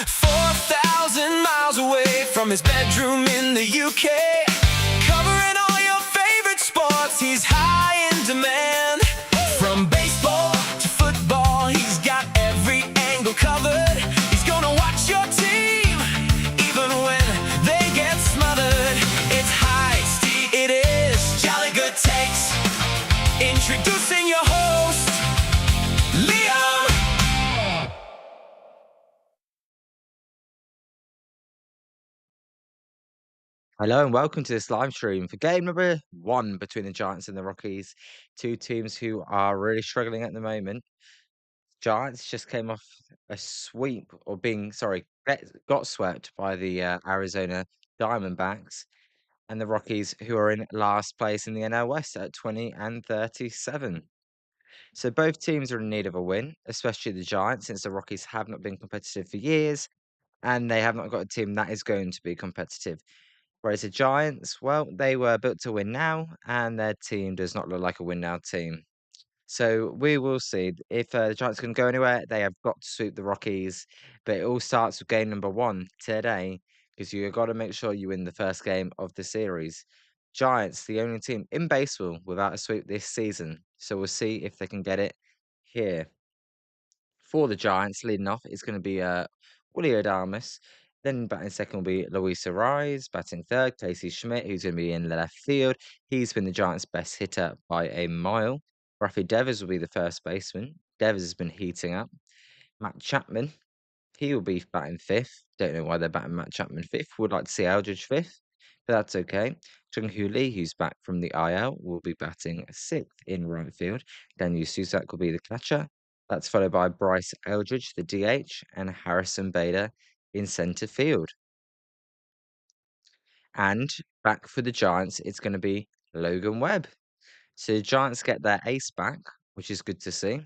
4,000 miles away from his bedroom in the UK, covering all your favorite sports, he's high in demand. From baseball to football, he's got every angle covered. He's gonna watch your team, even when they get smothered. It's Heisty, it is Jolly Good Takes. Introducing your host, Liam. Hello and welcome to this live stream for game number one between the Giants and the Rockies. Two teams who are really struggling at the moment. Giants just came off a sweep, or got swept by the Arizona Diamondbacks, and the Rockies, who are in last place in the NL West at 20 and 37. So both teams are in need of a win, especially the Giants, since the Rockies have not been competitive for years, and they have not got a team that is going to be competitive. Whereas the Giants, well, they were built to win now, and their team does not look like a win now team. So we will see if the Giants can go anywhere. They have got to sweep the Rockies, but it all starts with game number one today, because you've got to make sure you win the first game of the series. Giants, the only team in baseball without a sweep this season, so we'll see if they can get it here. For the Giants, leading off is going to be Willie Adames. Then batting second will be Luis Ariz. Batting third, Casey Schmidt, who's going to be in left field. He's been the Giants' best hitter by a mile. Raffy Devers will be the first baseman. Devers has been heating up. Matt Chapman, he will be batting fifth. Don't know why they're batting Matt Chapman fifth. Would like to see Aldridge fifth, but that's okay. Jung-Hoo Lee, who's back from the IL, will be batting sixth in right field. Daniel Susak will be the catcher. That's followed by Bryce Eldridge, the DH, and Harrison Bader in centre field. And back for the Giants, it's going to be Logan Webb. So the Giants get their ace back, which is good to see.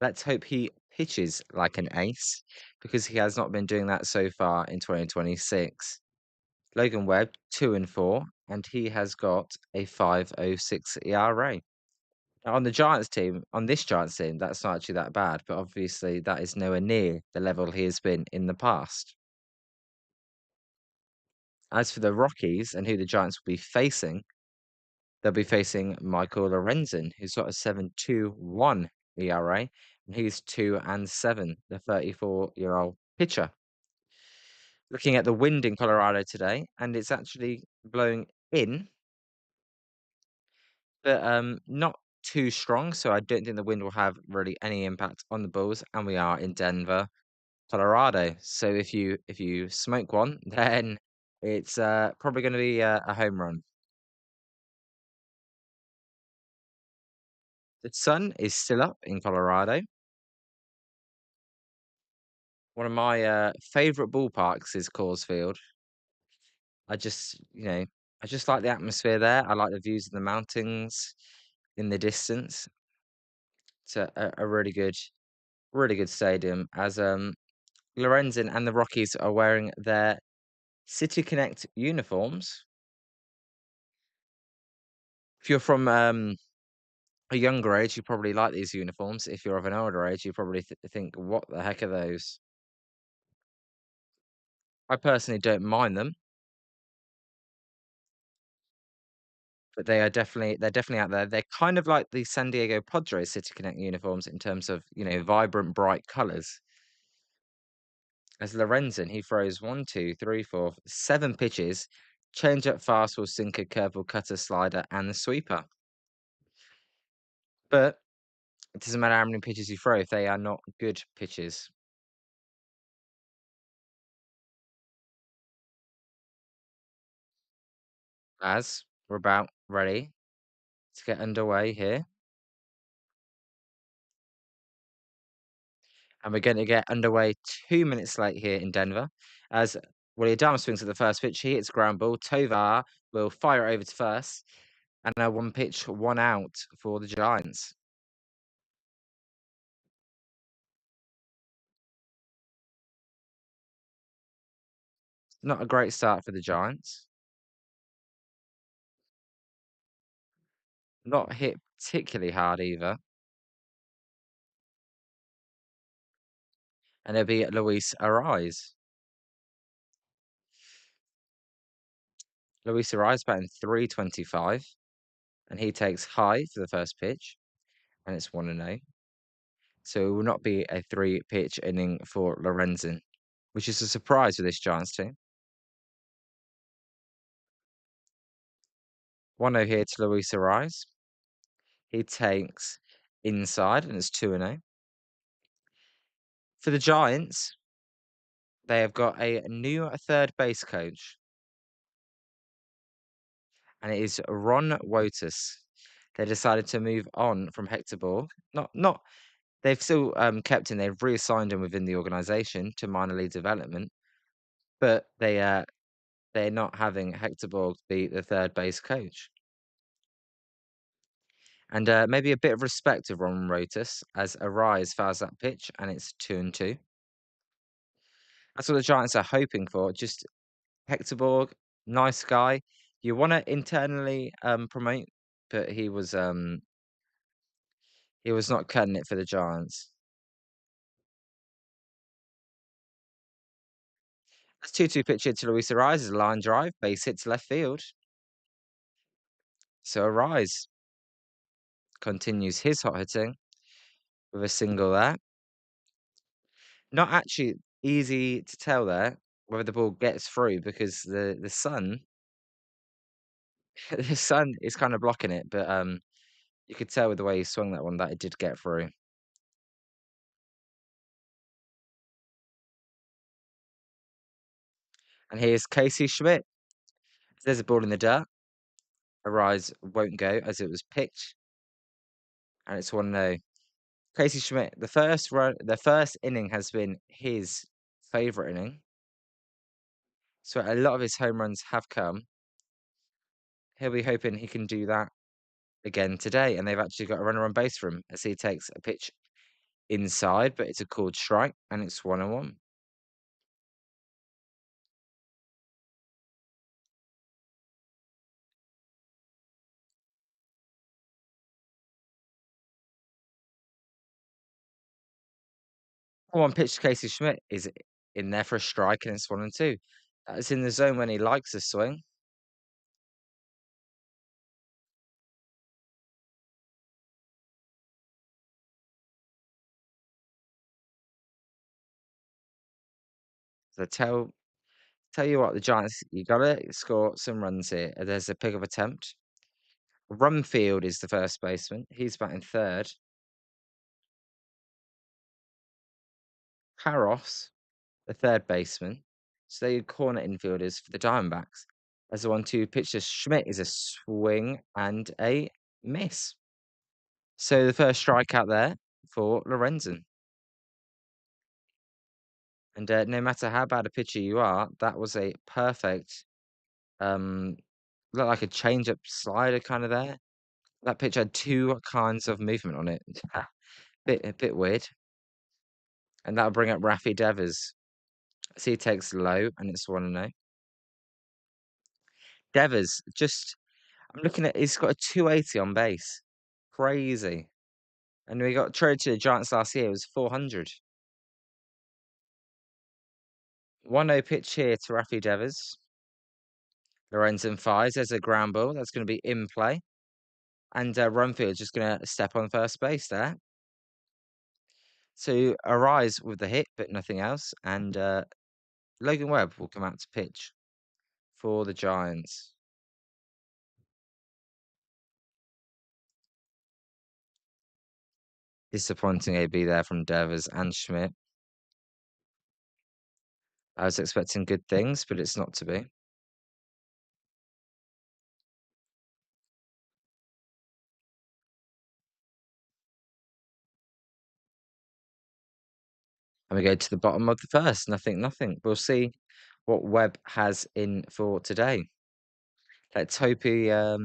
Let's hope he pitches like an ace, because he has not been doing that so far in 2026. Logan Webb, 2 and 4, and he has got a 5.06 ERA. Now, on this Giants team, that's not actually that bad, but obviously that is nowhere near the level he has been in the past. As for the Rockies and who the Giants will be facing, they'll be facing Michael Lorenzen, who's got a 7.21 ERA, and he's 2 and 7, the 34-year-old pitcher. Looking at the wind in Colorado today, and it's actually blowing in, but not too strong, so I don't think the wind will have really any impact on the Bulls. And we are in Denver, Colorado. So if you smoke one, then it's probably going to be a home run. The sun is still up in Colorado. One of my favorite ballparks is Coors Field. I just, I just like the atmosphere there. I like the views of the mountains in the distance. It's a really good stadium. As Lorenzen and the Rockies are wearing their City Connect uniforms. If you're from a younger age, you probably like these uniforms. If you're of an older age, you probably think, "What the heck are those?" I personally don't mind them, but they're definitely out there. They're kind of like the San Diego Padres City Connect uniforms in terms of, vibrant, bright colors. As Lorenzen, he throws one, two, three, four, 7 pitches, changeup, fastball, sinker, curveball, cutter, slider, and the sweeper. But it doesn't matter how many pitches you throw if they are not good pitches. As we're about ready to get underway here, and we're going to get underway 2 minutes late here in Denver. As Willie Adams swings at the first pitch, he hits ground ball. Tovar will fire it over to first, and a 1 pitch, 1 out for the Giants. Not a great start for the Giants. Not hit particularly hard either. And it'll be Luis Ariz. Luis Ariz batting 325, and he takes high for the first pitch, and it's 1-0. So it will not be a three-pitch inning for Lorenzen, which is a surprise for this Giants team. 1-0 here to Luis Ariz. He takes inside, and it's 2-0. For the Giants, they have got a new third base coach, and it is Ron Wotus. They decided to move on from Hector Borg. Not they've still kept him. They've reassigned him within the organization to minor league development, but they're not having Hector Borg be the third base coach. And maybe a bit of respect of Ron Wotus as Arise fouls that pitch, and it's 2-2. That's what the Giants are hoping for. Just Hector Borg, nice guy. You want to internally promote, but he was not cutting it for the Giants. That's 2-2 pitch here to Luis Arise, a line drive, base hits left field. So Arise continues his hot hitting with a single there. Not actually easy to tell there whether the ball gets through because the sun the sun is kind of blocking it, but you could tell with the way he swung that one that it did get through. And here's Casey Schmidt. There's a ball in the dirt. Arise won't go as it was picked, and it's 1-0. Casey Schmidt, the first inning has been his favourite inning. So a lot of his home runs have come. He'll be hoping he can do that again today, and they've actually got a runner on base for him as he takes a pitch inside, but it's a called strike, and it's 1-1. One pitch to Casey Schmidt is in there for a strike, and it's 1-2. That's in the zone when he likes a swing. So tell you what, the Giants, you gotta score some runs here. There's a pick of attempt. Rumfield is the first baseman. He's batting third. Harros, the third baseman. So they're corner infielders for the Diamondbacks. As the 1-2 pitch to Schmidt is a swing and a miss. So the first strikeout there for Lorenzen. And no matter how bad a pitcher you are, that was a perfect, looked like a change-up slider kind of there. That pitch had two kinds of movement on it. A bit weird. And that'll bring up Raffy Devers. So he takes low, and it's 1-0. Devers, I'm looking at, he's got a 280 on base. Crazy. And we got traded to the Giants last year, it was 400. 1-0 pitch here to Raffy Devers. Lorenzen fires. There's a ground ball. That's going to be in play. And Rumfield just going to step on first base there. So Arise with the hit, but nothing else. And Logan Webb will come out to pitch for the Giants. Disappointing AB there from Devers and Schmidt. I was expecting good things, but it's not to be. And we go to the bottom of the first. Nothing. We'll see what Webb has in for today. Let's hope he. I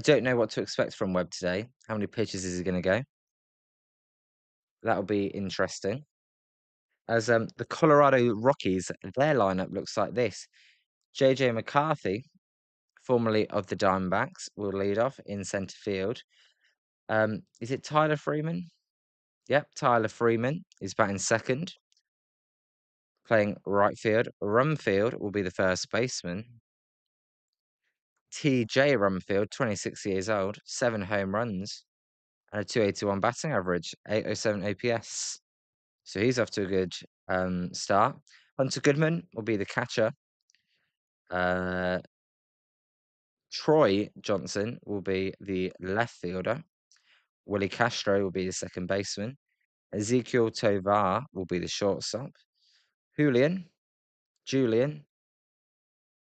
don't know what to expect from Webb today. How many pitches is he going to go? That'll be interesting. As the Colorado Rockies, their lineup looks like this. JJ McCarthy, formerly of the Diamondbacks, will lead off in centre field. Is it Tyler Freeman? Yep, Tyler Freeman is batting second. Playing right field. Rumfield will be the first baseman. TJ Rumfield, 26 years old, 7 home runs, and a 281 batting average, 807 OPS. So he's off to a good start. Hunter Goodman will be the catcher. Uh, Troy Johnson will be the left fielder. Willie Castro will be the second baseman. Ezekiel Tovar will be the shortstop. Julian,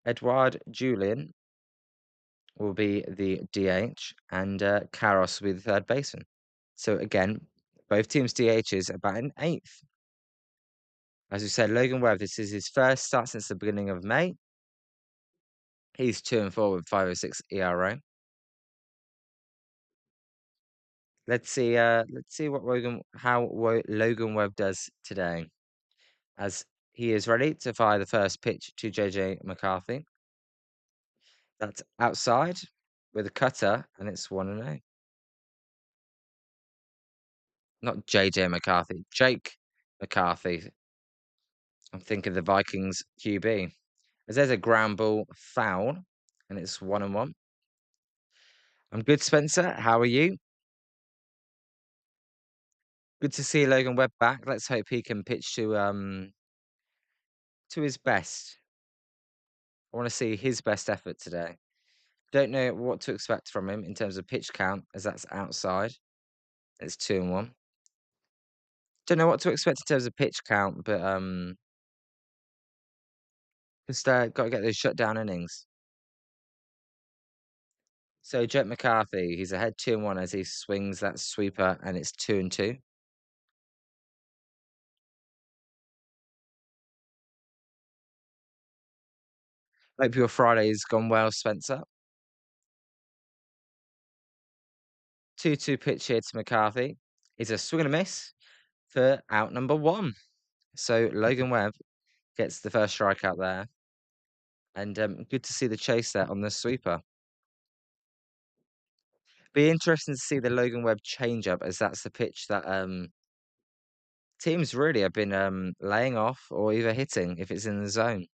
Edward Julian will be the DH, and Karos will be the third baseman. So again, both teams' DHs about an eighth. As we said, Logan Webb, this is his first start since the beginning of May. He's 2-4 with 5.06 ERA. Let's see what Logan Webb does today, as he is ready to fire the first pitch to JJ McCarthy. That's outside with a cutter, and it's 1-0. Not JJ McCarthy, Jake McCarthy. I'm thinking the Vikings QB. As there's a ground ball foul, and it's 1-1. I'm good, Spencer. How are you? Good to see Logan Webb back. Let's hope he can pitch to his best. I want to see his best effort today. Don't know what to expect from him in terms of pitch count, as that's outside. It's 2-1. Don't know what to expect in terms of pitch count, but just got to get those shutdown innings. So Jake McCarthy, he's ahead 2-1 as he swings that sweeper, and it's 2-2. Hope your Friday's gone well, Spencer. 2-2 pitch here to McCarthy. Is a swing and a miss for out number 1. So Logan Webb gets the first strikeout there. And good to see the chase there on the sweeper. Be interesting to see the Logan Webb changeup, as that's the pitch that teams really have been laying off or either hitting if it's in the zone.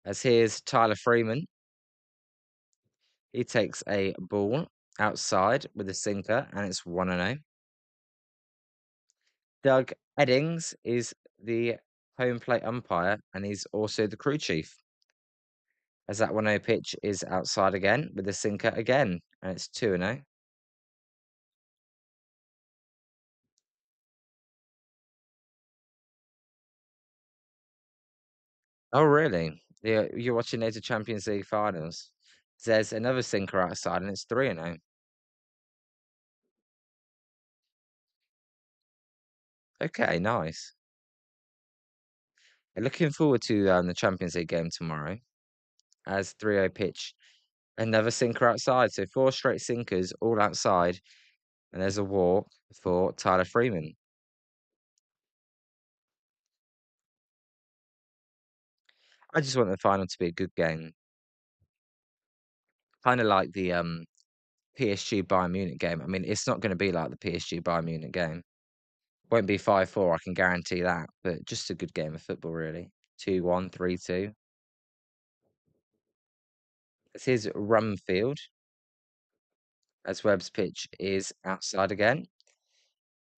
As here's Tyler Freeman. He takes a ball outside with a sinker, and it's 1-0. Doug Eddings is the home plate umpire, and he's also the crew chief. As that 1-0 pitch is outside again with a sinker again, and it's 2-0. Oh, really? Yeah, you're watching those Champions League finals. There's another sinker outside, and it's 3-0. Okay, nice. Looking forward to the Champions League game tomorrow, as 3-0 pitch. Another sinker outside, so 4 straight sinkers all outside, and there's a walk for Tyler Freeman. I just want the final to be a good game. Kind of like the PSG Bayern Munich game. I mean, it's not going to be like the PSG Bayern Munich game. Won't be 5-4, I can guarantee that. But just a good game of football, really. 2-1, 3-2. This is Rumfield, as Webb's pitch is outside again.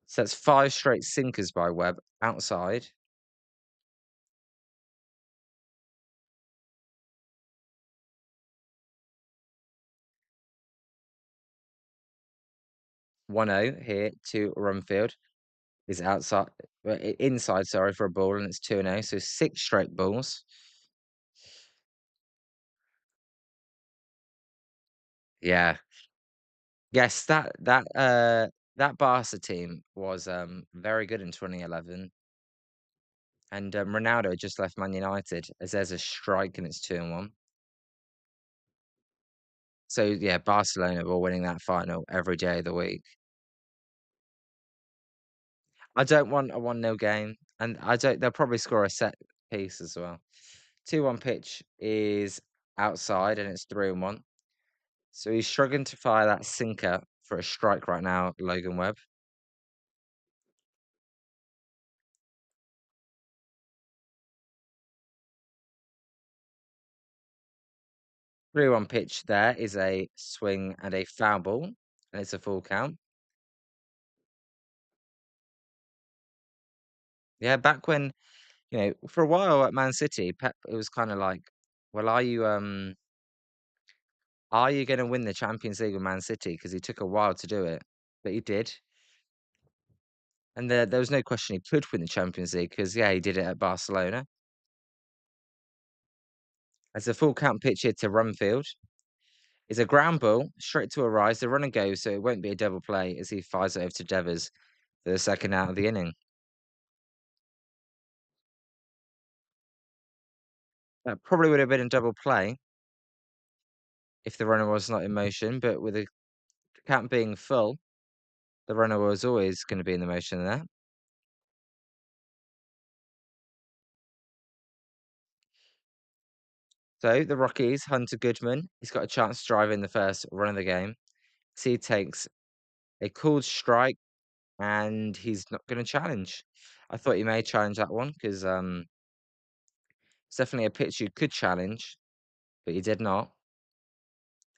So that's 5 straight sinkers by Webb outside. One-zero here to Rumfield. Is outside, inside, sorry, for a ball, and it's 2-0. So 6 straight balls. Yeah. Yes, that Barca team was very good in 2011. And Ronaldo just left Man United, as there's a strike, and it's 2-1. So yeah, Barcelona were winning that final every day of the week. I don't want a 1-0 game, and they'll probably score a set piece as well. 2-1 pitch is outside, and it's 3-1. So he's struggling to fire that sinker for a strike right now, Logan Webb. 3-1 pitch there is a swing and a foul ball, and it's a full count. Yeah, back when, for a while at Man City, Pep, it was kind of like, well, are you going to win the Champions League with Man City? Because he took a while to do it, but he did. And there was no question he could win the Champions League because, yeah, he did it at Barcelona. As a full count pitch here to Rumfield is a ground ball straight to a rise. The run and go, so it won't be a double play as he fires it over to Devers for the second out of the inning. That probably would have been a double play if the runner was not in motion, but with the count being full, the runner was always going to be in the motion there. So the Rockies, Hunter Goodman, he's got a chance to drive in the first run of the game. So he takes a called strike and he's not going to challenge. I thought he may challenge that one because it's definitely a pitch you could challenge, but he did not.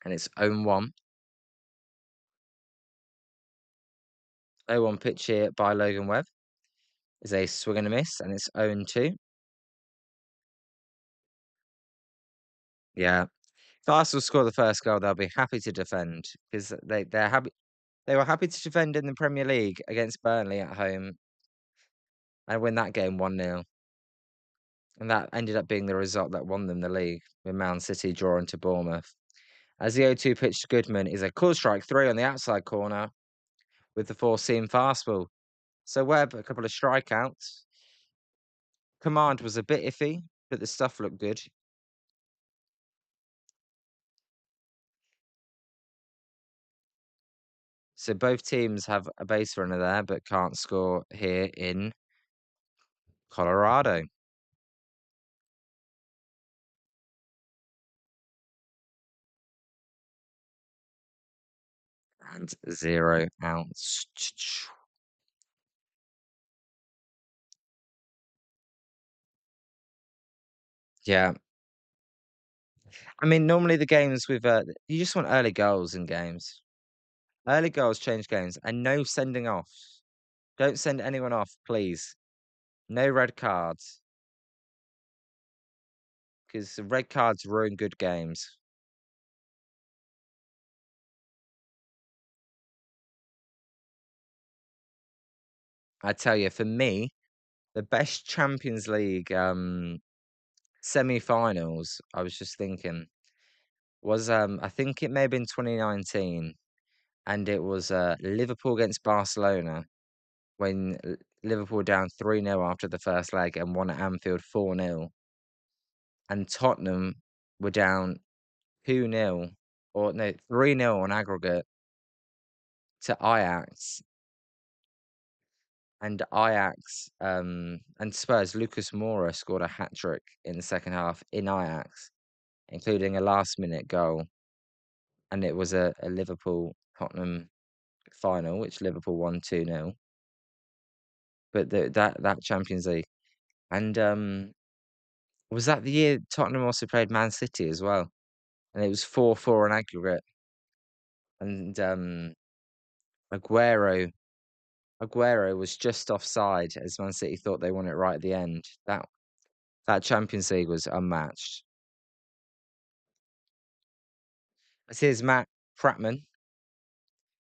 And it's 0-1. 0-1 pitch here by Logan Webb is a swing and a miss, and it's 0-2. Yeah. If Arsenal score the first goal, they'll be happy to defend because they're happy. They were happy to defend in the Premier League against Burnley at home and win that game 1-0. And that ended up being the result that won them the league, with Man City drawing to Bournemouth. As the 0-2 pitch to Goodman is a call strike 3 on the outside corner with the four-seam fastball. So Webb, a couple of strikeouts. Command was a bit iffy, but the stuff looked good. So both teams have a base runner there, but can't score here in Colorado. And 0 outs. Yeah. I mean, normally the games with you just want early goals in games. Early goals change games, and no sending off. Don't send anyone off, please. No red cards, because red cards ruin good games. I tell you, for me, the best Champions League semi-finals, I was just thinking, was I think it may have been 2019, and it was Liverpool against Barcelona when Liverpool were down 3-0 after the first leg and won at Anfield 4-0, and Tottenham were down 2-0 or no 3-0 on aggregate to Ajax. And Ajax and Spurs, Lucas Moura scored a hat trick in the second half in Ajax, including a last-minute goal. And it was a Liverpool-Tottenham final, which Liverpool won 2-0. But that Champions League. And was that the year Tottenham also played Man City as well? And it was 4-4 on aggregate. And Aguero Aguero was just offside as Man City thought they won it right at the end. That Champions League was unmatched. This is Matt Prattman.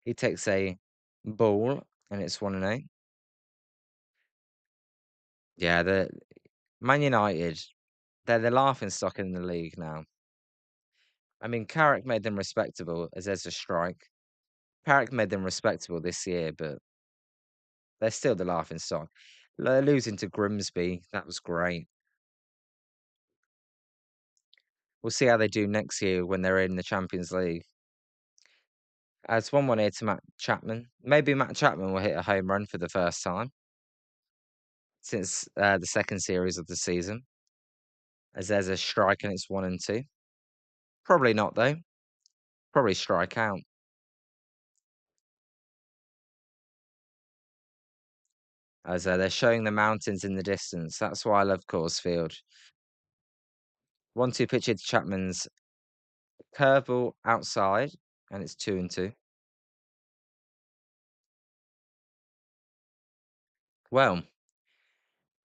He takes a ball and it's 1-0. Yeah, the Man United, they're the laughing stock in the league now. I mean, Carrick made them respectable as there's a strike. Carrick made them respectable this year, but they're still the laughing stock. Losing to Grimsby, that was great. We'll see how they do next year when they're in the Champions League. It's 1-1 here to Matt Chapman. Maybe Matt Chapman will hit a home run for the first time since the second series of the season, as there's a strike and it's 1-2. Probably not, though. Probably strike out. As they're showing the mountains in the distance. That's why I love Coors Field. 1-2 pitch here to Chapman's Curveball outside, and it's 2-2. Well,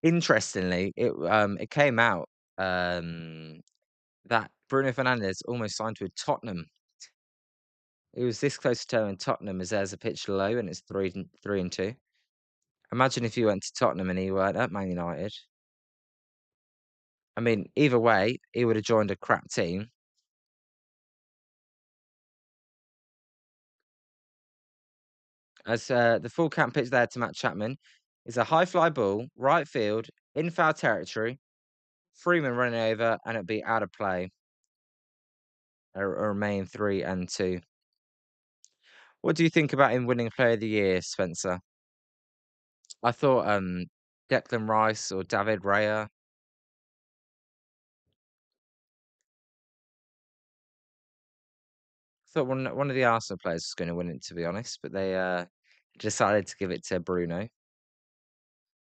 interestingly, it came out that Bruno Fernandes almost signed with Tottenham. It was this close to turning Tottenham as there's a pitch low, and it's 3-2. Imagine if you went to Tottenham and he weren't at Man United. I mean, either way, he would have joined a crap team. As the full count pitch there to Matt Chapman is a high fly ball, right field, in foul territory. Freeman running over, and it'd be out of play. Remain 3-2. What do you think about him winning Player of the Year, Spencer? I thought Declan Rice or David Raya. I thought one of the Arsenal players was going to win it, to be honest, but they decided to give it to Bruno.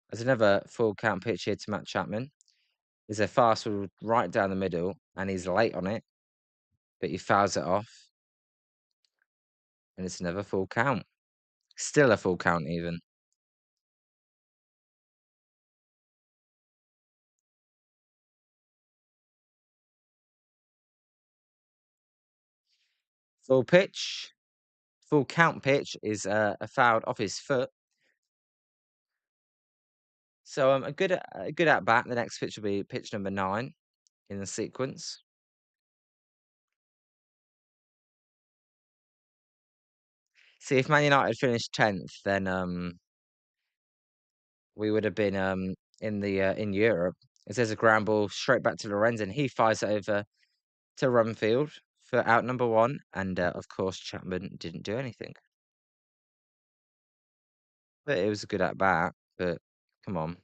There's another full count pitch here to Matt Chapman. Is a fastball right down the middle, and he's late on it, but he fouls it off, and it's another full count. Still a full count, even. Full pitch, full count pitch is a foul off his foot. So a good at bat. The next pitch will be pitch number 9 in the sequence. See, if Man United finished 10th, then we would have been in Europe. As there's a ground ball straight back to Lorenzen, he fires it over to Rumfield for out number 1, and of course Chapman didn't do anything. But it was a good at bat. But come on,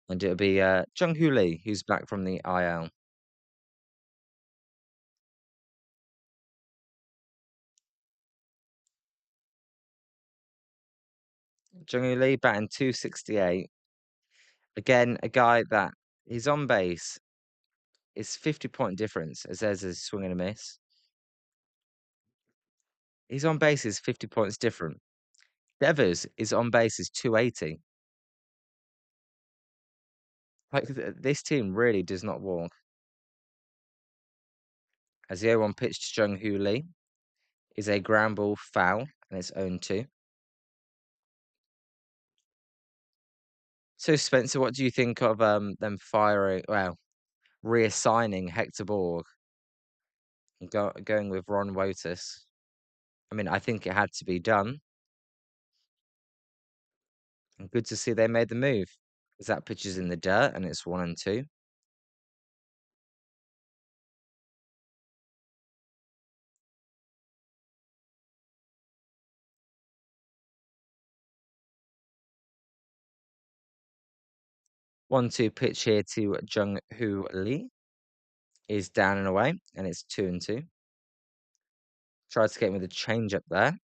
and it'll be Jung Hoo Lee who's back from the IL. Jung Hoo Lee batting 268. Again, a guy that he's on base. It's 50-point difference as there's a swing and a miss. He's on base is 50 points different. Devers is on base is 280. Like this team really does not walk. As the 0-1 pitch to Jung Hoo Lee is a ground ball foul, and it's 0-2. So Spencer, what do you think of them reassigning Hector Borg and going with Ron Wotus? I mean, I think it had to be done. And good to see they made the move. As that pitch is in the dirt, and it's 1-2. 1-2 pitch here to Jung Hoo Lee is down and away, and it's 2-2. Tried to get him with a change up there.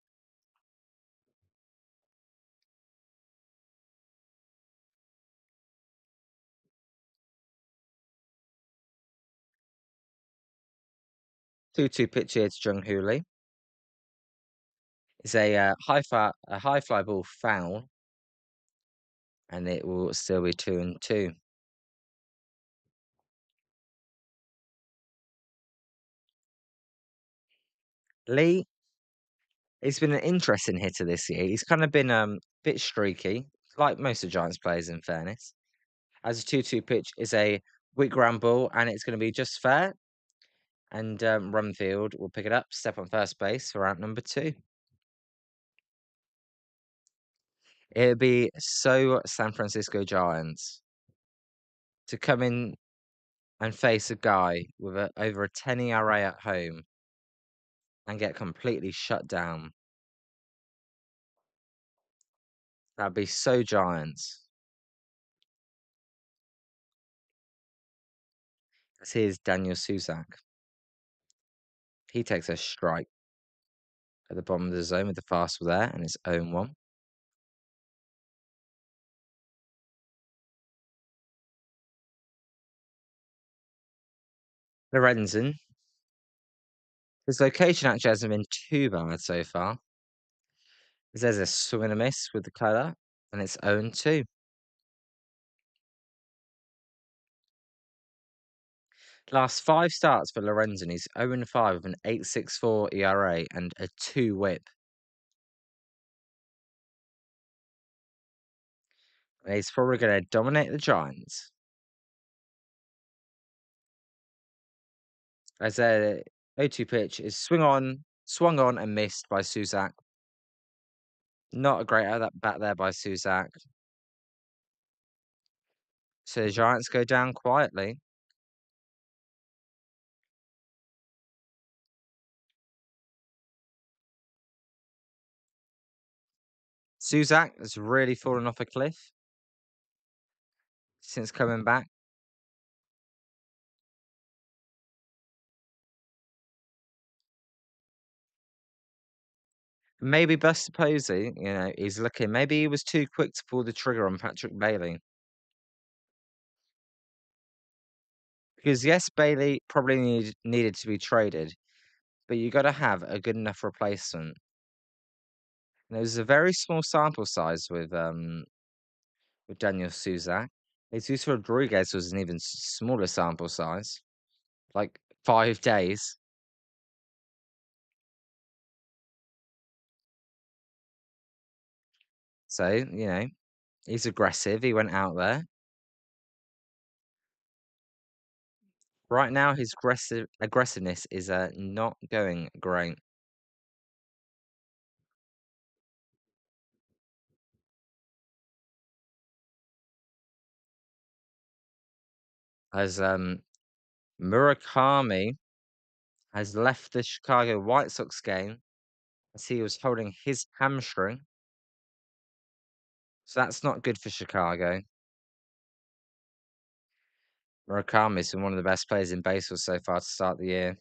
Two-two pitch here to Jung Hoo Lee. It's a high fly ball foul, and it will still be 2-2. Lee, he's been an interesting hitter this year. He's kind of been a bit streaky, like most of the Giants players, in fairness. As a 2-2 pitch is a weak ground ball, and it's going to be just fair. And Rumfield will pick it up, step on first base for out number 2. It'd be so San Francisco Giants to come in and face a guy with over a 10 ERA at home and get completely shut down. That'd be so Giants. Here's Daniel Suzak. He takes a strike at the bottom of the zone with the fastball there, and it's 0-1. Lorenzen. His location actually hasn't been too bad so far. There's a swing and a miss with the cutter, and it's 0-2. Last 5 starts for Lorenzen, he's 0-5 with an 8.64 ERA and a 2 whip. And he's probably going to dominate the Giants. As a 0-2 pitch is swung on and missed by Suzak. Not a great out that bat there by Suzak. So the Giants go down quietly. Suzak has really fallen off a cliff since coming back. Maybe Buster Posey, is looking. Maybe he was too quick to pull the trigger on Patrick Bailey. Because yes, Bailey probably needed to be traded, but you got to have a good enough replacement. And it was a very small sample size with Daniel Suzak. Jesus Rodriguez was an even smaller sample size, like 5 days. So he's aggressive. He went out there. Right now, his aggressiveness is not going great. As Murakami has left the Chicago White Sox game as he was holding his hamstring. So that's not good for Chicago. Murakami's been one of the best players in baseball so far to start the year.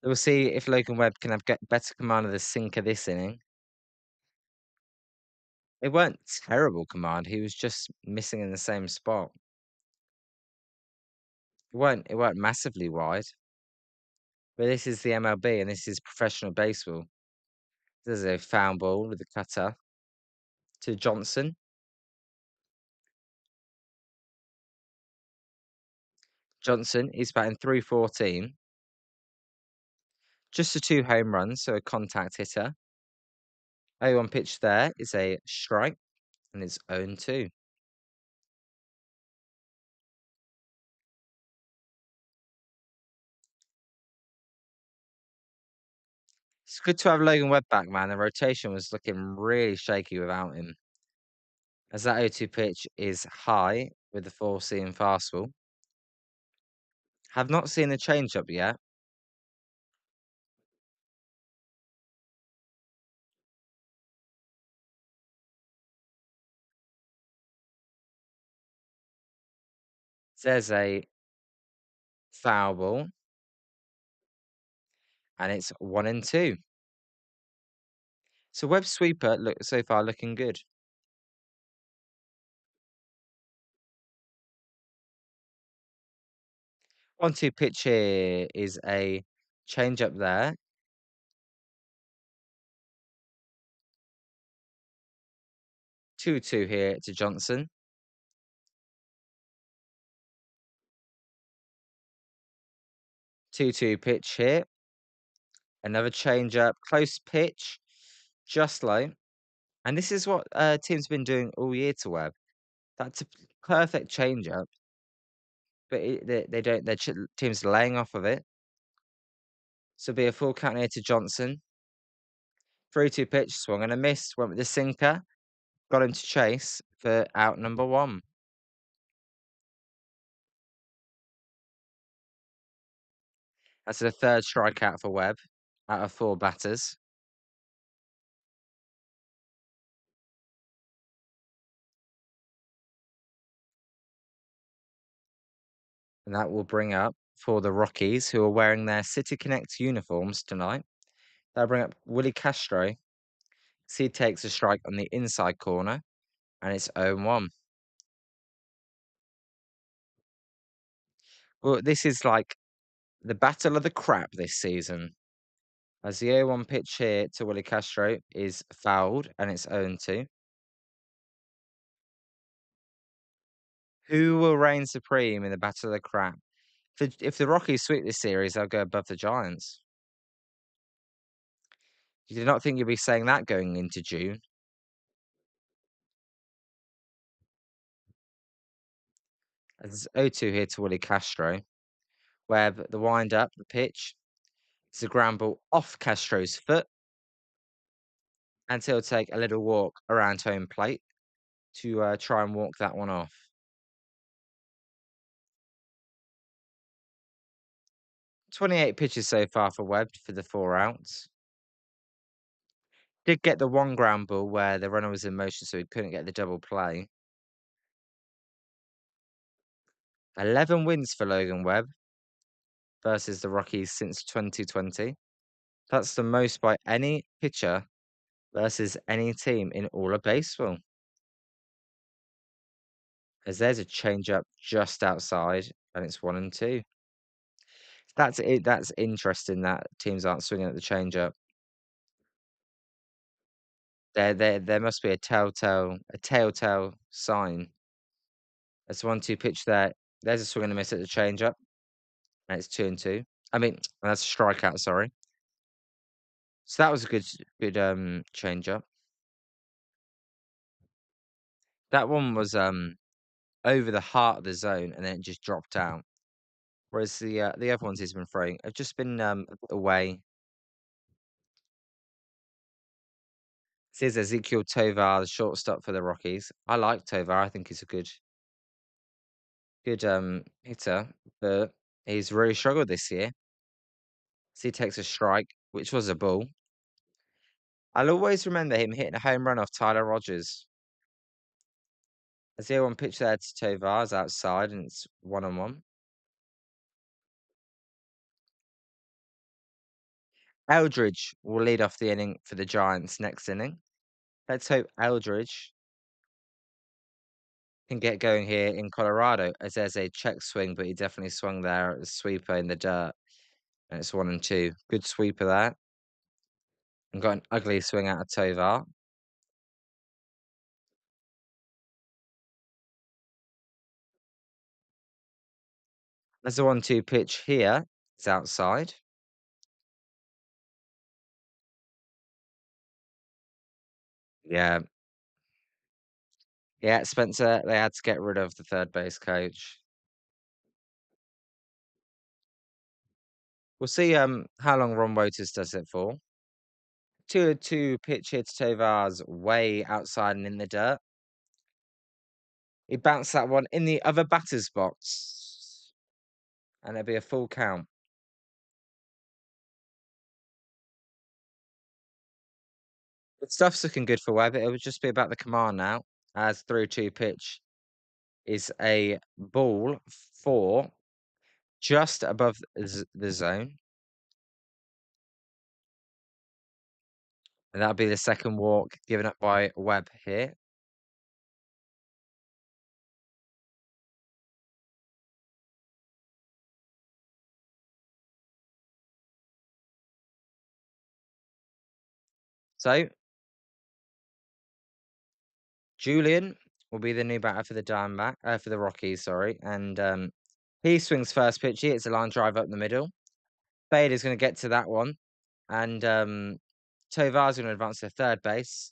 We'll see if Logan Webb can get better command of the sinker this inning. It weren't terrible command. He was just missing in the same spot. It weren't massively wide. But this is the MLB and this is professional baseball. There's a foul ball with the cutter to Johnson. Johnson is batting .314. Just a 2 home runs, so a contact hitter. 0-1 pitch there is a strike, and it's 0-2. It's good to have Logan Webb back, man. The rotation was looking really shaky without him. As that 0-2 pitch is high with the 4-seam fastball. Have not seen the changeup yet. There's a foul ball, and it's 1-2. So Webb's sweeper so far looking good. 1-2 pitch here is a changeup there. 2-2 here to Johnson. 2-2 pitch here. Another changeup, close pitch, just low. And this is what teams been doing all year to Webb. That's a perfect changeup, but they don't. Their teams laying off of it. So be a full count here to Johnson. 3-2 pitch, swung and a miss. Went with the sinker, got him to chase for out number 1. That's the 3rd strikeout for Webb out of 4 batters. And that will bring up for the Rockies, who are wearing their City Connect uniforms tonight. That'll bring up Willie Castro. He takes a strike on the inside corner, and it's 0-1. Well, this is like the battle of the crap this season, as the 0-1 pitch here to Willie Castro is fouled, and it's 0-2. Who will reign supreme in the battle of the crap? If the Rockies sweep this series, they'll go above the Giants. You did not think you'd be saying that going into June. As it's 0-2 here to Willie Castro. Webb, the wind up, the pitch. It's a ground ball off Castro's foot, and he'll take a little walk around home plate to try and walk that one off. 28 pitches so far for Webb for the 4 outs. Did get the one ground ball where the runner was in motion, so he couldn't get the double play. 11 wins for Logan Webb versus the Rockies since 2020. That's the most by any pitcher versus any team in all of baseball. As there's a changeup just outside, and it's 1-2. That's it. That's interesting that teams aren't swinging at the changeup. There must be a telltale sign. There's 1-2 pitch there. There's a swing and a miss at the changeup, and it's 2-2. I mean, that's a strikeout. Sorry. So that was a good changeup. That one was over the heart of the zone, and then it just dropped out. Whereas the other ones he's been throwing have just been away. This is Ezekiel Tovar, the shortstop for the Rockies. I like Tovar. I think he's a good hitter, but he's really struggled this year. So he takes a strike, which was a ball. I'll always remember him hitting a home run off Tyler Rogers. As the 0-1 pitch there to Tovar's outside, and it's 1-1. Eldridge will lead off the inning for the Giants next inning. Let's hope Eldridge can get going here in Colorado, as there's a check swing, but he definitely swung there at the sweeper in the dirt, and it's 1-2. Good sweeper there, and got an ugly swing out of Tovar. There's a 1-2 pitch here. It's outside. Yeah, yeah, Spencer. They had to get rid of the third base coach. We'll see. How long Ron Wotus does it for? 2-2 pitch hit Tovar's way outside and in the dirt. He bounced that one in the other batter's box, and it'll be a full count. The stuff's looking good for Webb. It would just be about the command now, as 3-2 pitch is a ball for just above the zone. And that'll be the second walk given up by Webb here. So Julian will be the new batter for the for the Rockies, sorry. And he swings first pitch. He hits a line drive up the middle. Bader's going to get to that one. And Tovar's going to advance to third base.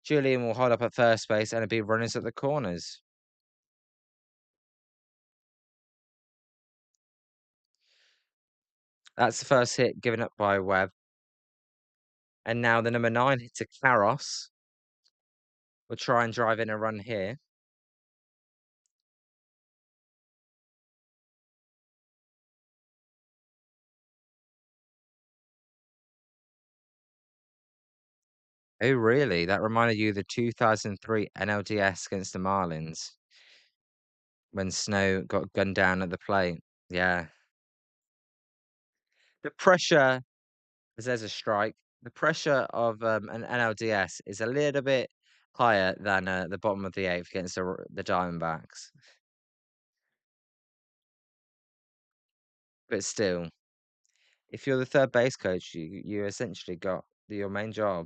Julian will hold up at first base, and it'll be runners at the corners. That's the first hit given up by Webb. And now the number 9 hit to Claros. We'll try and drive in a run here. Oh, really? That reminded you of the 2003 NLDS against the Marlins. when Snow got gunned down at the plate. Yeah. The pressure as there's a strike, the pressure of, an NLDS is a little bit higher than, the bottom of the 8th against the Diamondbacks, but still, if you're the third base coach, you essentially got your main job.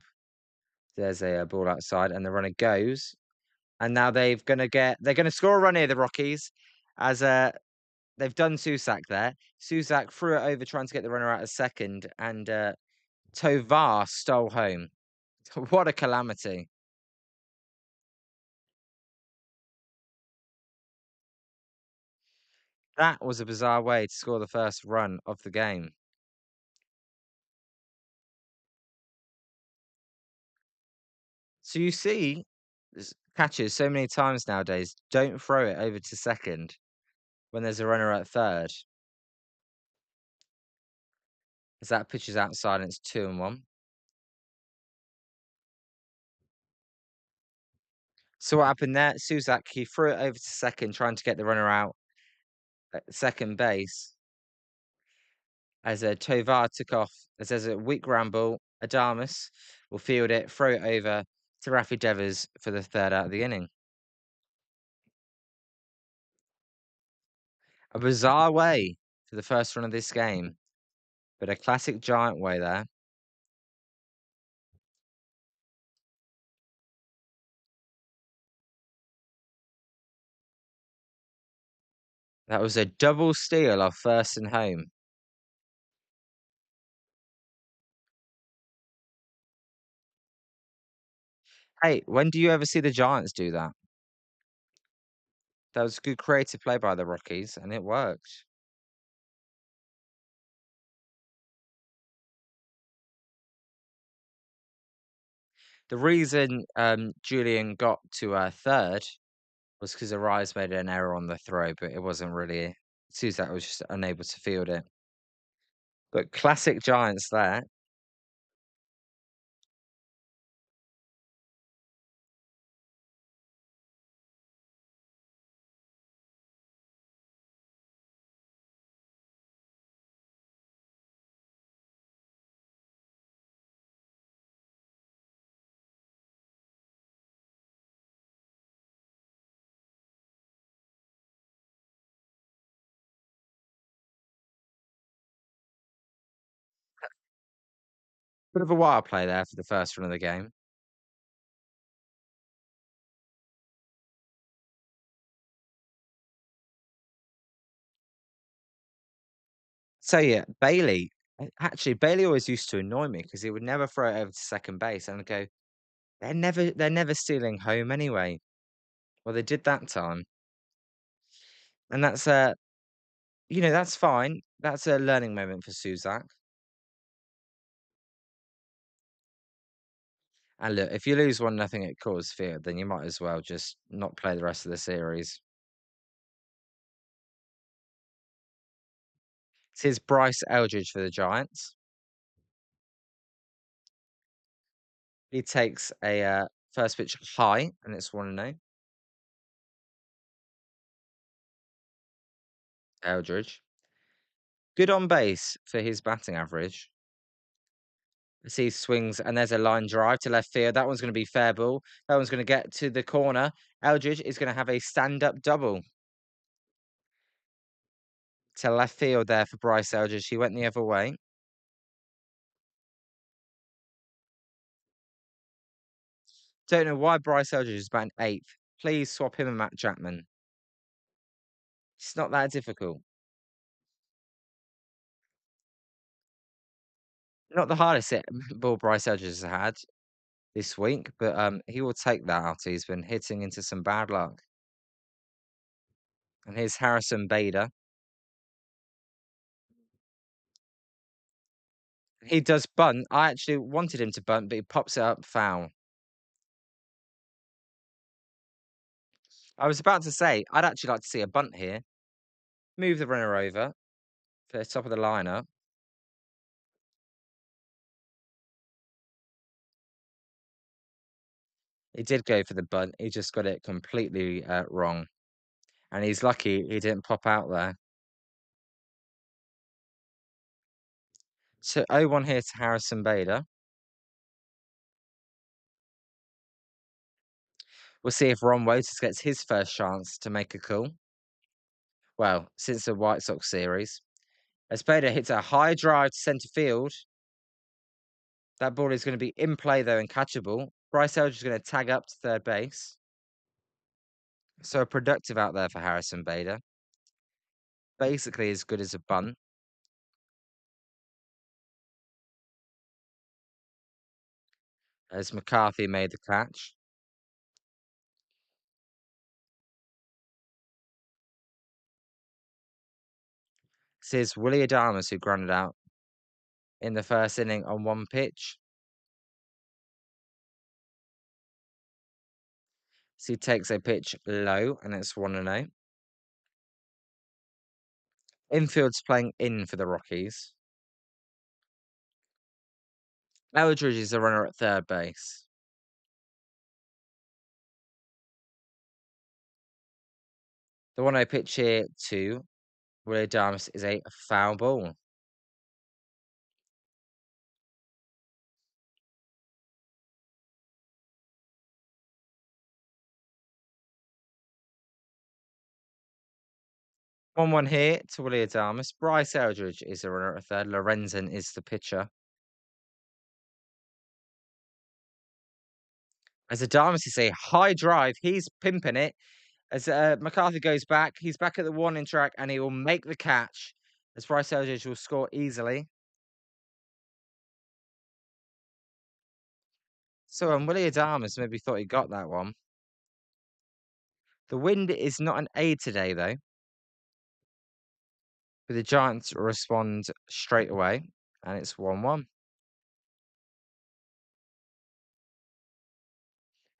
There's a, ball outside, and the runner goes, and now they're gonna score a run here, the Rockies, as, they've done Susac there. Susac threw it over trying to get the runner out at second, and, Tovar stole home. What a calamity. That was a bizarre way to score the first run of the game. So you see catches so many times nowadays, don't throw it over to second when there's a runner at third, as that pitch is outside and it's 2-1. So what happened there? Suzak, he threw it over to second, trying to get the runner out at second base, as a Tovar took off, as there's a weak ground ball. Adamus will field it, throw it over to Raffy Devers for the third out of the inning. A bizarre way for the first run of this game, but a classic Giant way there. That was a double steal of first and home. Hey, when do you ever see the Giants do that? That was good creative play by the Rockies, and it worked. The reason Julian got to third was because Arise made an error on the throw, but it wasn't really. Suzak was just unable to field it. But classic Giants there. Bit of a wild play there for the first run of the game. So yeah, Bailey. Actually, Bailey always used to annoy me because he would never throw it over to second base, and I'd go, they're never stealing home anyway. Well, they did that time, and that's that's fine. That's a learning moment for Suzak. And look, if you lose 1-0 at Coors Field, then you might as well just not play the rest of the series. Here's Bryce Eldridge for the Giants. He takes a first pitch high, and it's 1-0. Eldridge. Good on base for his batting average. As he swings, and there's a line drive to left field. That one's going to be fair ball. That one's going to get to the corner. Eldridge is going to have a stand-up double to left field there for Bryce Eldridge. He went the other way. Don't know why Bryce Eldridge is batting 8th. Please swap him and Matt Chapman. It's not that difficult. Not the hardest hit ball Bryce Eldridge has had this week, but he will take that after he's been hitting into some bad luck. And here's Harrison Bader. He does bunt. I actually wanted him to bunt, but he pops it up foul. I was about to say, I'd actually like to see a bunt here. Move the runner over for the top of the lineup. He did go for the bunt. He just got it completely wrong. and he's lucky he didn't pop out there. So 0-1 here to Harrison Bader. We'll see if Ron Wouters gets his first chance to make a call. Well, since the White Sox series. As Bader hits a high drive to centre field. That ball is going to be in play, though, and catchable. Bryce Elder is going to tag up to third base. So productive out there for Harrison Bader. Basically as good as a bunt. As McCarthy made the catch. This is Willie Adames who grounded out in the first inning on one pitch. So he takes a pitch low, and it's 1-0. Infield's playing in for the Rockies. Eldridge is the runner at third base. The 1-0 pitch here to Willie Adames is a foul ball. One here to Willie Adames. Bryce Eldridge is the runner at third. Lorenzen is the pitcher. As Adames is a high drive, he's pimping it. As McCarthy goes back, he's back at the warning track, and he will make the catch. As Bryce Eldridge will score easily. So Willie Adames maybe thought he got that one. The wind is not an aid today, though. But the Giants respond straight away, and it's 1-1.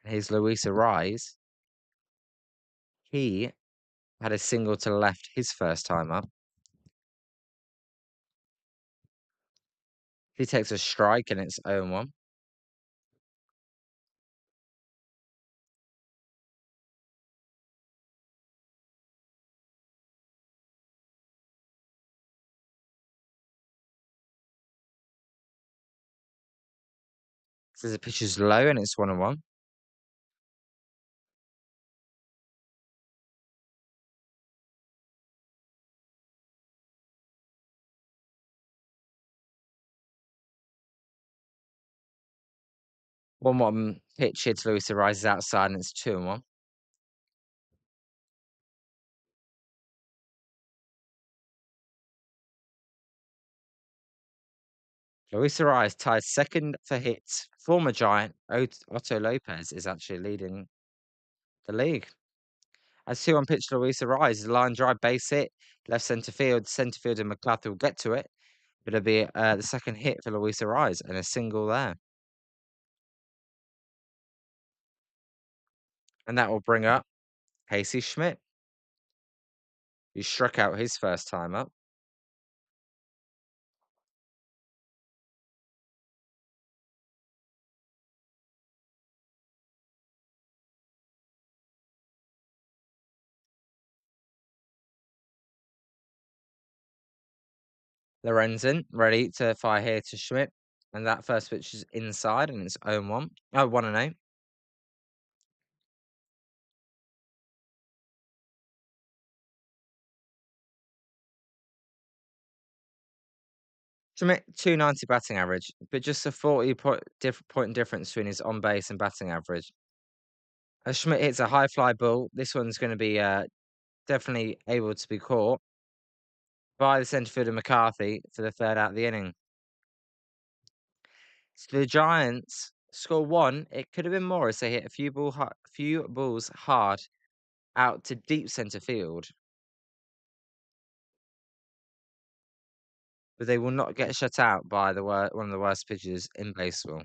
Here's Luis Ariz. He had a single to left his first time up. He takes a strike, and it's 0-1. So the pitch is low, and it's 1-1. One pitch here to Luis Ariz is outside, and it's 2-1. Luis Ariz ties second for hits. Former Giant Otto Lopez is actually leading the league. As 2-1 pitch to Luis Ariz, line drive base hit, left centre field. Centre fielder McCarthy will get to it, but it'll be the second hit for Luis Ariz and a single there. And that will bring up Casey Schmidt, who struck out his first time up. Lorenzen ready to fire here to Schmidt. And that first pitch is inside, and it's 0-1. Oh, 1-0. Schmidt 290 batting average, but just a 40 point difference between his on base and batting average. As Schmidt hits a high fly ball, this one's going to be definitely able to be caught by the centre fielder McCarthy for the third out of the inning. So the Giants score one. It could have been more as they hit a few balls hard out to deep centre field, but they will not get shut out by one of the worst pitchers in baseball.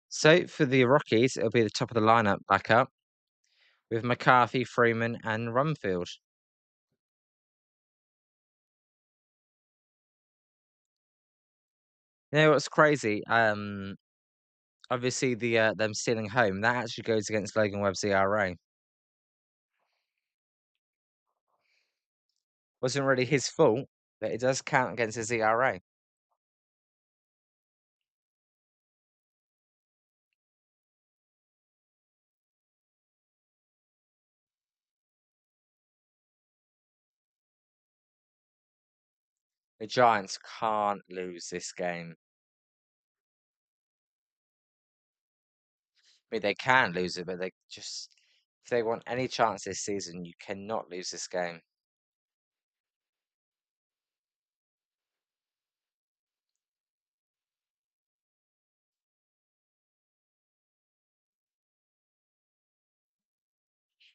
So for the Rockies, it'll be the top of the lineup back up with McCarthy, Freeman, and Rumfield. You know what's crazy? Obviously them stealing home, that actually goes against Logan Webb's ERA. Wasn't really his fault, but it does count against his ERA. The Giants can't lose this game. I mean, they can lose it, but they just if they want any chance this season, you cannot lose this game.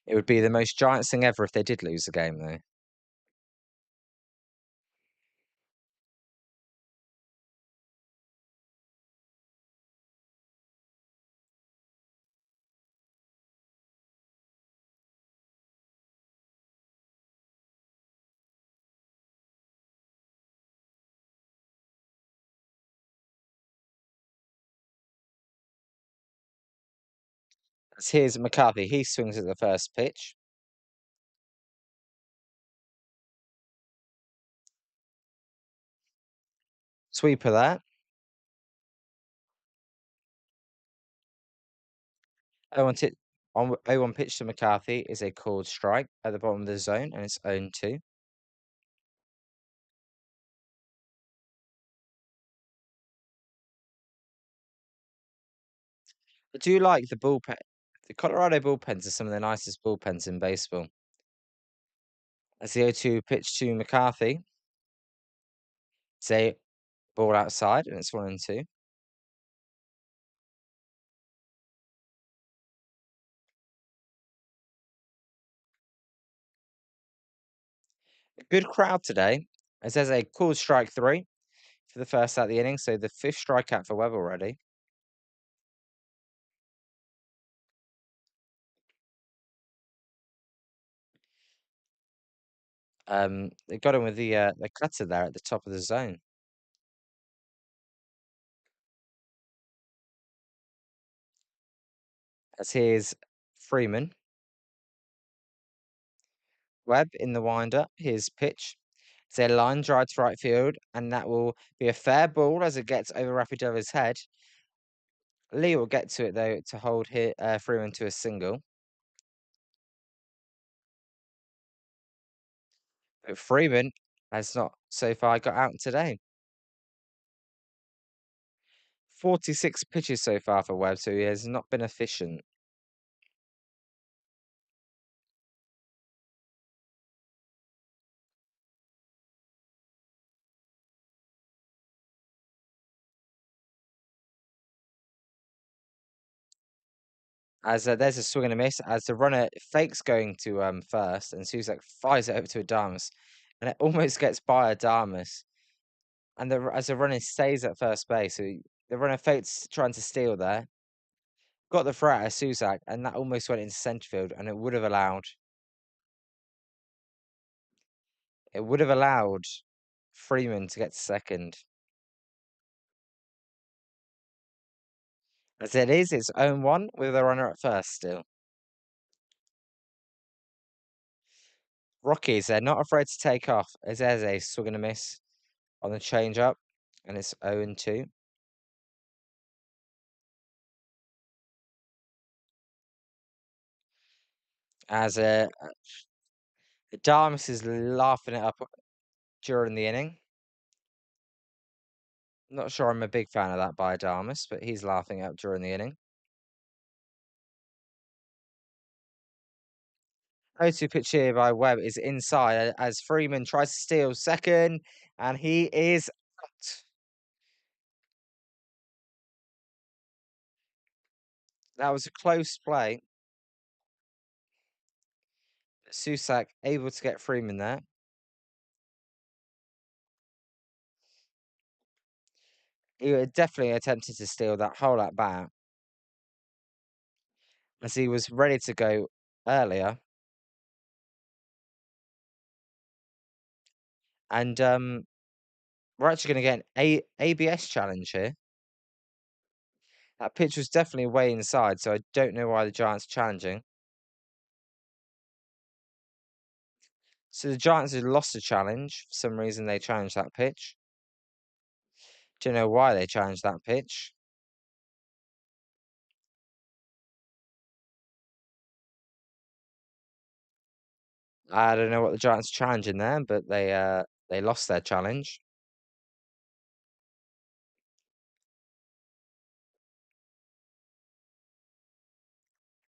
It would be the most Giants thing ever if they did lose the game, though. Here's McCarthy. He swings at the first pitch. Sweeper that. 0-1 0-1 pitch to McCarthy is a called strike at the bottom of the zone, and it's 0-2. I do like the bullpen. The Colorado bullpens are some of the nicest bullpens in baseball. As the 0-2 pitch to McCarthy, it's a ball outside, and it's 1-2. A good crowd today, as there's a called strike 3 for the first out of the inning, so the 5th strikeout for Webb already. They got him with the cutter there at the top of the zone. As here's Freeman. Webb in the winder. His pitch. It's a line drive to right field, and that will be a fair ball as it gets over Raffy head. Lee will get to it though to hold Freeman to a single. But Freeman has not so far got out today. 46 pitches so far for Webb, so he has not been efficient. As there's a swing and a miss, as the runner fakes going to first, and Suzak fires it over to Adamas, and it almost gets by Adamas. And as the runner stays at first base, so the runner fakes trying to steal there, got the throw out of Suzak, and that almost went into centre field, and it would have allowed Freeman to get to second. As it is, it's 0-1 with a runner at first still. Rockies, they're not afraid to take off, as there's a swing and a miss on the change-up, and it's 0-2. As Adamas is laughing it up during the inning. Not sure I'm a big fan of that by Adamas, but he's laughing it up during the inning. 0-2 pitch here by Webb is inside as Freeman tries to steal second, and he is out. That was a close play. Susak able to get Freeman there. He definitely attempted to steal that hole at bat, as he was ready to go earlier. And We're actually gonna get an ABS challenge here. That pitch was definitely way inside, so I don't know why the Giants are challenging. So the Giants have lost a challenge. For some reason, they challenged that pitch. Don't know why they challenged that pitch. I don't know what the Giants are challenging there, but they lost their challenge.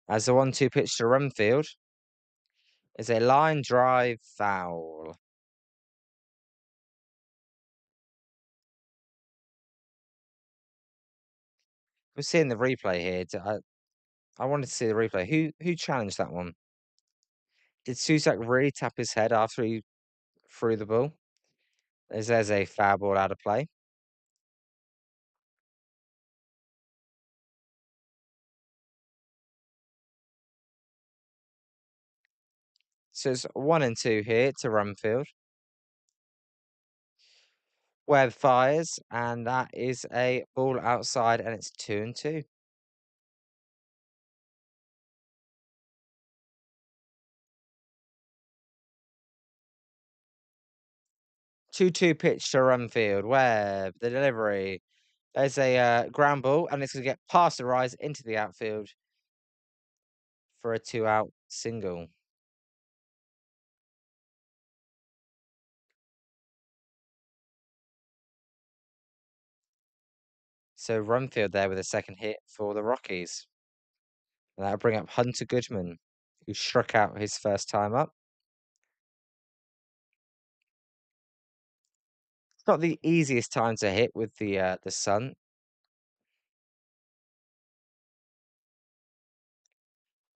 As the 1-2 pitch to Rumfield is a line drive foul. We're seeing the replay here. I wanted to see the replay. Who challenged that one? Did Susak really tap his head after he threw the ball? There's a foul ball out of play. So it's 1-2 here to Rumfield. Webb fires, and that is a ball outside, and it's 2-2. 2-2 pitch to Rumfield. Webb, the delivery. There's a ground ball, and it's going to get past the rise into the outfield for a 2-out single. So Rumfield there with a second hit for the Rockies. And that'll bring up Hunter Goodman, who struck out his first time up. It's not the easiest time to hit with the sun.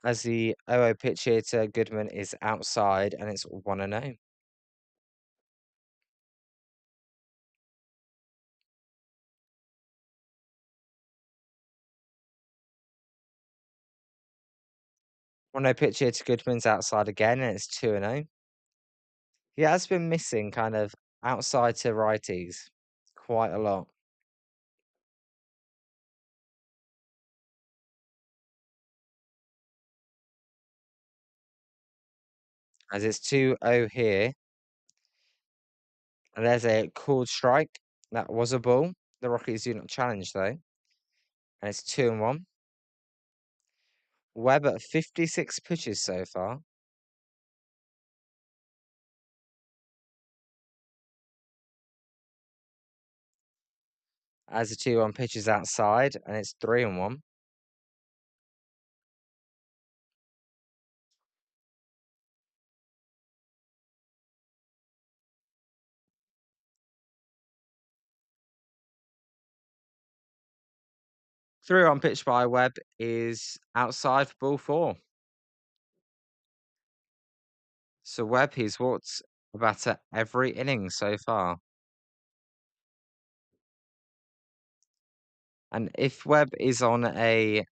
As the 0-0 pitch here to Goodman is outside, and it's 1-0. One-0 pitch here to Goodman's outside again, and it's 2-0. He has been missing kind of outside to righties quite a lot. As it's 2-0 here. And there's a called strike. That was a ball. The Rockies do not challenge though. And it's 2-1. Webb at 56 pitches so far. As the 2-1 pitch is outside, and it's 3-1. Three-one pitch by Webb is outside for ball 4. So Webb, he's walked about every inning so far. And if Webb is on if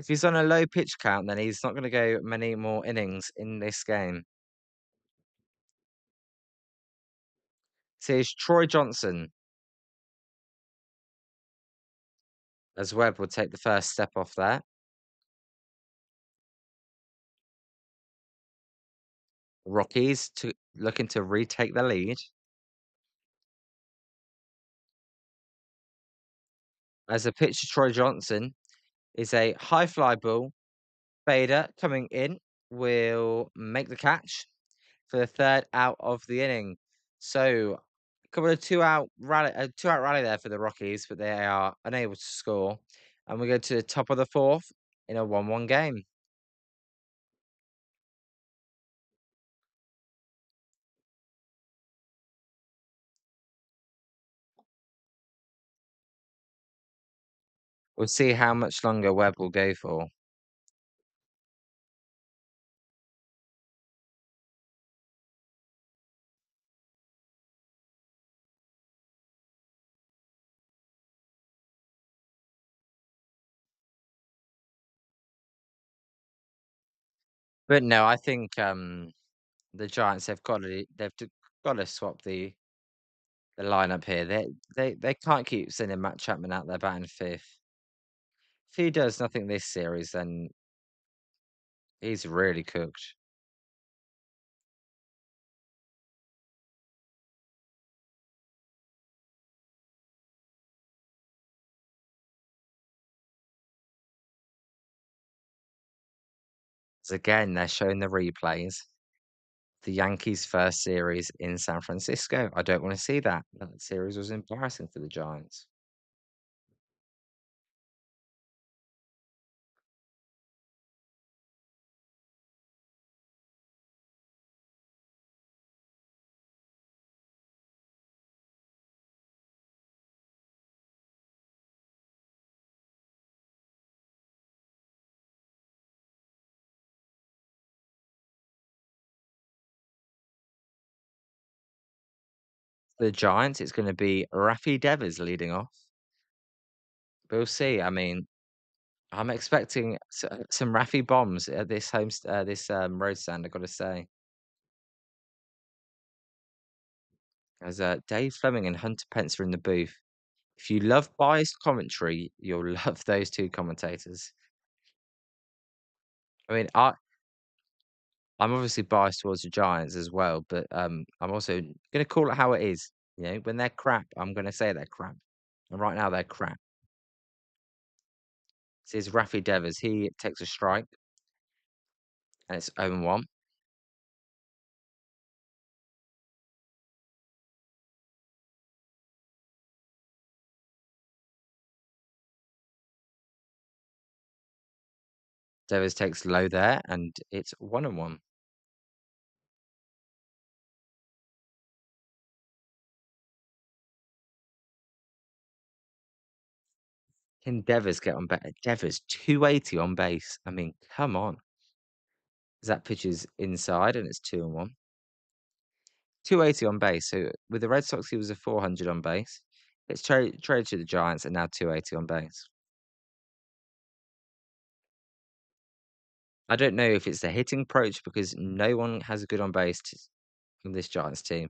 he's on a low pitch count, then he's not going to go many more innings in this game. So it's Troy Johnson, as Webb would take the first step off there. Rockies looking to retake the lead. As a pitch to Troy Johnson is a high fly ball. Bader coming in will make the catch for the third out of the inning. So a couple of two-out rally there for the Rockies, but they are unable to score. And we go to the top of the fourth in a 1-1 game. We'll see how much longer Webb will go for. But no, I think the Giants they've gotta swap the lineup here. They can't keep sending Matt Chapman out there batting fifth. If he does nothing this series, then he's really cooked. 'Cause again, they're showing the replays. The Yankees' first series in San Francisco. I don't wanna see that. That series was embarrassing for the Giants. The Giants, it's gonna be Raffy leading off. We'll see. I mean, I'm expecting some Raffy bombs at this road stand, I gotta say. As, Dave Fleming and Hunter Pence are in the booth. If you love biased commentary, you'll love those 2 commentators. I mean, I'm obviously biased towards the Giants as well, but, I'm also gonna call it how it is. You know, when they're crap, I'm gonna say they're crap. And right now, they're crap. This is Raffy Devers. He takes a strike, and it's 0-1. Devers takes low there, and it's 1-1. Can Devers get on better? Devers, 280 on base. I mean, come on. As that pitch is inside, and it's 2-1. 280 on base. So with the Red Sox, he was a 400 on base. It's traded to the Giants, and now 280 on base. I don't know if it's the hitting approach because no one has a good on base from this Giants team.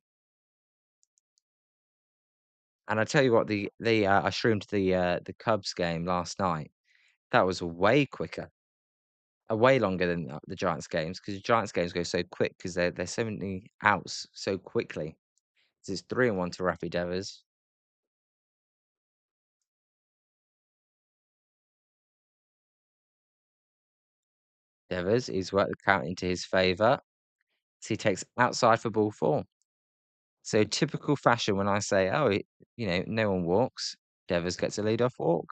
And I tell you what, I streamed the Cubs game last night. That was way quicker, way longer than the Giants games because the Giants games go so quick because they're so many outs so quickly. It's 3-1 to Raffy Devers. Devers, he's worked the count into his favour. So he takes outside for ball 4. So typical fashion when I say, "Oh, no one walks," Devers gets a lead-off walk.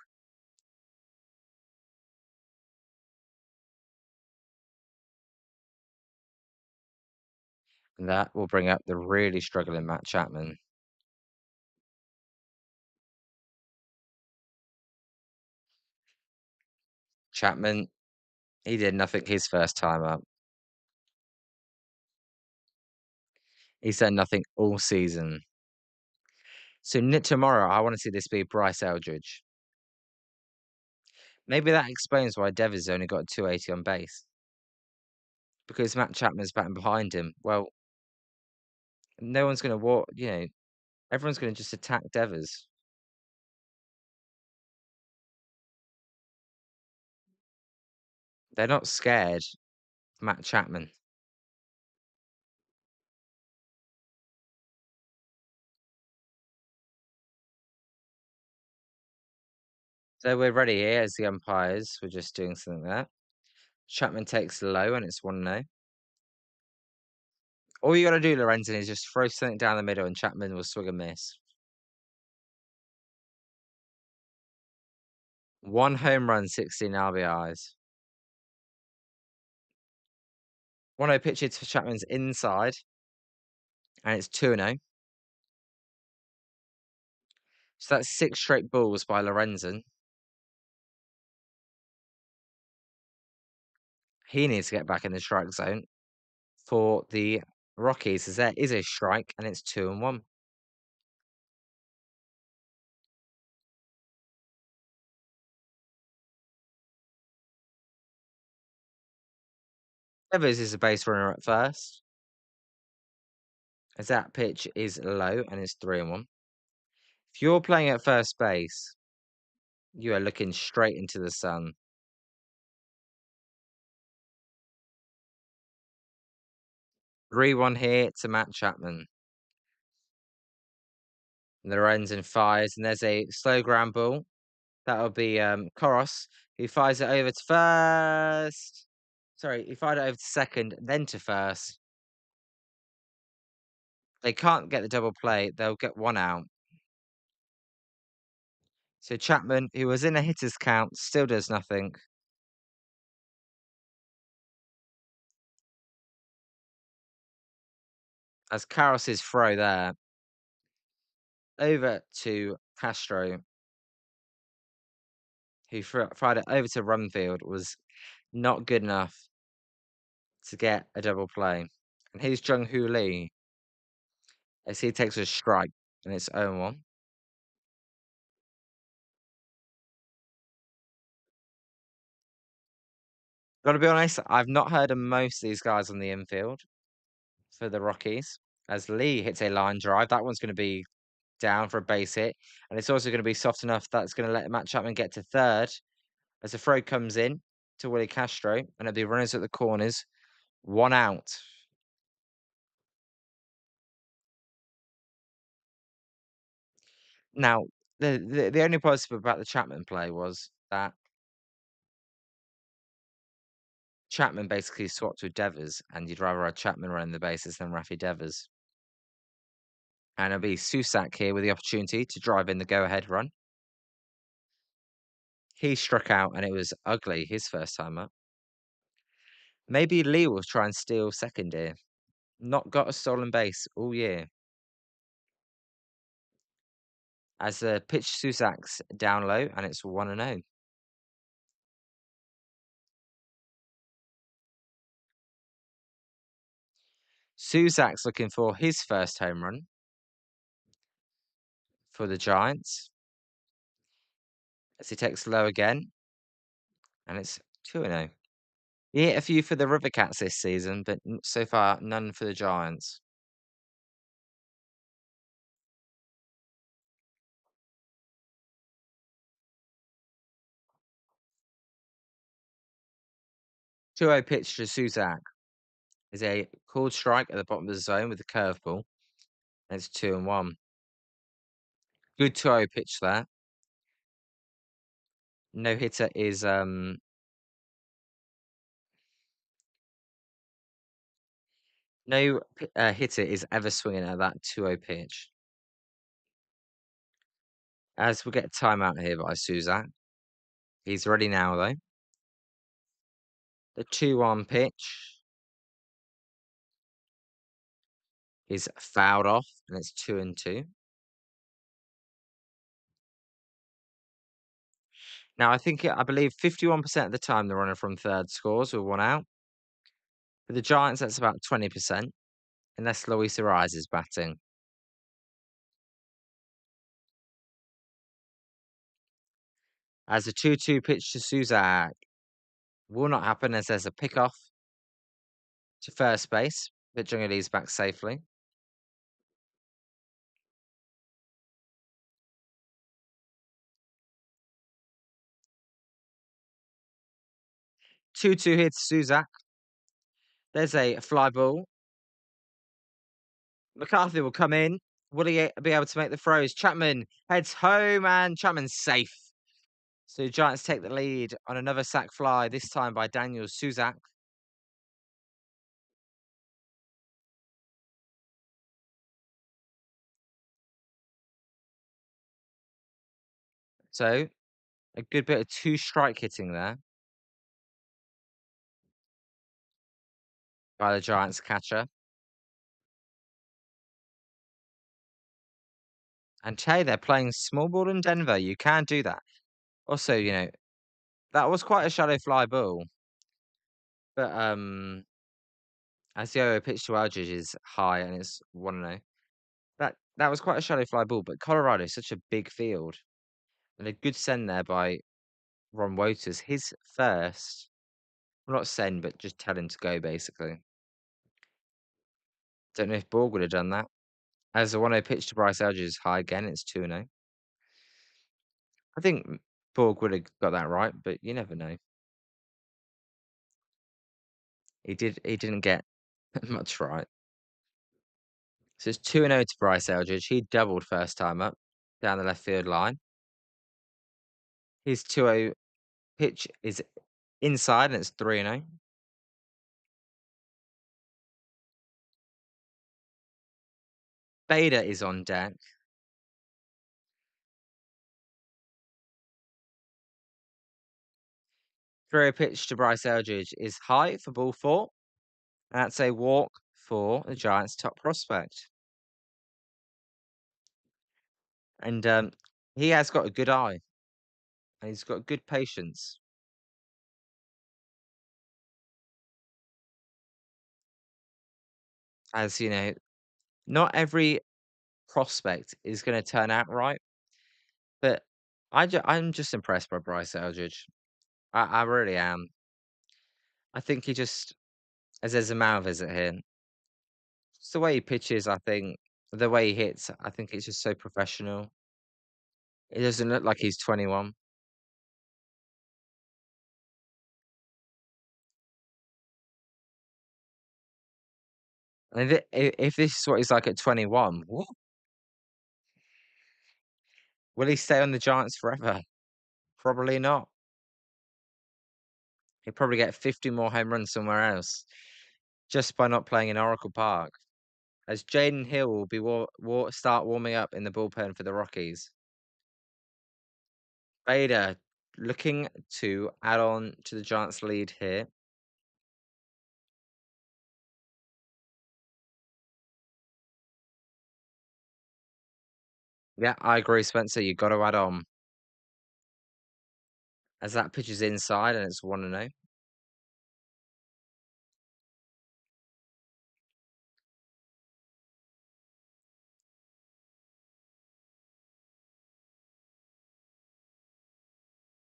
And that will bring up the really struggling Matt Chapman. Chapman, he did nothing his first time up. He's done nothing all season. So tomorrow, I want to see this be Bryce Eldridge. Maybe that explains why Devers only got 280 on base. Because Matt Chapman's batting behind him. Well, no one's going to walk, everyone's going to just attack Devers. They're not scared of Matt Chapman. So we're ready here as the umpires. We're just doing something there. Chapman takes low and it's 1-0. All you got to do, Lorenzen, is just throw something down the middle and Chapman will swing and miss. 1 home run, 16 RBIs. 1-0 pitch hit for Chapman's inside, and it's 2-0. So that's 6 straight balls by Lorenzen. He needs to get back in the strike zone for the Rockies, as there is a strike, and it's 2-1. Evers is a base runner at first. as that pitch is low and it's 3-1. If you're playing at first base, you are looking straight into the sun. 3-1 here to Matt Chapman. And the runs and fires, and there's a slow ground ball. That'll be Koros, who fires it over to first. Sorry, he fired it over to second, then to first. They can't get the double play. They'll get one out. So Chapman, who was in a hitter's count, still does nothing. As Karos's throw there over to Castro, who fired it over to Rumfield, was not good enough to get a double play. And here's Jung Hoo Lee as he takes a strike, and it's 0-1. Gotta be honest, I've not heard of most of these guys on the infield for the Rockies. As Lee hits a line drive, that one's going to be down for a base hit, and it's also going to be soft enough that's going to let Matt Chapman get to third as the throw comes in to Willie Castro, and it'll be runners at the corners, one out. Now, the only positive about the Chapman play was that Chapman basically swapped with Devers, and you'd rather have Chapman running the bases than Raffy Devers. And it'll be Susak here with the opportunity to drive in the go-ahead run. He struck out, and it was ugly his first time up. Maybe Lee will try and steal second here. Not got a stolen base all year. As the pitch Susak's down low, and it's 1-0. Susak's looking for his first home run for the Giants. As he takes low again, and it's 2-0. He hit a few for the River Cats this season, but so far none for the Giants. Two-zero pitch to Susak is a called strike at the bottom of the zone with a curveball. And it's 2-1. Good 2-0 pitch there. No hitter is no hitter is ever swinging at that 2-0 pitch. As we get a timeout here by Susak. He's ready now though. The 2-1 pitch is fouled off, and it's 2-2. Now I believe 51% of the time the runner from third scores with one out. For the Giants, that's about 20%, unless Luis Ariz is batting. As a 2-2 pitch to Susak will not happen as there's a pickoff to first base, but Junglee's back safely. Two-two here to Susak. There's a fly ball. McCarthy will come in. Will he be able to make the throws? Chapman heads home, and Chapman's safe. So Giants take the lead on another sac fly, this time by Daniel Susak. So a good bit of two-strike hitting there by the Giants catcher. And hey, they're playing small ball in Denver. You can do that. Also, that was quite a shallow fly ball. But as the 0 pitch to Aldridge is high and it's 1-0. That was quite a shallow fly ball, but Colorado is such a big field. And a good send there by Ron Woters. His first, well, not send, but just tell him to go, basically. Don't know if Borg would have done that. As the 1-0 pitch to Bryce Elder is high again, it's 2-0. I think Borg would have got that right, but you never know. He didn't get much right. So it's 2-0 to Bryce Eldridge. He doubled first time up down the left field line. His 2-0 pitch is inside and it's 3-0. Bader is on deck. 3-0 pitch to Bryce Eldridge is high for ball 4. That's a walk for the Giants' top prospect. And he has got a good eye and he's got good patience. As you know, not every prospect is going to turn out right, but I'm just impressed by Bryce Eldridge. I really am. I think he just, as there's a man visit here, it's the way he pitches, I think, the way he hits, I think it's just so professional. It doesn't look like he's 21. And if this is what he's like at 21, what? Will he stay on the Giants forever? Probably not. He'll probably get 50 more home runs somewhere else just by not playing in Oracle Park. As Jaden Hill will be start warming up in the bullpen for the Rockies. Bader looking to add on to the Giants' lead here. Yeah, I agree, Spencer. You got to add on. As that pitch is inside and it's 1-0.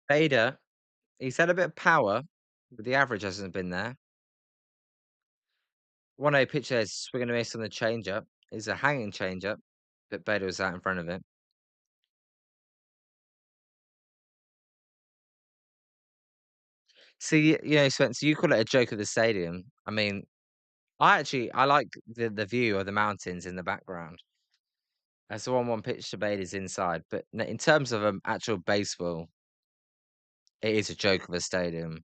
Bader, he's had a bit of power, but the average hasn't been there. 1-0 pitch there is swing and a miss on the changeup. It's a hanging changeup, but Bader was out in front of it. See, Spencer, you call it a joke of the stadium. I mean, I like the view of the mountains in the background. That's the 1-1 pitch to Bader's inside, but in terms of actual baseball, it is a joke of a stadium.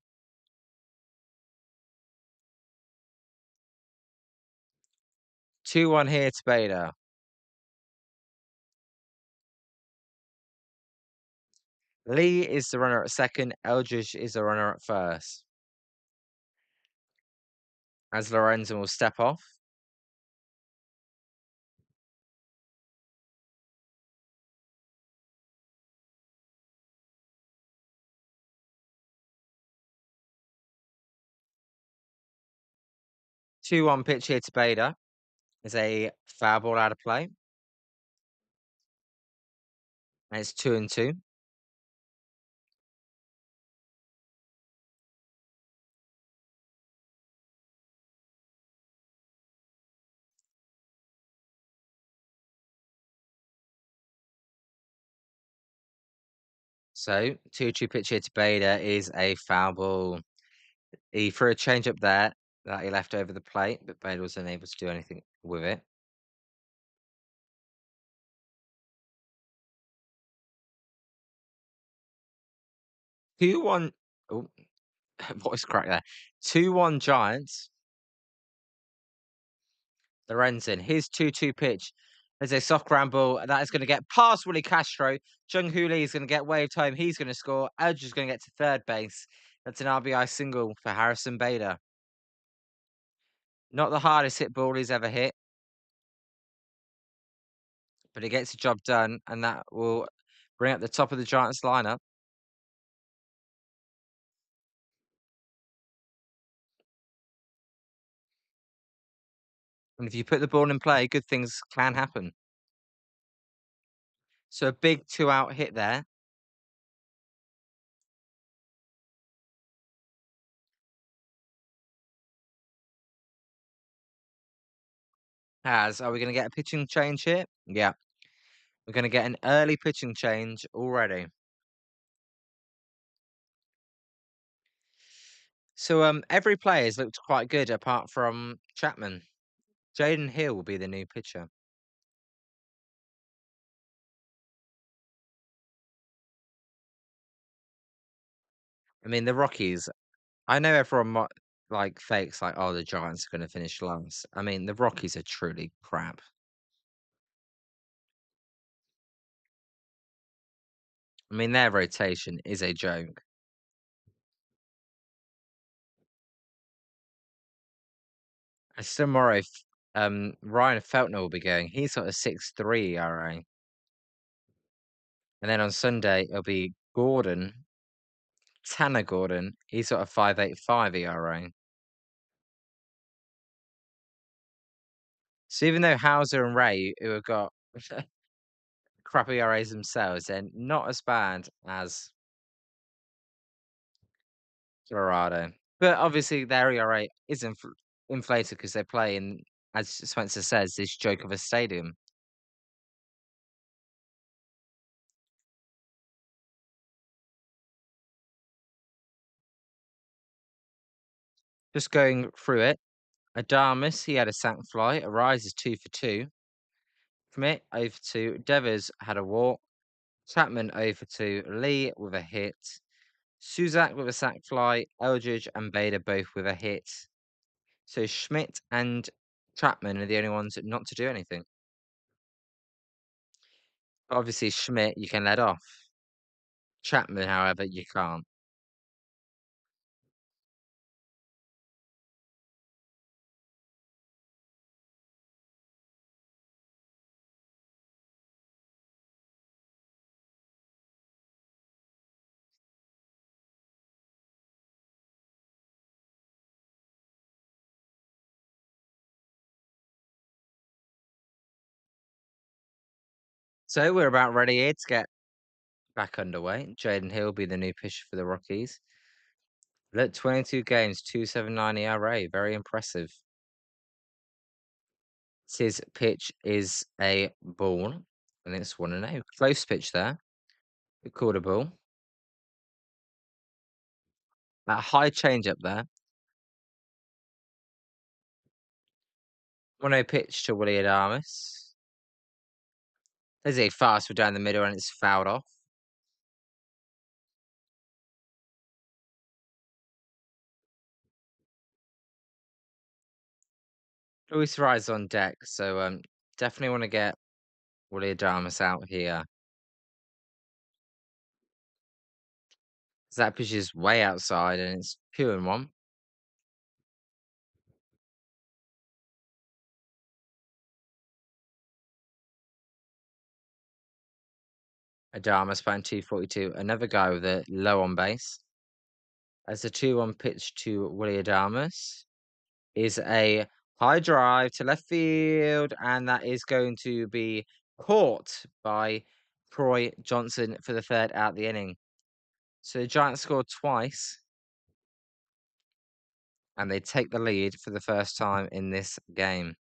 2-1 here to Bader. Lee is the runner at second. Eldridge is the runner at first. As Lorenzen will step off. Two-one pitch here to Bader. Is a foul ball out of play. And it's 2-2. So 2-2 pitch here to Bader is a foul ball. He threw a change up there that he left over the plate, but Bader was unable to do anything with it. 2-1. Oh, voice crack there. 2-1 Giants. Lorenzen, his 2-2 pitch. There's a soft ground ball that is going to get past Willie Castro. Jung Hoo Lee is going to get waved home. He's going to score. Edge is going to get to third base. That's an RBI single for Harrison Bader. Not the hardest hit ball he's ever hit, but he gets the job done, and that will bring up the top of the Giants lineup. And if you put the ball in play, good things can happen. So a big 2-out hit there. Are we going to get a pitching change here? Yeah, we're going to get an early pitching change already. So every player has looked quite good apart from Chapman. Jaden Hill will be the new pitcher. I mean, the Rockies. I know everyone like fakes like, oh, the Giants are going to finish last. I mean, the Rockies are truly crap. I mean, their rotation is a joke. Tomorrow, Ryan Feltner will be going. He's got a 6.3 ERA. And then on Sunday, it'll be Tanner Gordon. He's got a 5.85 ERA. So even though Hauser and Ray, who have got crappy ERAs themselves, they're not as bad as Colorado. But obviously, their ERA is inflated because they play in, as Spencer says, this joke of a stadium. Just going through it. Adamas, he had a sac fly. Arise is 2 for 2. Commit over to Devers had a walk. Chapman over to Lee with a hit. Suzak with a sac fly. Eldridge and Bader both with a hit. So Schmidt and Chapman are the only ones not to do anything. Obviously, Schmidt you can let off. Chapman, however, you can't. So we're about ready here to get back underway. Jaden Hill will be the new pitcher for the Rockies. Look, 22 games, 2.79 ERA. Very impressive. His pitch is a ball, and it's 1-0. Close pitch there. We called a ball. That high change up there. 1-0 pitch to Willie Adames. There's a fastball down the middle, and it's fouled off. Luis Rise on deck, so definitely want to get Willie Adames out here. That pitch is way outside, and it's 2-1. Adames batting 242. Another guy with a low on base. As a 2-1 pitch to Willie Adames is a high drive to left field, and that is going to be caught by Troy Johnson for the third out of the inning. So the Giants scored twice, and they take the lead for the first time in this game.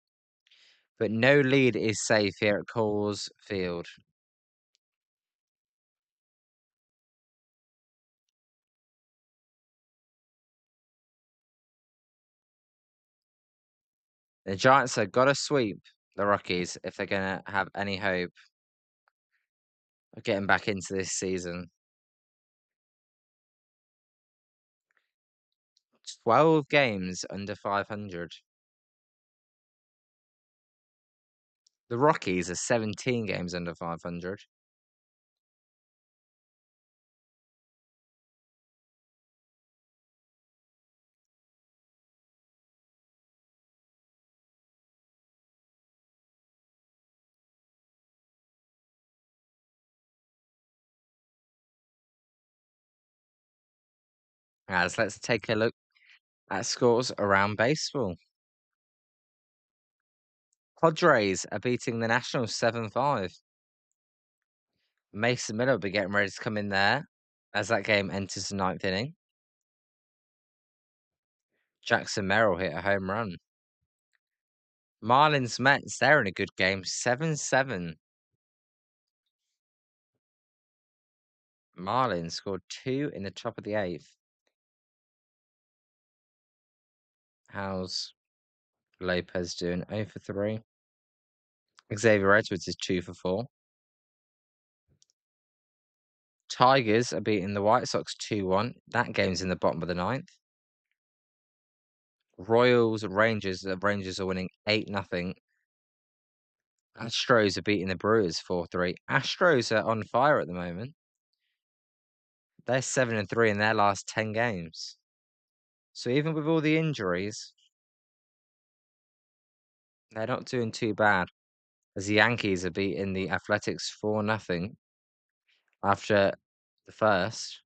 But no lead is safe here at Coles Field. The Giants have got to sweep the Rockies if they're going to have any hope of getting back into this season. 12 games under 500. The Rockies are 17 games under 500. As let's take a look at scores around baseball. Padres are beating the Nationals 7-5. Mason Miller will be getting ready to come in there as that game enters the ninth inning. Jackson Merrill hit a home run. Marlins Mets, they're in a good game, 7-7. Marlins scored 2 in the top of the 8th. How's Lopez doing? 0 for 3. Xavier Edwards is 2 for 4. Tigers are beating the White Sox 2-1. That game's in the bottom of the 9th. Royals Rangers, the Rangers are winning 8-0. Astros are beating the Brewers 4-3. Astros are on fire at the moment. They're 7-3 in their last 10 games. So even with all the injuries, they're not doing too bad. As the Yankees are beating the Athletics 4-0 after the first.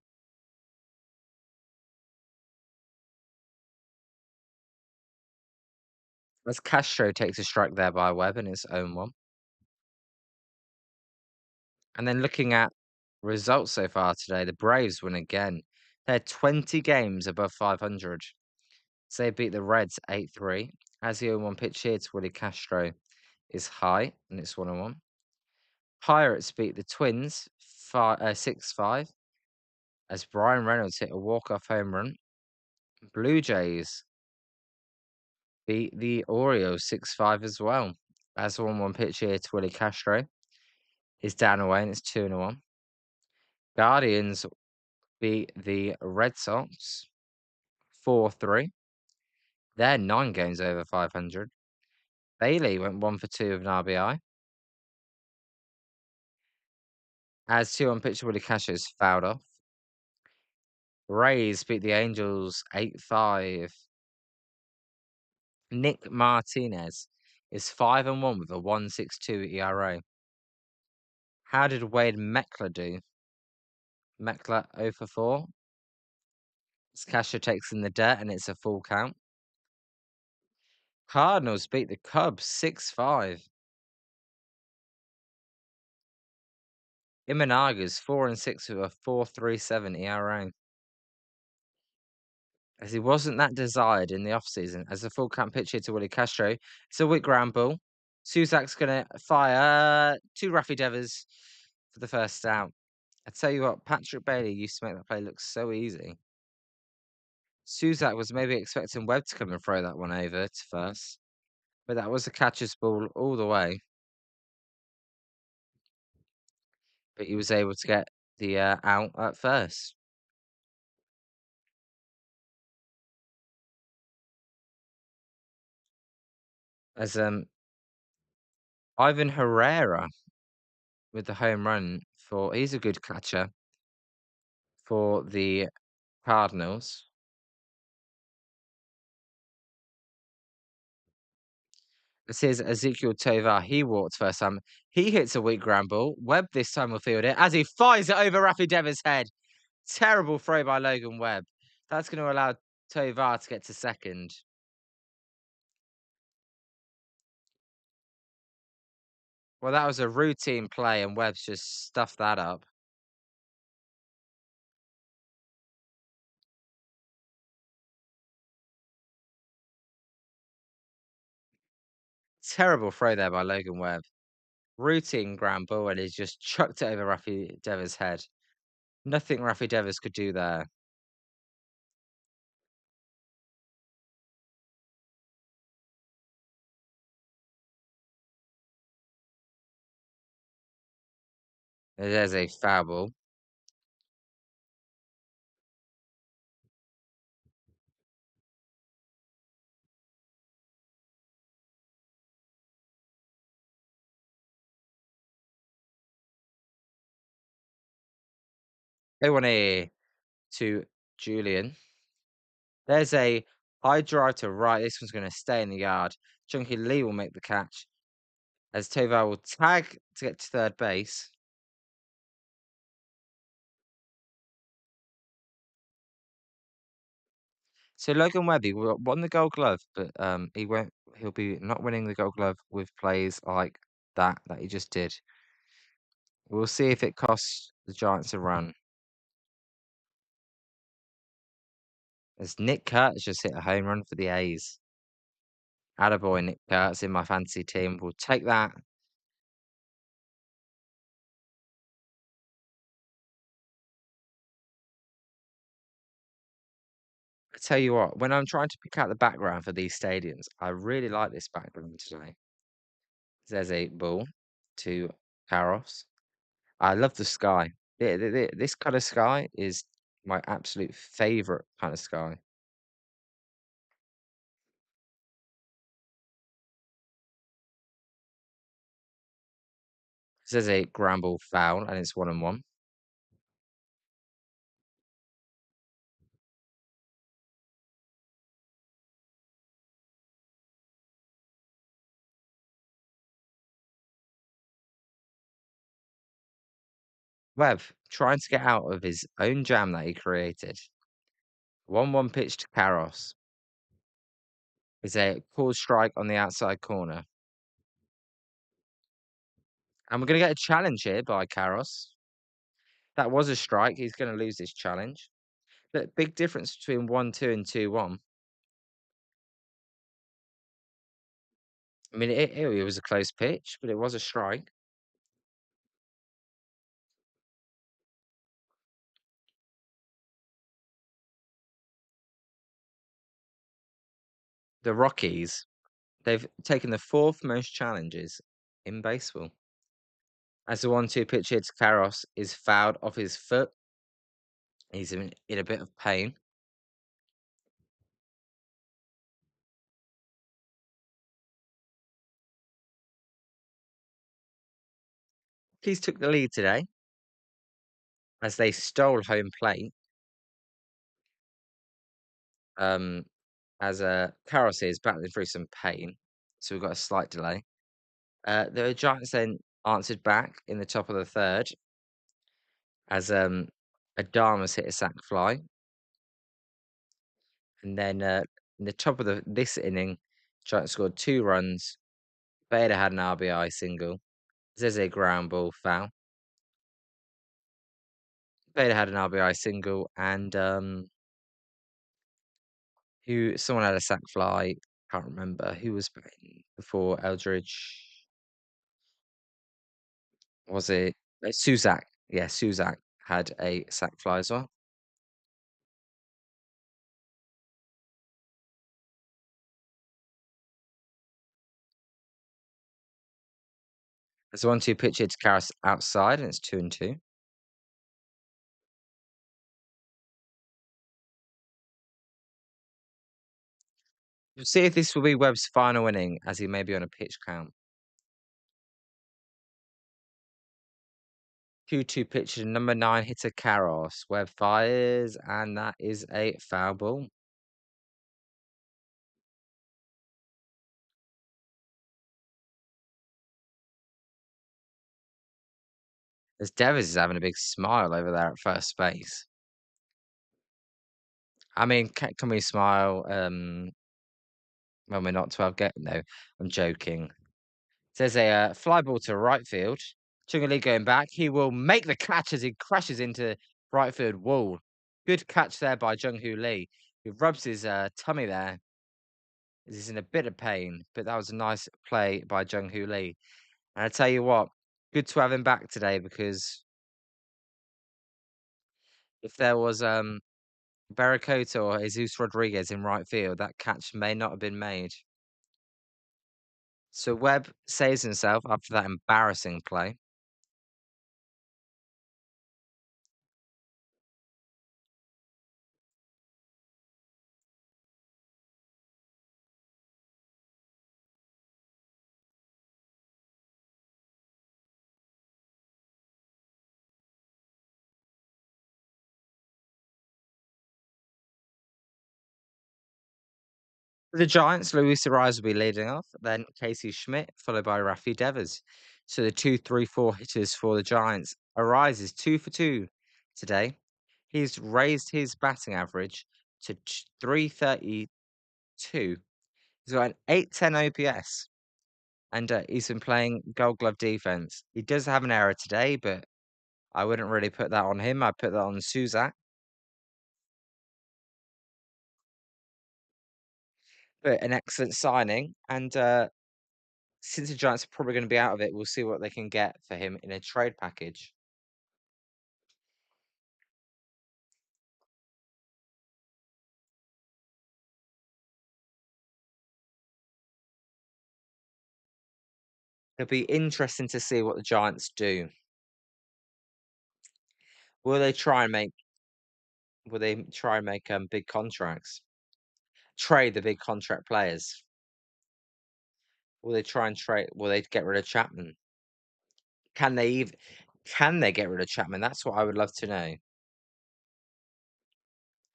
As Castro takes a strike there by Webb in its own one. And then looking at results so far today, the Braves win again. They're 20 games above 500. So they beat the Reds 8-3. As the 0-1 pitch here to Willie Castro is high, and it's 1-1. Pirates beat the Twins 6-5 as Brian Reynolds hit a walk-off home run. Blue Jays beat the Orioles 6-5 as well. As the 1-1 pitch here to Willie Castro is down away, and it's 2-1. Guardians beat the Red Sox 4-3. They're 9 games over 500. Bailey went 1 for 2 with an RBI. As 2-1 pitch to Willie Castro is fouled off. Rays beat the Angels 8-5. Nick Martinez is 5-1 with a 1.62 ERA. How did Wade Meckler do? Meckler 0 for 4. As Castro takes in the dirt and it's a full count. Cardinals beat the Cubs 6-5. Imanaga's 4-6 with a 4.37 ERA. As he wasn't that desired in the offseason. As a full count pitch here to Willie Castro. It's a wick ground ball. Suzak's going to fire to Raffy Devers for the first out. I tell you what, Patrick Bailey used to make that play look so easy. Suzak was maybe expecting Webb to come and throw that one over to first. But that was a catcher's ball all the way. But he was able to get the out at first. As Ivan Herrera with the home run he's a good catcher for the Cardinals. This is Ezekiel Tovar. He walked first time. He hits a weak ground ball. Webb this time will field it as he fires it over Raffy Devers' head. Terrible throw by Logan Webb. That's going to allow Tovar to get to second. Well, that was a routine play, and Webb's just stuffed that up. Terrible throw there by Logan Webb. Routine ground ball, and he's just chucked it over Raffy Devers' head. Nothing Raffy Devers could do there. There's a foul ball. They want to Julian. There's a high drive to right. This one's going to stay in the yard. Chunky Lee will make the catch as Tovar will tag to get to third base. So Logan Webb, he won the Gold Glove, but he'll be not winning the Gold Glove with plays like that he just did. We'll see if it costs the Giants a run. As Nick Kurtz just hit a home run for the A's. Attaboy, Nick Kurtz in my fantasy team. We'll take that. I tell you what, when I'm trying to pick out the background for these stadiums, I really like this background today. There's a bull, two Karos. I love the sky. This kind of sky is my absolute favorite kind of sky. There's a ground ball foul, and it's 1-1. Webb trying to get out of his own jam that he created. 1-1 pitch to Karos. Is a called strike on the outside corner. And we're going to get a challenge here by Karos. That was a strike. He's going to lose this challenge. But big difference between 1-2 and 2-1. I mean, it was a close pitch, but it was a strike. The Rockies, they've taken the fourth most challenges in baseball. As the 1-2 pitch hits Karos is fouled off his foot. He's in a bit of pain. Rockies took the lead today as they stole home plate. Um, as Karos is battling through some pain, so we've got a slight delay. The Giants then answered back in the top of the third as Adamas hit a sac fly, and then in the top of this inning, Giants scored 2 runs. Bader had an RBI single. There's a ground ball foul. Bader had an RBI single, and who someone had a sac fly. Can't remember who was batting before Eldridge. Was it Suzak? Yeah, Suzak had a sac fly as well. There's a 1-2 pitch here to Karras outside, and it's 2-2. We'll see if this will be Webb's final inning, as he may be on a pitch count. 2-2 pitch to number 9 hitter Karras. Webb fires, and that is a foul ball. As Devers is having a big smile over there at first base. I mean, can we smile when we're not 12 get? No, I'm joking. There's a fly ball to right field. Chung Lee going back. He will make the catch as he crashes into right field wall. Good catch there by Jung Hoo Lee. He rubs his tummy there. He's in a bit of pain, but that was a nice play by Jung Hoo Lee. And I tell you what, good to have him back today because if there was Barracoto or Jesus Rodriguez in right field, that catch may not have been made. So Webb saves himself after that embarrassing play. For the Giants, Luis Ariz will be leading off, then Casey Schmidt, followed by Raffy Devers. So the 2-3-4 hitters for the Giants. Ariz is 2 for 2 today. He's raised his batting average to 332. He's got an 810 OPS, and he's been playing Gold Glove defense. He does have an error today, but I wouldn't really put that on him. I'd put that on Suzak. but an excellent signing. And since the Giants are probably going to be out of it, we'll see what they can get for him in a trade package. It'll be interesting to see what the Giants do. Will they try and make big contracts? Trade the big contract players? Will they try and trade will they get rid of Chapman? Can they even can they get rid of Chapman? That's what I would love to know.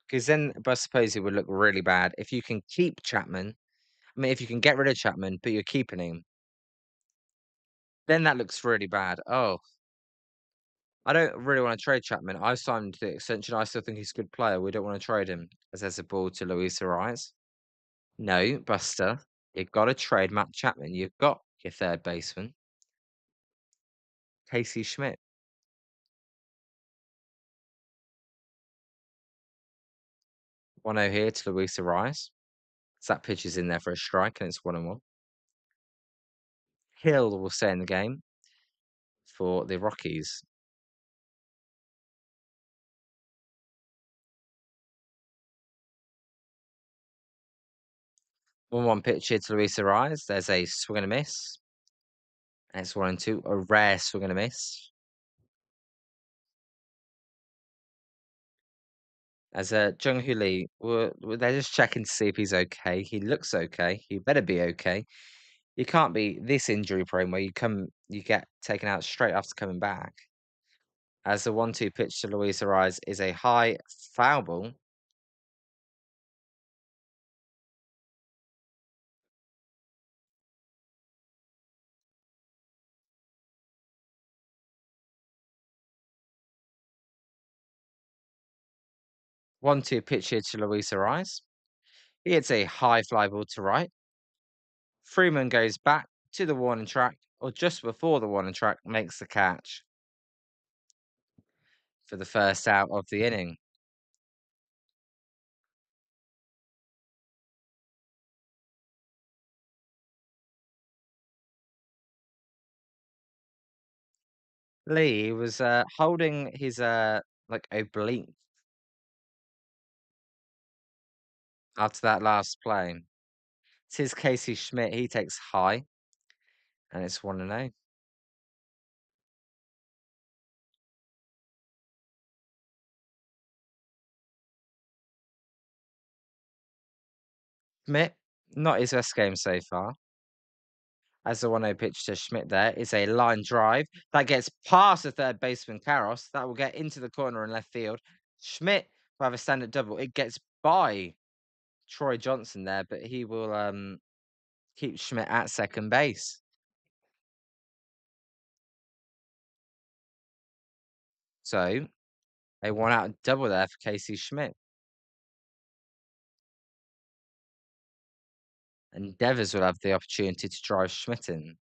Because then but I suppose it would look really bad if you can keep Chapman. I mean, if you can get rid of Chapman, but you're keeping him, then that looks really bad. Oh, I don't really want to trade Chapman. I signed the extension. I still think he's a good player. We don't want to trade him. As there's a ball to Luis Ariz. No, Buster. You've got to trade Matt Chapman. You've got your third baseman, Casey Schmidt. 1-0 here to Luis Ariz. So that pitch is in there for a strike, and it's 1-1. Hill will stay in the game for the Rockies. 1-1 pitch here to Luis Ariz. There's a swing and a miss. And it's 1-2. A rare swing and a miss. As Jung Hoo Lee, they're just checking to see if he's okay. He looks okay. He better be okay. You can't be this injury prone where you get taken out straight after coming back. As the 1-2 pitch to Luis Ariz is a high foul ball. One-two pitch here to Luis Ariz. He hits a high fly ball to right. Freeland goes back to the warning track, or just before the warning track, makes the catch for the first out of the inning. Lee was holding his like oblique after that last play. It's his Casey Schmidt. He takes high, and it's 1-0. Schmidt, not his best game so far. As the 1-0 pitch to Schmidt there is a line drive that gets past the third baseman Karros. That will get into the corner in left field. Schmidt will have a standard double. It gets by Troy Johnson there, but he will keep Schmidt at second base. So a 1-out double there for Casey Schmidt. And Devers will have the opportunity to drive Schmidt in.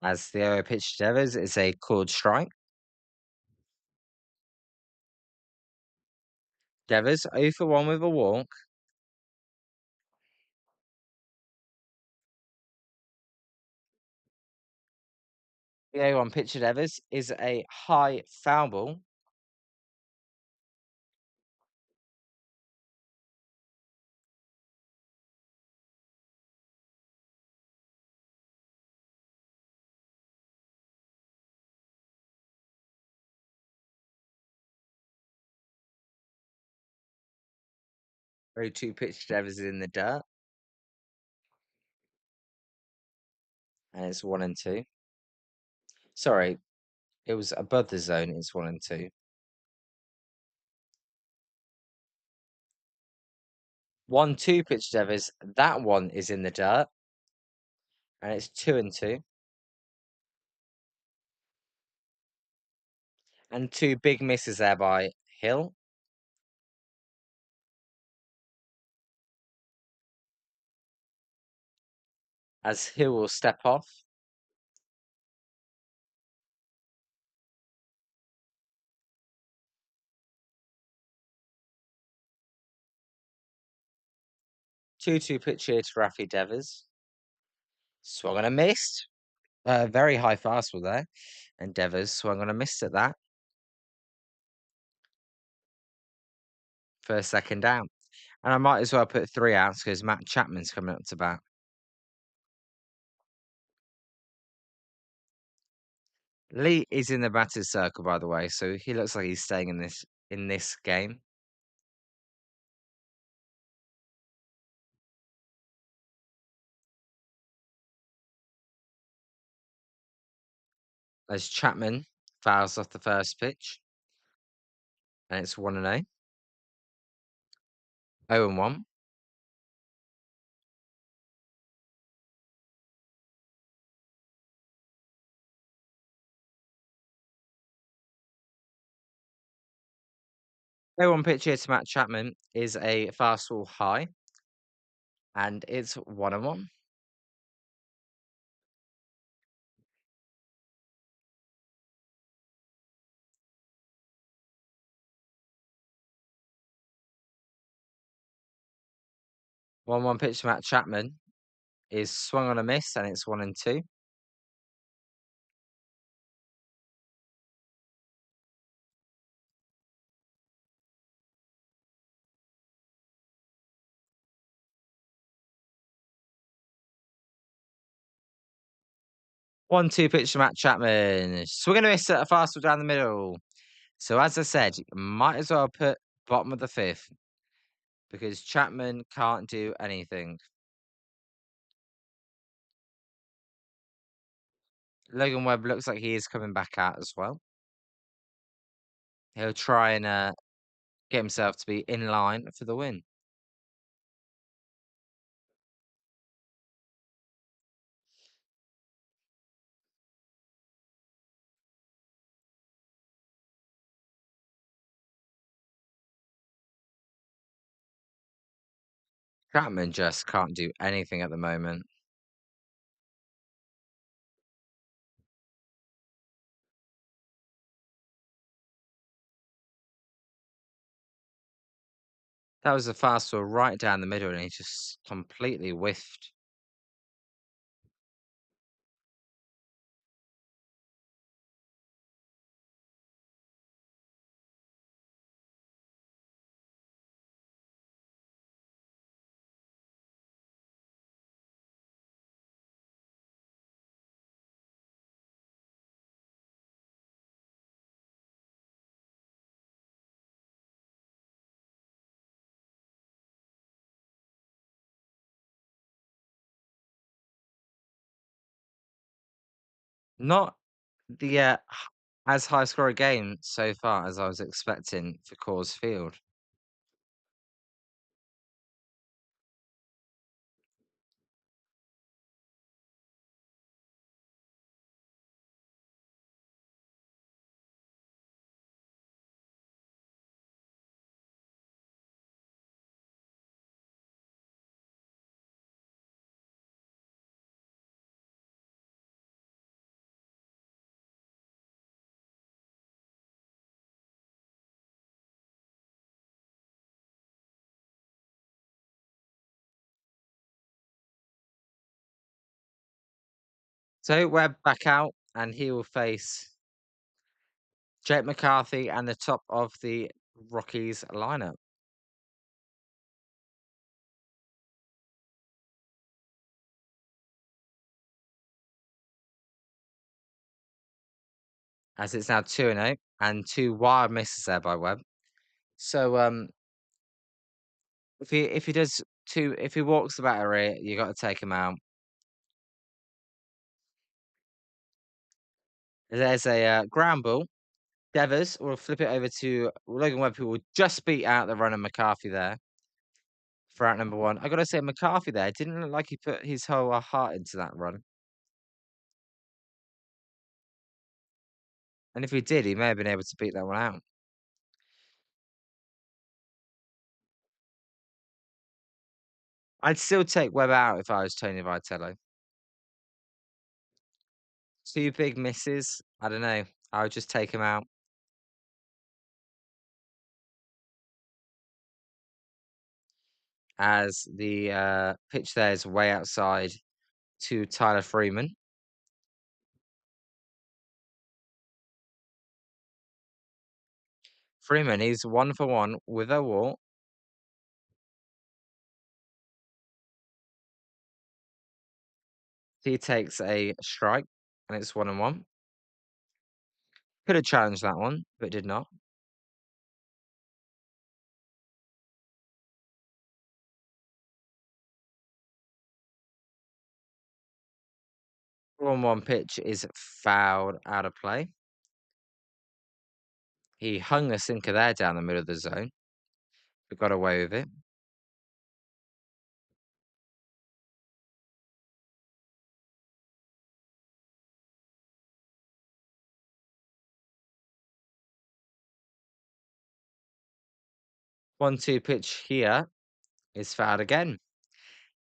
As the 0 pitch to Devers is a called strike. Devers 0 for 1 with a walk. The 0-1 pitch to Devers is a high foul ball. Very 2 pitch to Devers is in the dirt. And it's 1-2. Sorry, it was above the zone. It's 1-2. 1-2 pitch to Devers. That one is in the dirt. And it's 2-2. And 2 big misses there by Hill. as Hill will step off. Two-two pitch here to Raffy Devers. Swung on a miss. Very high fastball there. And Devers swung on a miss at that for a second down. And I might as well put 3 outs because Matt Chapman's coming up to bat. Lee is in the batter's circle, by the way, so he looks like he's staying in this game. As Chapman fouls off the first pitch, and it's 1-0. 0-1. 0-1 pitch here to Matt Chapman is a fastball high, and it's 1-1. One pitch to Matt Chapman is swung on a miss, and it's 1-2. One-two pitch to Matt Chapman. Swing and a miss at a fastball down the middle. So as I said, you might as well put bottom of the fifth because Chapman can't do anything. Logan Webb looks like he is coming back out as well. He'll try and get himself to be in line for the win. Chapman just can't do anything at the moment. That was a fastball right down the middle, and he just completely whiffed. Not the as high score a game so far as I was expecting for Coors Field. So Webb back out, and he will face Jake McCarthy and the top of the Rockies lineup. As it's now 2-0 and 2 wild misses there by Webb. So if he does if he walks the battery, you got to take him out. There's a ground ball. Devers will flip it over to Logan Webb, who will just beat out the runner McCarthy there for out number 1. I got to say, McCarthy there didn't look like he put his whole heart into that run. And if he did, he may have been able to beat that one out. I'd still take Webb out if I was Tony Vitello. Two big misses. I don't know. I would just take him out as the pitch there is way outside to Tyler Freeman. Freeman, he's 1 for 1 with a walk. He takes a strike, and it's 1-1. Could have challenged that one, but did not. 1-1 pitch is fouled out of play. He hung a sinker there down the middle of the zone, but got away with it. One-two pitch here is fouled again.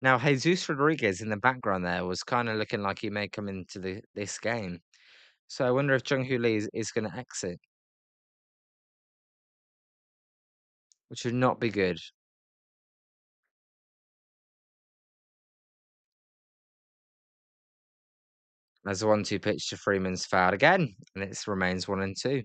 Now, Jesus Rodriguez in the background there was kind of looking like he may come into this game. So I wonder if Jung Hoo Lee is going to exit, which would not be good. As a 1-2 pitch to Freeman's fouled again, and it remains 1-2.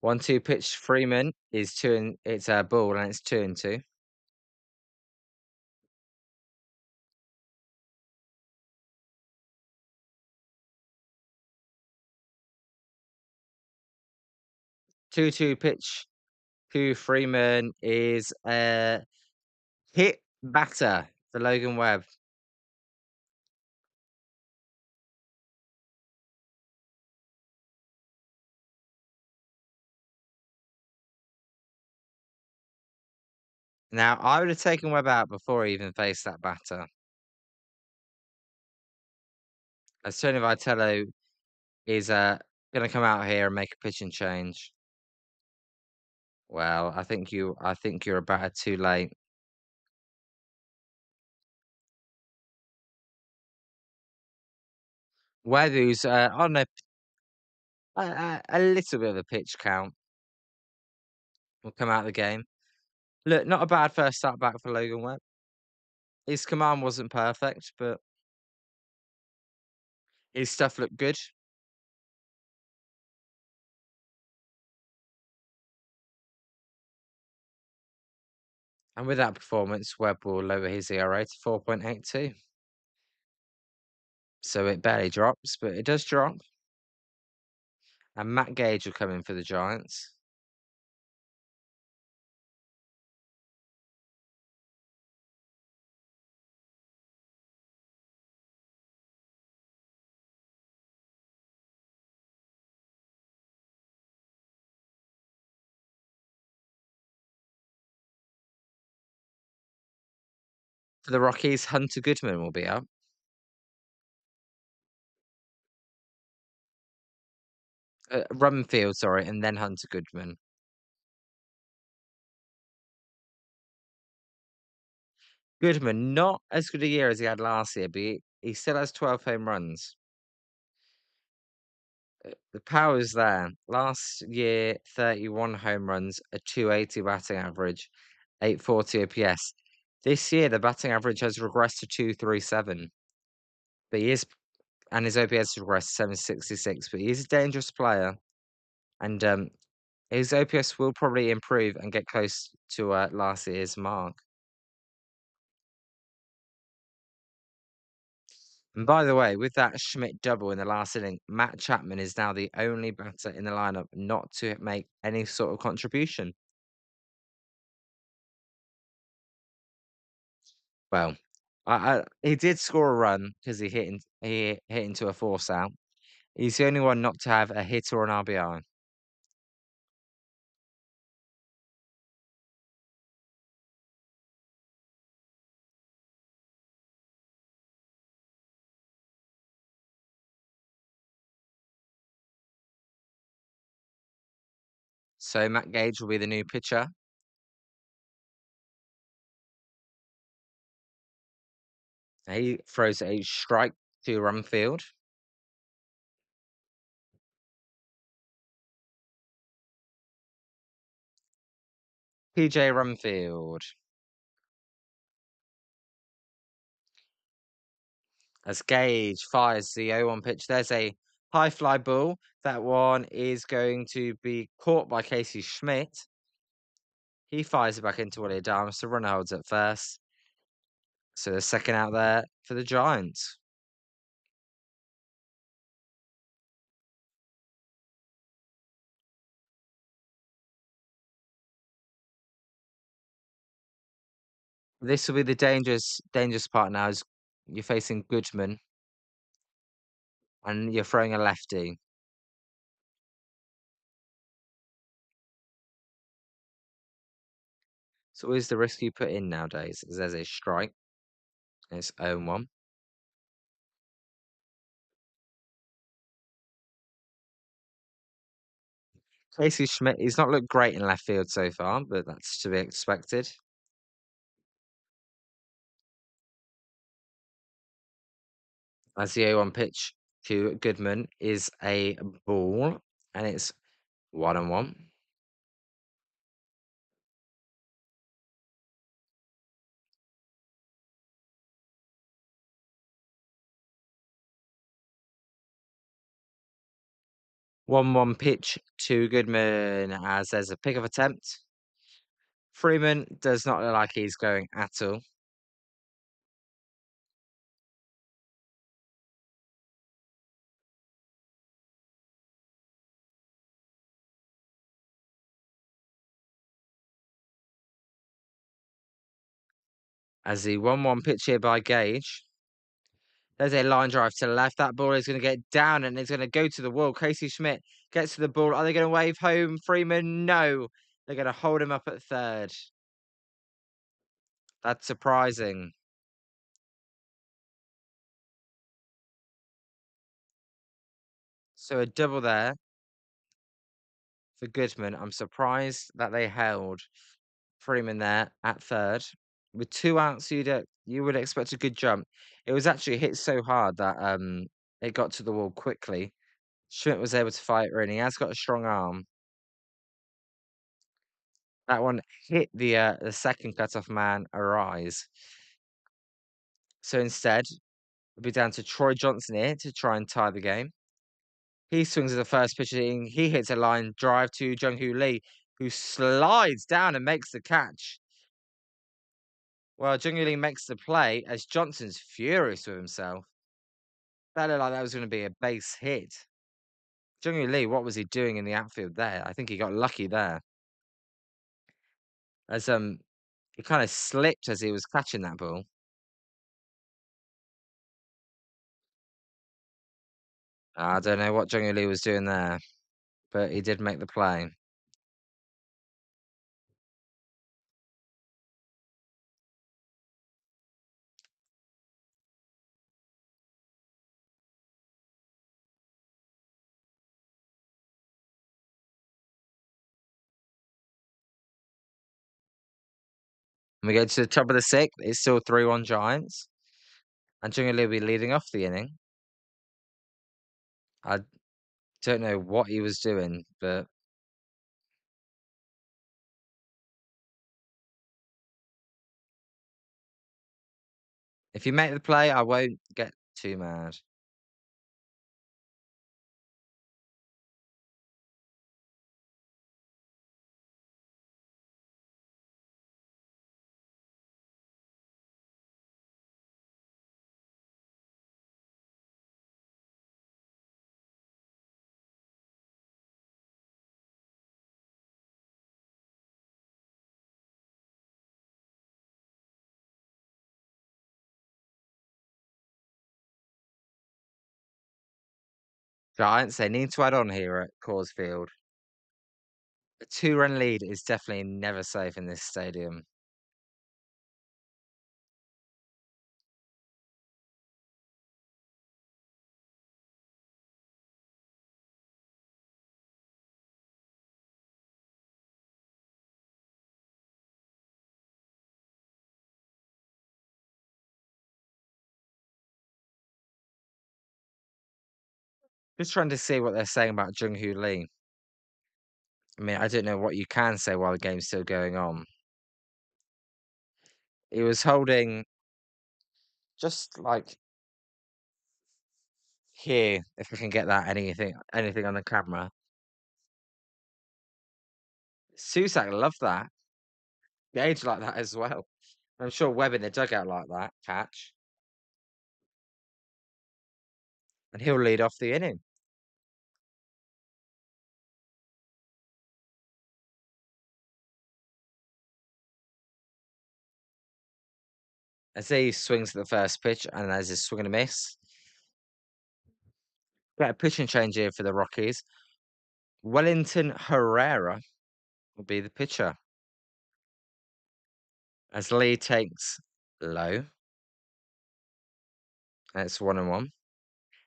One-two pitch to Freeman is it's a ball and it's 2-2. Two-two pitch to Freeman is a hit batter for Logan Webb. Now, I would have taken Webb out before he even faced that batter. As Tony Vitello is going to come out here and make a pitching change. Well, I think you're a batter too late. Webb who's on a little bit of a pitch count will come out of the game. Look, not a bad first start back for Logan Webb. His command wasn't perfect, but his stuff looked good. And with that performance, Webb will lower his ERA to 4.82. So it barely drops, but it does drop. And Matt Gage will come in for the Giants. For the Rockies, Hunter Goodman will be up. Rumfield, sorry, and then Hunter Goodman. Goodman, not as good a year as he had last year, but he still has 12 home runs. The power's there. Last year, 31 home runs, a 280 batting average, 840 OPS. This year, the batting average has regressed to 237. But he is, and his OPS has regressed to 766. But he is a dangerous player, and his OPS will probably improve and get close to last year's mark. And by the way, with that Schmidt double in the last inning, Matt Chapman is now the only batter in the lineup not to make any sort of contribution. Well, he did score a run because he hit into a force out. He's the only one not to have a hit or an RBI. So Matt Gage will be the new pitcher. He throws a strike to Rumfield. PJ Rumfield. As Gage fires the 0-1 pitch, there's a high fly ball. That one is going to be caught by Casey Schmidt. He fires it back into Willie Adams. The runner holds at first. So the second out there for the Giants. This will be the dangerous part now. Is you're facing Goodman and you're throwing a lefty. So what is the risk you put in nowadays? Is there's a strike. It's 0-1. Casey Schmidt, he's not looked great in left field so far, but that's to be expected. As the 0-1 pitch to Goodman is a ball, and it's 1-1. 1-1 pitch to Goodman as there's a pick-up attempt. Freeman does not look like he's going at all. As the 1-1 pitch here by Gage. There's a line drive to the left. That ball is going to get down and it's going to go to the wall. Casey Schmidt gets to the ball. Are they going to wave home Freeman? No. They're going to hold him up at third. That's surprising. So a double there for Goodman. I'm surprised that they held Freeman there at third. With 2 outs, you would expect a good jump. It was actually hit so hard that it got to the wall quickly. Schmidt was able to fight in. He has got a strong arm. That one hit the second cutoff man Arise. So instead, it'll be down to Troy Johnson here to try and tie the game. He swings at the first pitch. He hits a line drive to Jung-Hoo Lee, who slides down and makes the catch. Well, Jung-Hoo Lee makes the play as Johnson's furious with himself. That looked like that was going to be a base hit. Jung-Hoo Lee, what was he doing in the outfield there? I think he got lucky there. As he kind of slipped as he was catching that ball. I don't know what Jung-Hoo Lee was doing there, but he did make the play. And we go to the top of the sixth. It's still 3-1 Giants. And Jung-Hoo Lee will be leading off the inning. I don't know what he was doing, but if you make the play, I won't get too mad. Giants, they need to add on here at Coors Field. A 2-run lead is definitely never safe in this stadium. Just trying to see what they're saying about Jung-Hoo Lee. I mean, I don't know what you can say while the game's still going on. He was holding just like here, if we can get that anything on the camera. Susak loved that. Gage like that as well. I'm sure Webb in the dugout like that catch. And he'll lead off the inning. As he swings at the first pitch and as his swing and a miss. Get a pitching change here for the Rockies. Wellington Herrera will be the pitcher. As Lee takes low. And it's 1-1.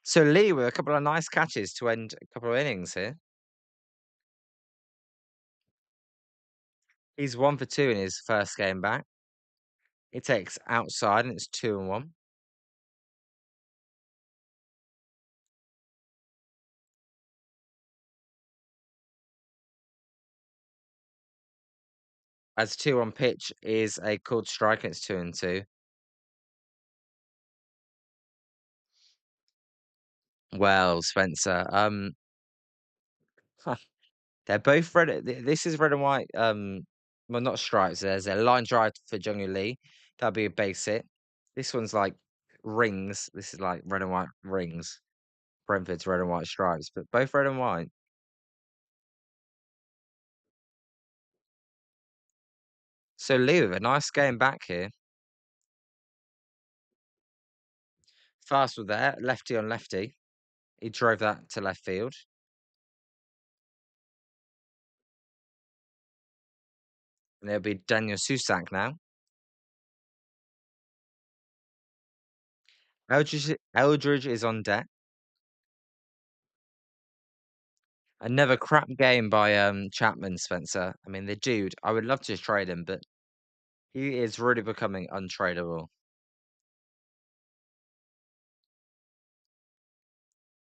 So Lee with a couple of nice catches to end a couple of innings here. He's 1 for 2 in his first game back. He takes outside and it's 2-1. As 2 on pitch is a called strike and it's 2-2. Well, Spencer, they're both red. This is red and white. Well, not stripes. There's a line drive for Jung Lee. That'll be a base hit. This one's like rings. This is like red and white rings. Brentford's red and white stripes, but both red and white. So Lee with a nice game back here. Fast with there, lefty on lefty. He drove that to left field. And it'll be Daniel Susak now. Eldridge is on deck. Another crap game by Chapman, Spencer. I mean, the dude, I would love to trade him, but he is really becoming untradeable.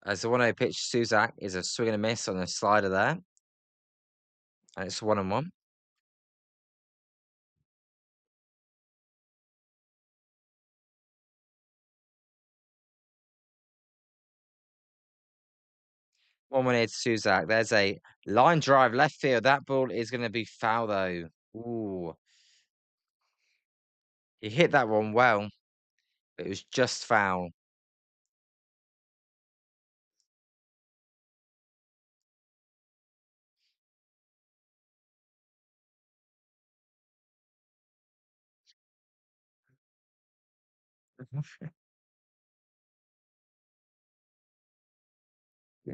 As the 1-0 pitch, Susak is a swing and a miss on a slider there. And it's 1-1. One one here to Susak. There's a line drive left field. That ball is going to be foul though. Ooh. He hit that one well, but it was just foul.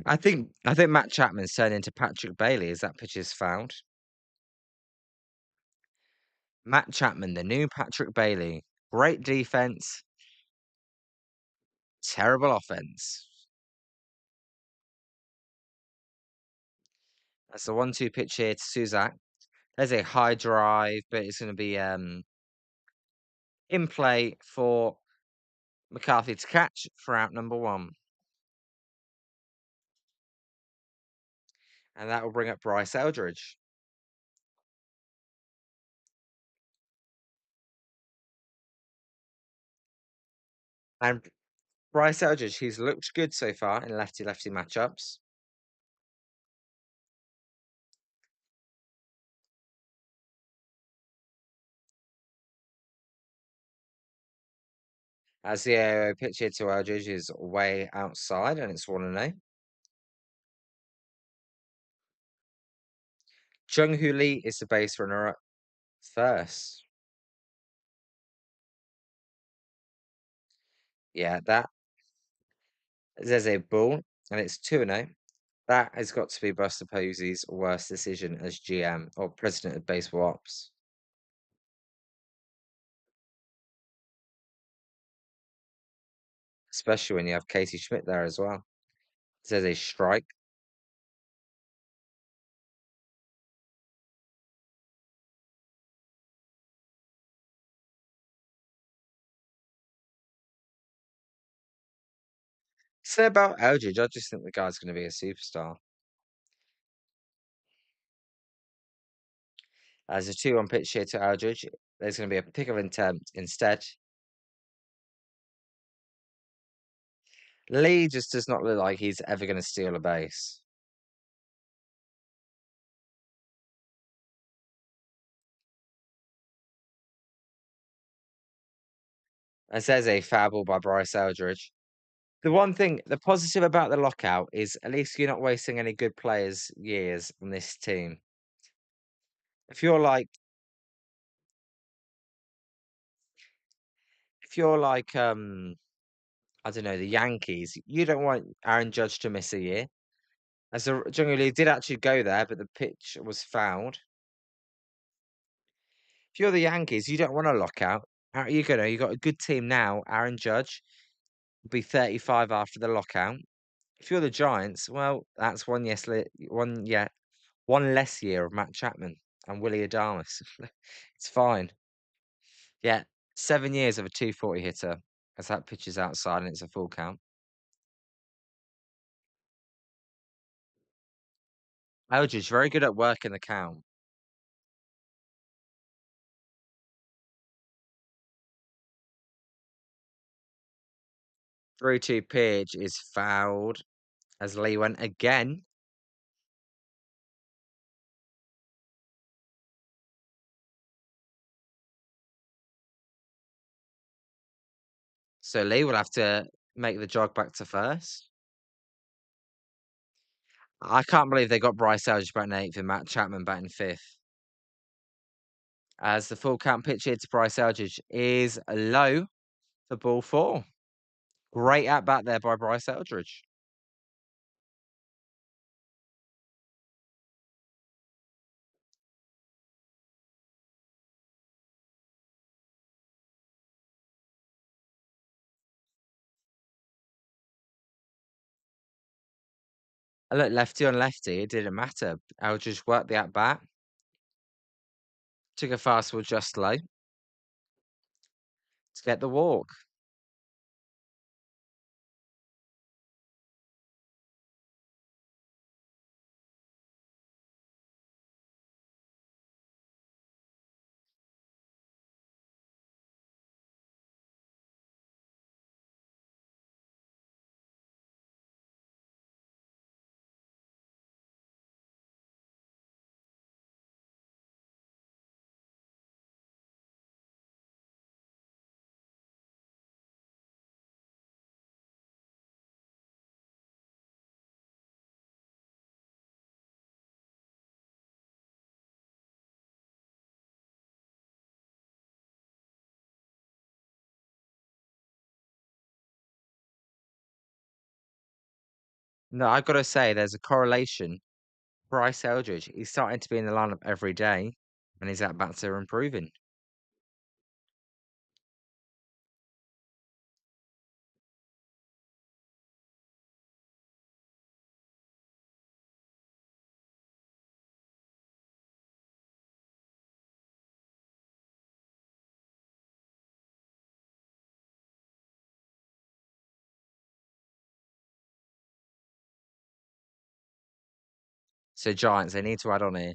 I think Matt Chapman's turned into Patrick Bailey as that pitch is fouled. Matt Chapman, the new Patrick Bailey. Great defense, terrible offense. That's the 1-2 pitch here to Susak. There's a high drive, but it's going to be in play for McCarthy to catch for out number 1. And that will bring up Bryce Eldridge. And Bryce Eldridge, he's looked good so far in lefty-lefty matchups. As the AO pitch here to Eldridge is way outside and it's 1-0. Jung-Hoo Lee is the base runner up first. Yeah, there's a ball and it's 2-0. That has got to be Buster Posey's worst decision as GM or president of baseball ops. Especially when you have Casey Schmidt there as well. There's a strike. Say about Eldridge, I just think the guy's going to be a superstar. As a 2-1 pitch here to Eldridge, there's going to be a pick of attempt instead. Lee just does not look like he's ever going to steal a base. As there's a foul ball by Bryce Eldridge. The positive about the lockout is at least you're not wasting any good players' years on this team. If you're like, I don't know, the Yankees, you don't want Aaron Judge to miss a year. As a generally did actually go there, but the pitch was fouled. If you're the Yankees, you don't want a lockout. How are you gonna? You got a good team now. Aaron Judge will be 35 after the lockout. If you're the Giants, well, that's one less year of Matt Chapman and Willie Adames. It's fine. Yeah, 7 years of a 240 hitter as that pitch is outside and it's a full count. Eldridge very good at working the count. 3-2 pitch is fouled as Lee went again. So Lee will have to make the jog back to first. I can't believe they got Bryce Eldridge batting eighth and Matt Chapman batting fifth. As the full count pitch here to Bryce Eldridge is low for ball 4. Great at bat there by Bryce Eldridge. And look, lefty on lefty, it didn't matter. Eldridge worked the at bat. Took a fastball just low to get the walk. No, I've got to say, there's a correlation. Bryce Eldridge, he's starting to be in the lineup every day, and his at bats are improving. So Giants, they need to add on here.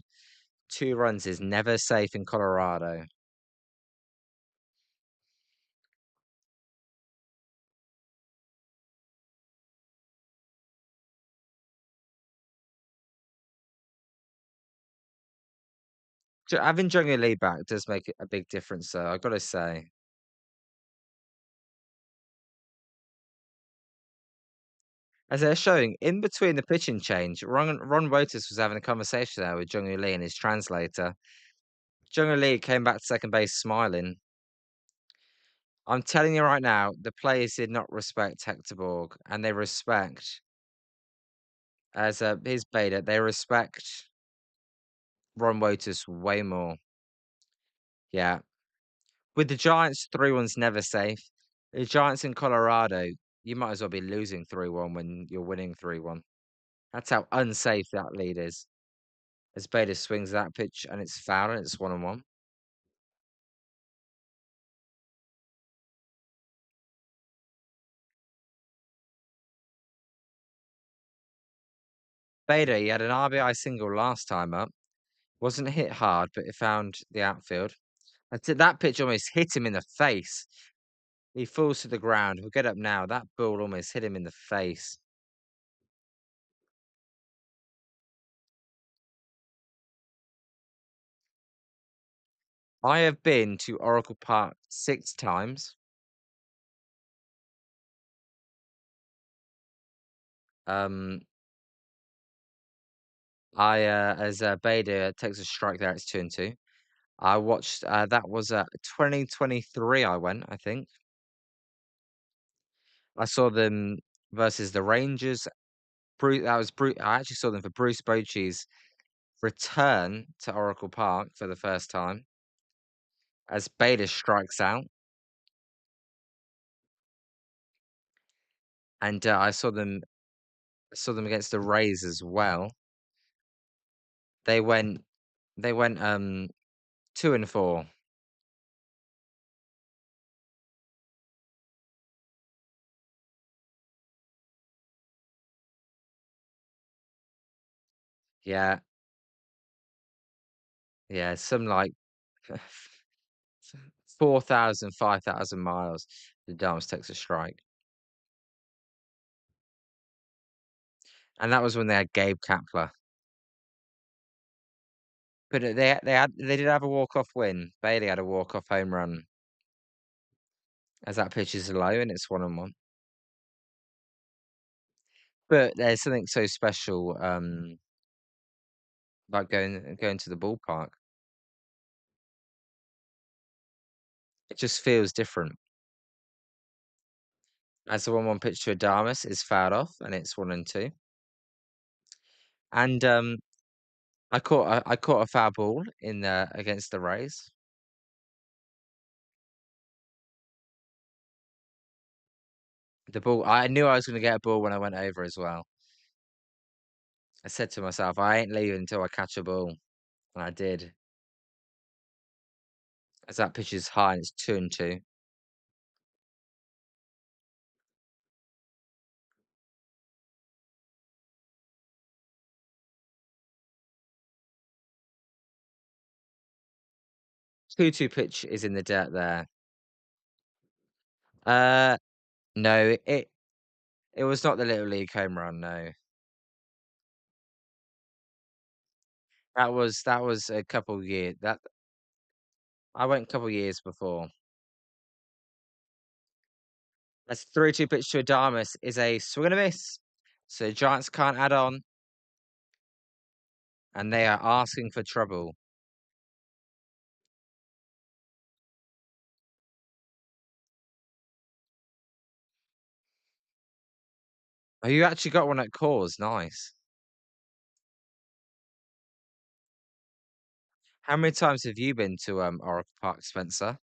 2 runs is never safe in Colorado. Having Jung Lee back does make a big difference, though. I've got to say. As they're showing, in between the pitching change, Ron Wotus was having a conversation there with Jung Lee and his translator. Jung Lee came back to second base smiling. I'm telling you right now, the players did not respect Hector Borg, and they respect, as his beta, they respect Ron Wotus way more. Yeah. With the Giants, 3-1's never safe. The Giants in Colorado, you might as well be losing 3-1 when you're winning 3-1. That's how unsafe that lead is. As Bader swings that pitch and it's foul and it's 1-1. Bader, he had an RBI single last time up. Wasn't hit hard, but it found the outfield. That pitch almost hit him in the face. He falls to the ground. He'll get up now. That ball almost hit him in the face. I have been to Oracle Park 6 times. Um, as Bader takes a strike there, it's 2-2. I watched, that was 2023 I went, I think. I saw them versus the Rangers. I actually saw them for Bruce Bochy's return to Oracle Park for the first time as Bader strikes out. And I saw them against the Rays as well. They went they went 2-4. Yeah, yeah, some like 4,000, 5,000 miles the Dharms takes a strike. And that was when they had Gabe Kapler. But they did have a walk-off win. Bailey had a walk-off home run as that pitch is low and it's 1-1. But there's something so special about going to the ballpark. It just feels different. As the 1-1 pitch to Adamas is fouled off and it's 1-2. And I caught a foul ball in the against the Rays. The ball I knew I was gonna get a ball when I went over as well. I said to myself, I ain't leaving until I catch a ball. And I did. As that pitch is high and it's 2-2. 2-2 pitch is in the dirt there. Uh no, it was not the Little League home run, no. That was a couple years that I went a couple years before. That's 3-2 pitch to Adamas is a swing and a miss. So Giants can't add on, and they are asking for trouble. Oh, you actually got one at cause, nice. How many times have you been to Oracle Park, Spencer?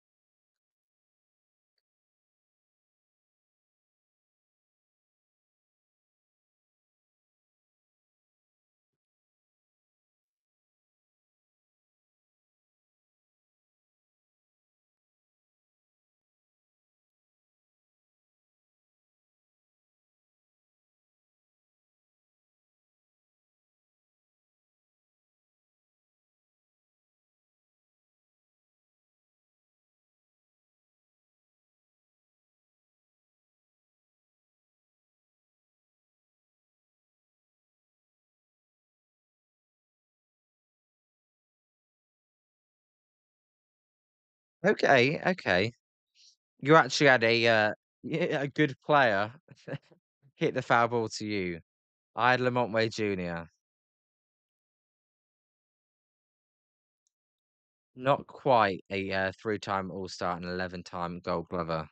Okay, okay. You actually had a good player hit the foul ball to you. I had Lamont Way Jr. Not quite a 3-time All-Star and 11-time Gold Glover.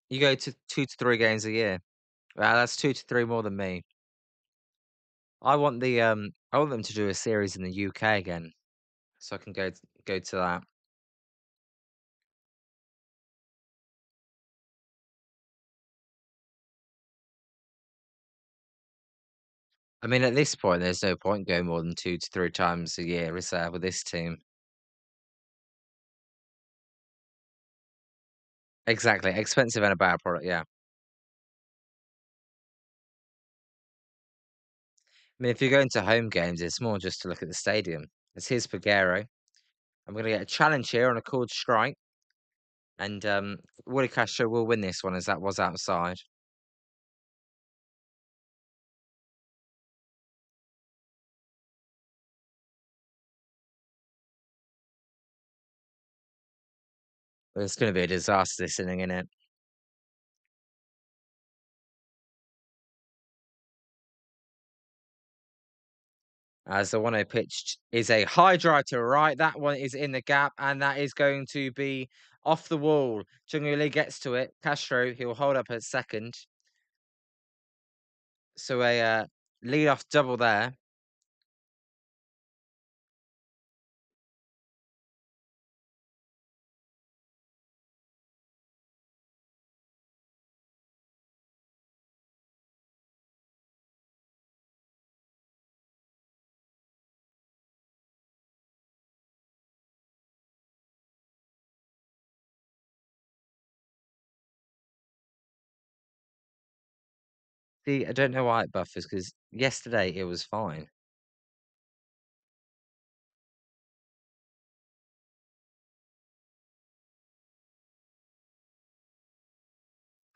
You go to 2 to 3 games a year. Well, that's 2 to 3 more than me. I want them to do a series in the UK again, so I can go to that. I mean, at this point, there's no point going more than 2 to 3 times a year, is there, with this team? Exactly, expensive and a bad product, yeah. I mean, if you're going to home games, it's more just to look at the stadium. It's here's Pagero. I'm gonna get a challenge here on a called strike, and, Woody Castro will win this one as that was outside. But it's gonna be a disaster this inning, innit? As the 1-0 pitched is a high drive to right. That one is in the gap, and that is going to be off the wall. Chung gets to it. Castro, he'll hold up at second. So a lead-off double there. See, I don't know why it buffers because yesterday it was fine.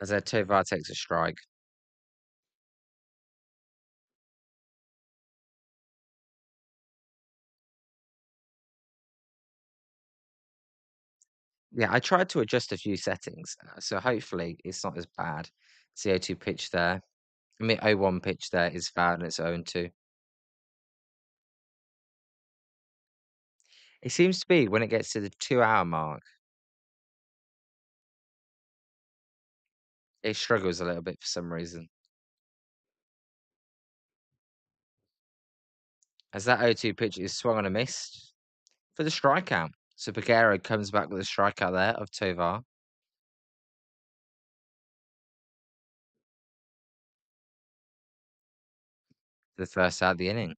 As Tovar takes a strike. Yeah, I tried to adjust a few settings, so hopefully it's not as bad. CO2 pitch there. I mean, 0-1 pitch there is foul and it's 0-2. It seems to be when it gets to the 2-hour mark, it struggles a little bit for some reason. As that 0-2 pitch is swung on a miss for the strikeout. So Peguero comes back with a strikeout there of Tovar. The first out of the inning.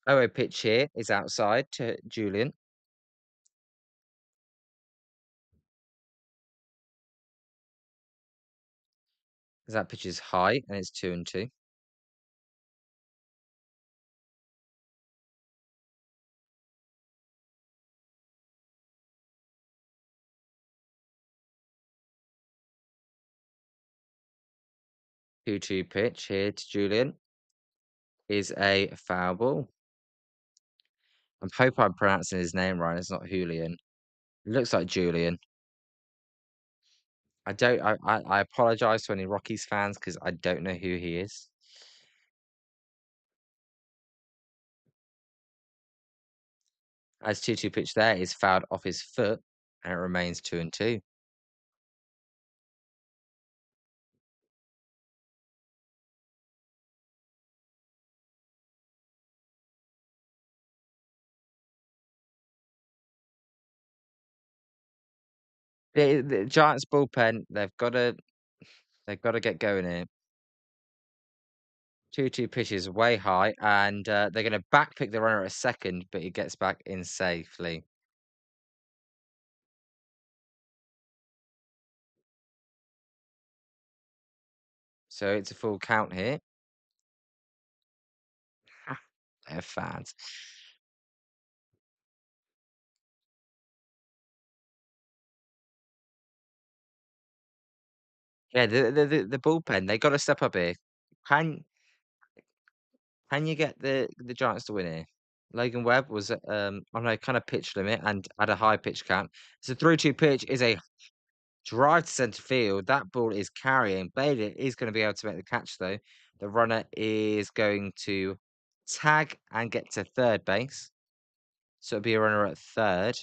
Oh, a pitch here is outside to Julian. As that pitch is high and it's 2-2. 2-2 pitch here to Julian is a foul ball. I hope I'm pronouncing his name right. It's not Julian. It looks like Julian. I don't. I apologize to any Rockies fans because I don't know who he is. As 2-2 pitch there is fouled off his foot, and it remains 2-2. The Giants bullpen, they've got to get going here. 2-2 pitch is way high, and they're going to backpick the runner at second, but he gets back in safely. So it's a full count here. Ah, they're fans. Yeah, the bullpen, they got to step up here. Can can you get the Giants to win here? Logan Webb was on a kind of pitch limit and at a high pitch count. So 3-2 pitch is a drive to centre field. That ball is carrying. Bailey is going to be able to make the catch though. The runner is going to tag and get to third base. So it'll be a runner at third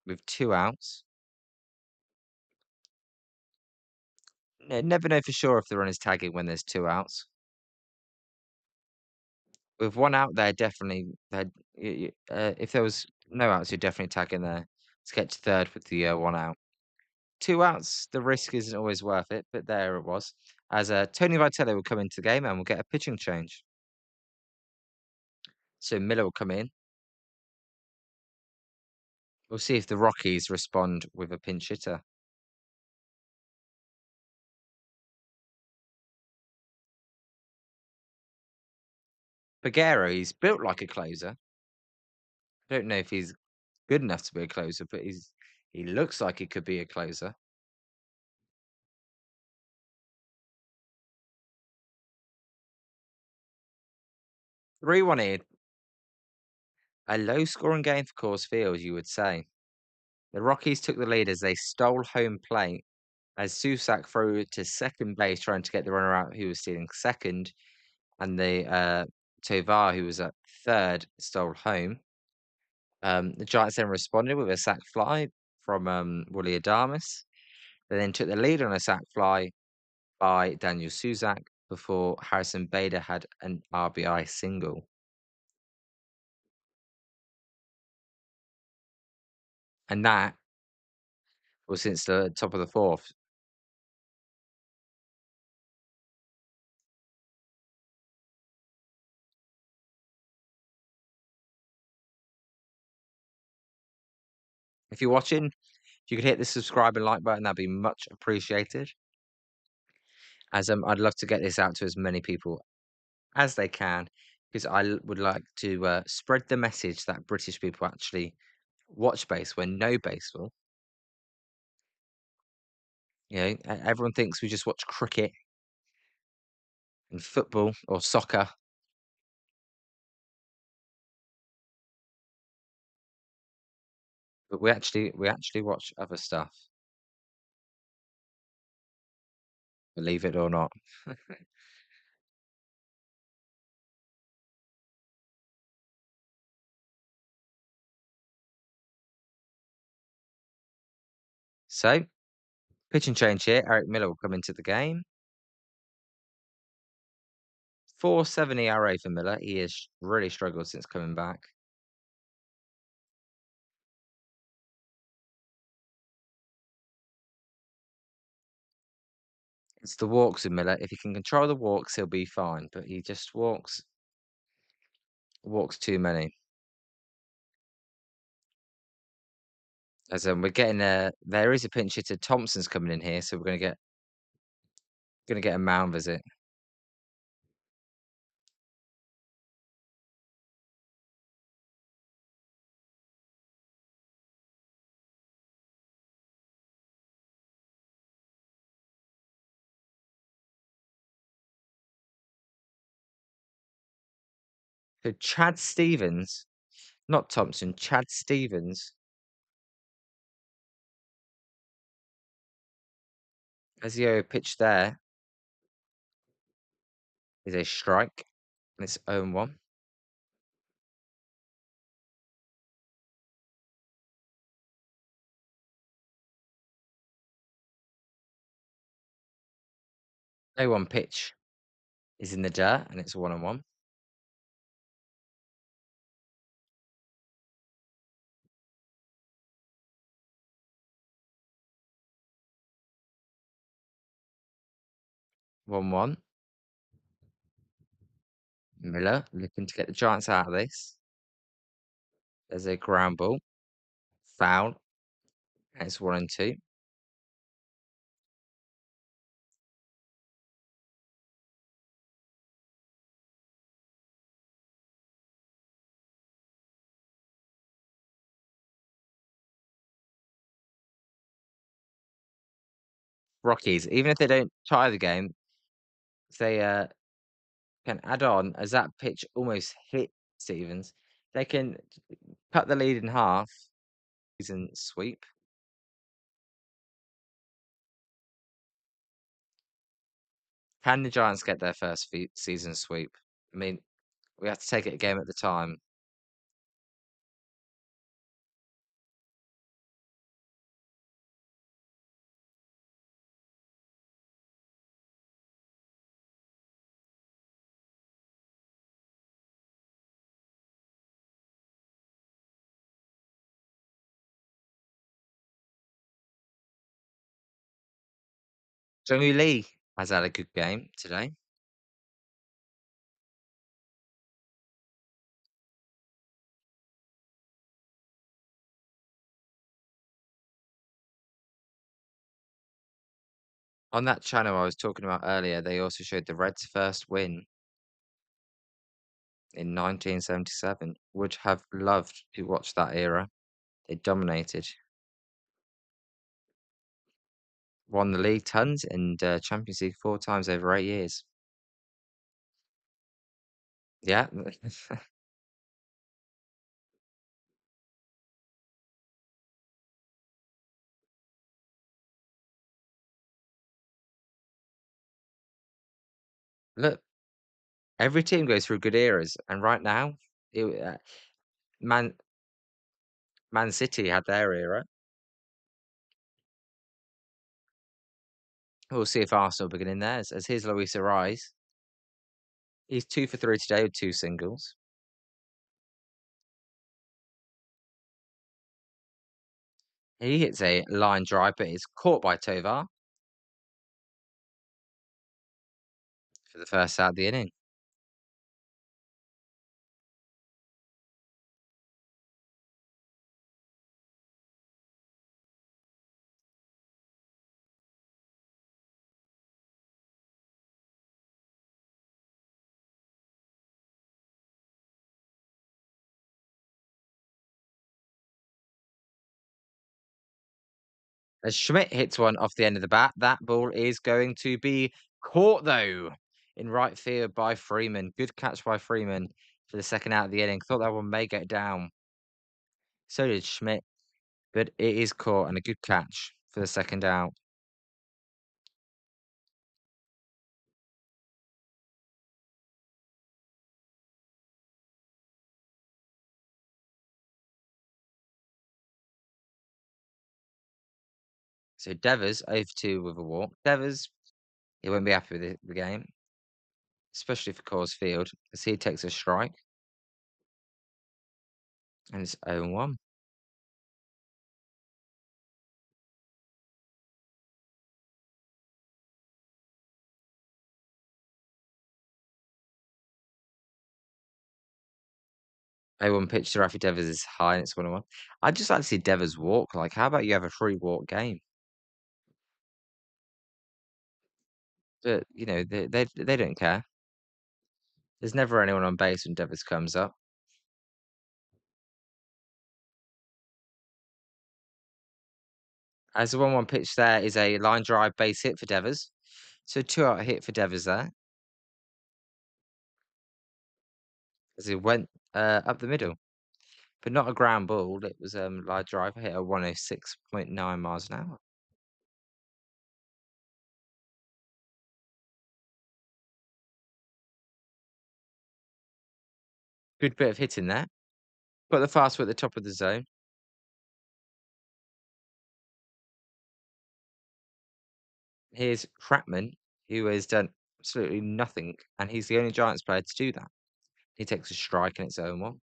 with 2 outs. Never know for sure if the runner's tagging when there's 2 outs. With 1 out there, definitely, if there was no outs, you're definitely tagging there to get to third with the 1 out. 2 outs, the risk isn't always worth it, but there it was. As Tony Vitello will come into the game and we'll get a pitching change. So Miller will come in. We'll see if the Rockies respond with a pinch hitter. Peguero, he's built like a closer. I don't know if he's good enough to be a closer, but he looks like he could be a closer. 3-1 here. A low-scoring game for Coors Field, you would say. The Rockies took the lead as they stole home plate as Susak threw to second base trying to get the runner out who was stealing second, and the Tovar, who was at third, stole home. The Giants then responded with a sac fly from Willie Adames. They then took the lead on a sac fly by Daniel Susak before Harrison Bader had an RBI single. And that was since the top of the fourth. If you're watching, if you could hit the subscribe and like button, that'd be much appreciated. As I'd love to get this out to as many people as they can, because would like to spread the message that British people actually watch baseball and know baseball. You know, everyone thinks we just watch cricket and football or soccer, but we actually watch other stuff, believe it or not. So, pitch and change here. Eric Miller will come into the game. 4.7 ERA for Miller. He has really struggled since coming back. It's the walks with Miller. If he can control the walks, he'll be fine. But he just walks too many. As we're getting there is a pinch hitter. Thompson's coming in here, so we're gonna get a mound visit. So Chad Stevens, not Thompson, Chad Stevens, as the pitch there is a strike, and it's 0-1. No one pitch is in the dirt, and it's 1-1. One. Miller looking to get the Giants out of this. There's a ground ball, foul, and it's 1-2. Rockies, even if they don't tie the game, if they can add on as that pitch almost hit Stevens, they can cut the lead in half. Season sweep. Can the Giants get their first season sweep? I mean, we have to take it a game at the time. Johnny Lee has had a good game today. On that channel I was talking about earlier, they also showed the Reds' first win in 1977. Would have loved to watch that era. They dominated. Won the league tons and Champions League 4 times over 8 years. Yeah. Look, every team goes through good eras, and right now, it, Man Man City had their era. We'll see if Arsenal are beginning theirs. As here's Luis Ariz. He's 2 for 3 today with 2 singles. He hits a line drive, but it's caught by Tovar for the first out of the inning. As Schmidt hits one off the end of the bat, that ball is going to be caught, though, in right field by Freeman. Good catch by Freeman for the second out of the inning. Thought that one may get down. So did Schmidt, but it is caught and a good catch for the second out. So Devers over 2 with a walk. Devers, he won't be happy with the game, especially for Coors Field, as he takes a strike. And it's 0-1. A1 pitch to Raffy Devers is high and it's 1-1. I'd just like to see Devers walk. Like, how about you have a free walk game? But, you know, they don't care. There's never anyone on base when Devers comes up. As the 1-1 pitch there is a line drive base hit for Devers. So 2-out hit for Devers there. As he went up the middle. But not a ground ball. It was line drive. Hit at 106.9 miles an hour. Good bit of hitting there. Got the fastball at the top of the zone. Here's Chapman, who has done absolutely nothing, and he's the only Giants player to do that. He takes a strike and it's 0-1.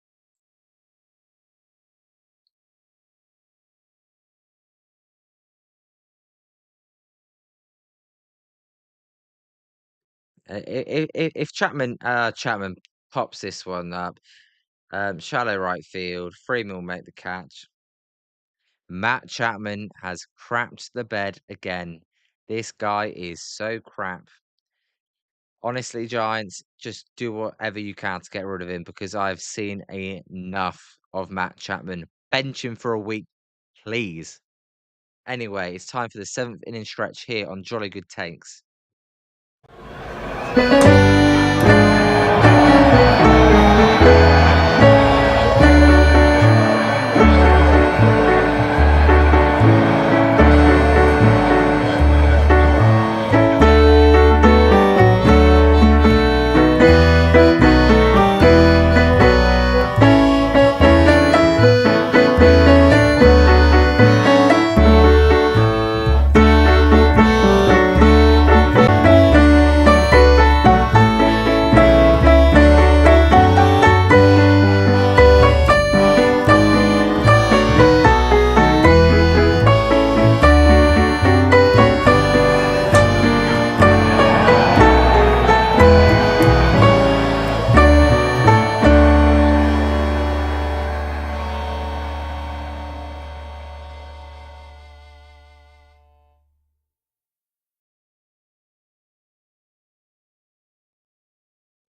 If Chapman pops this one up, shallow right field, Freeman will make the catch. Matt Chapman has crapped the bed again. This guy is so crap. Honestly, Giants, just do whatever you can to get rid of him because I've seen enough of Matt Chapman. Bench him for a week, please. Anyway, it's time for the 7th inning stretch here on Jolly Good Takes.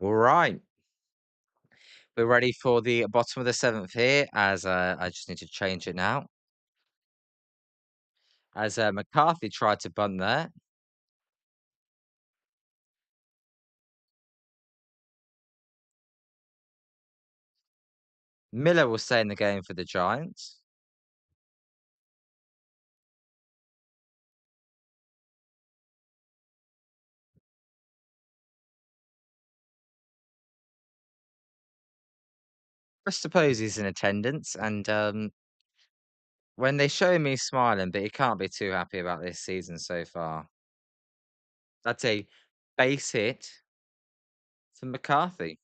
All right. We're ready for the bottom of the seventh here, as I just need to change it now. As McCarthy tried to bunt there. Miller will stay in the game for the Giants. I suppose he's in attendance, and when they show me smiling, but he can't be too happy about this season so far. That's a base hit for McCarthy,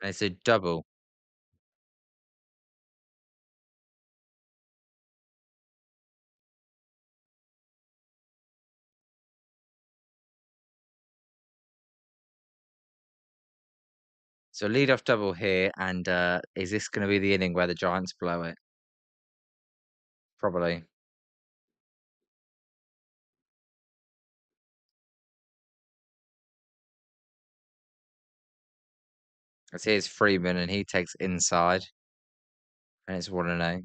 and it's a double. So leadoff double here, and is this going to be the inning where the Giants blow it? Probably. As here's Freeman, and he takes inside, and it's 1-0.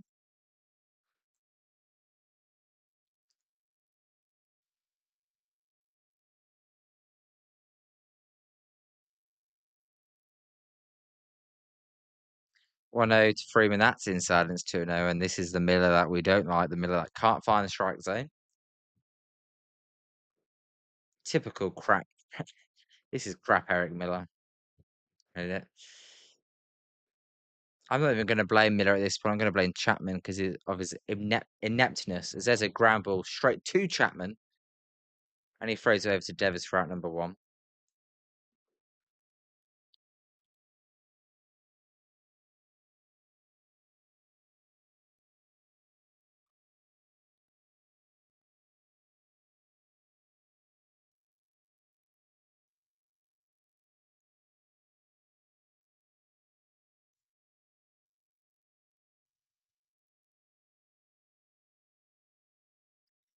One 0 to Freeman, that's inside, and it's 2-0. And this is the Miller that we don't like, the Miller that can't find the strike zone. Typical crap. This is crap, Eric Miller. Isn't it? I'm not even going to blame Miller at this point. I'm going to blame Chapman because of his ineptness. As there's a ground ball straight to Chapman, and he throws it over to Devers for out number one.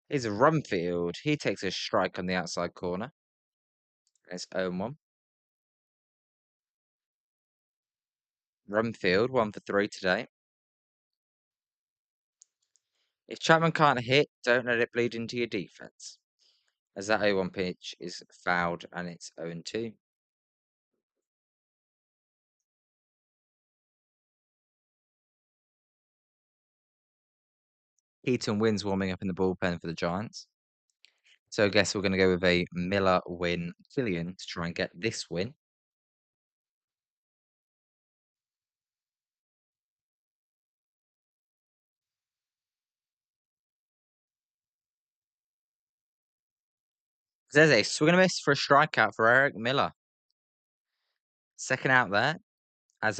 Here's a Rumfield. He takes a strike on the outside corner. It's 0-1. Rumfield, 1 for 3 today. If Chapman can't hit, don't let it bleed into your defense. As that 0-1 pitch is fouled and it's 0-2. Heaton wins warming up in the bullpen for the Giants. So I guess we're going to go with a Miller win Killian to try and get this win. There's a swing and a miss for a strikeout for Eric Miller. Second out there, as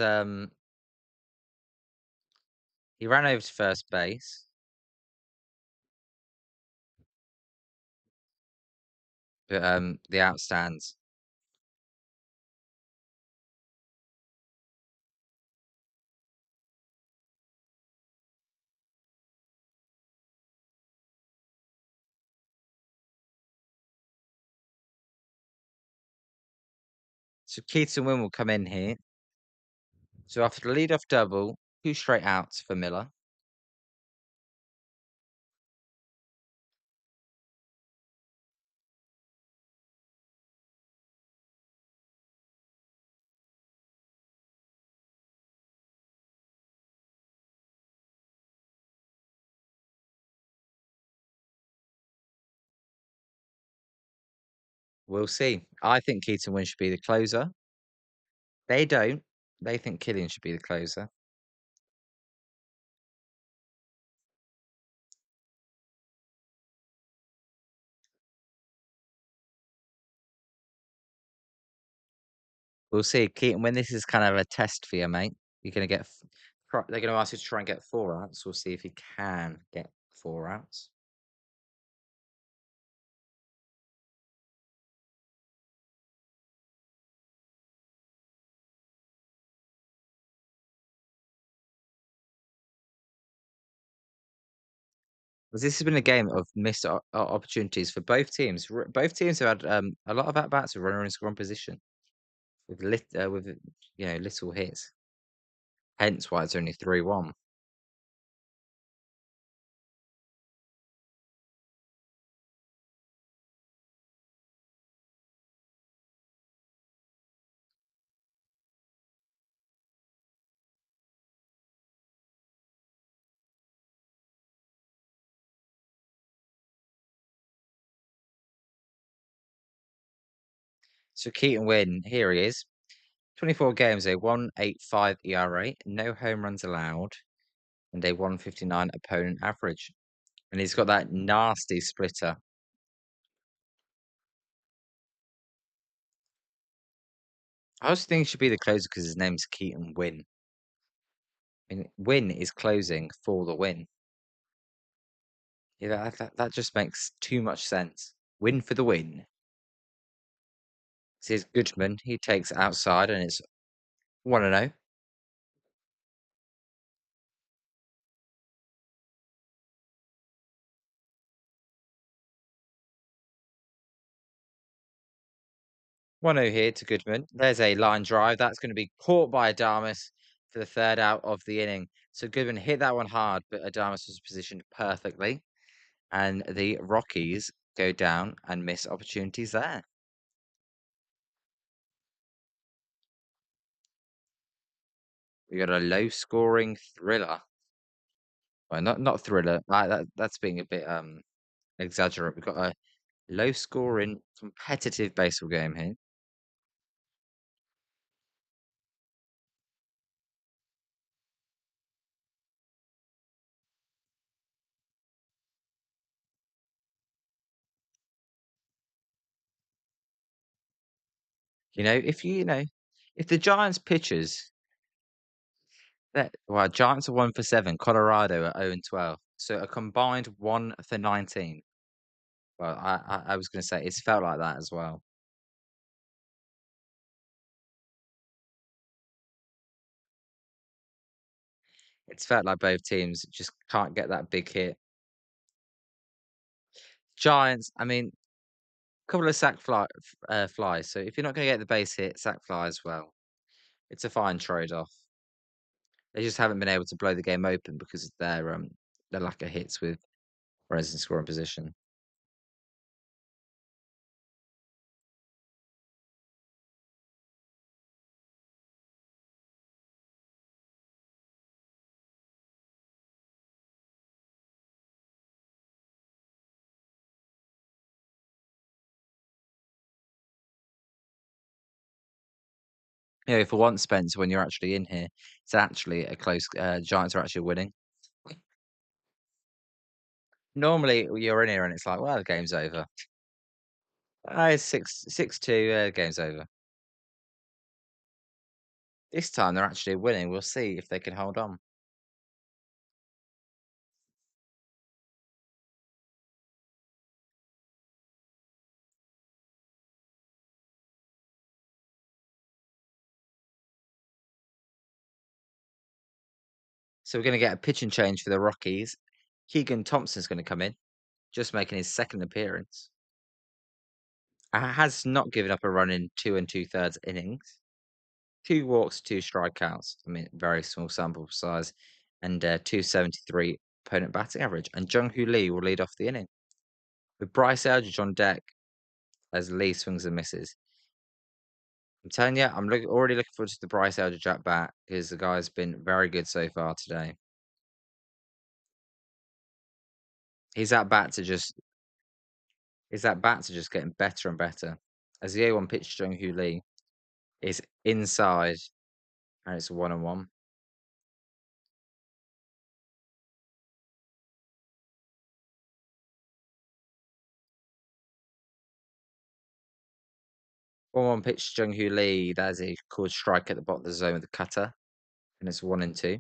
he ran over to first base, but the out stands. So Keaton Wynn will come in here. So after the leadoff double, 2 straight outs for Miller. We'll see. I think Keaton Wynn should be the closer. They don't. They think Killian should be the closer. We'll see. Keaton, when this is kind of a test for you, mate, you're going to get. They're going to ask you to try and get 4 outs. We'll see if he can get 4 outs. This has been a game of missed opportunities for both teams. Both teams have had a lot of at bats with runner in scoring position with little hits. Hence why it's only 3-1. So Keaton Wynn, here he is. 24 games, a 1.85 ERA, no home runs allowed, and a 159 opponent average. And he's got that nasty splitter. I also think he should be the closer because his name's Keaton Wynn. I mean, Win is closing for the win. Yeah, that just makes too much sense. Win for the win. This is Goodman. He takes outside and it's 1-0. 1-0 here to Goodman. There's a line drive. That's going to be caught by Adamas for the third out of the inning. So Goodman hit that one hard, but Adamas was positioned perfectly. And the Rockies go down and miss opportunities there. We got a low-scoring thriller. Well, not thriller. That's being a bit exaggerate. We've got a low-scoring competitive baseball game here. If the Giants pitchers Giants are 1 for 7, Colorado are 0 and 12. So a combined 1 for 19. Well, I was gonna say it's felt like that as well. It's felt like both teams just can't get that big hit. Giants, I mean, a couple of flies. So if you're not gonna get the base hit, sack fly as well. It's a fine trade-off. They just haven't been able to blow the game open because of their lack of hits with runners in scoring position. For once, Spencer, when you're actually in here, it's actually a close. Giants are actually winning. Normally, you're in here and it's like, well, the game's over. It's 6-2. Game's over. This time they're actually winning. We'll see if they can hold on. So we're going to get a pitching change for the Rockies. Keegan Thompson's going to come in, just making his second appearance. Has not given up a run in 2 2/3 innings. 2 walks, 2 strikeouts. I mean, very small sample size, and 273 opponent batting average. And Jung-Hoo Lee will lead off the inning with Bryce Eldridge on deck as Lee swings and misses. I'm telling you, already looking forward to the Bryce Eldridge at bat because the guy's been very good so far today. His at bats are just getting better and better. As the A1 pitch, Jung-Hoo Lee is inside, and it's 1-1. 1-1 pitch, Jung-Hoo Lee. That is a called strike at the bottom of the zone with the cutter, and it's 1-2.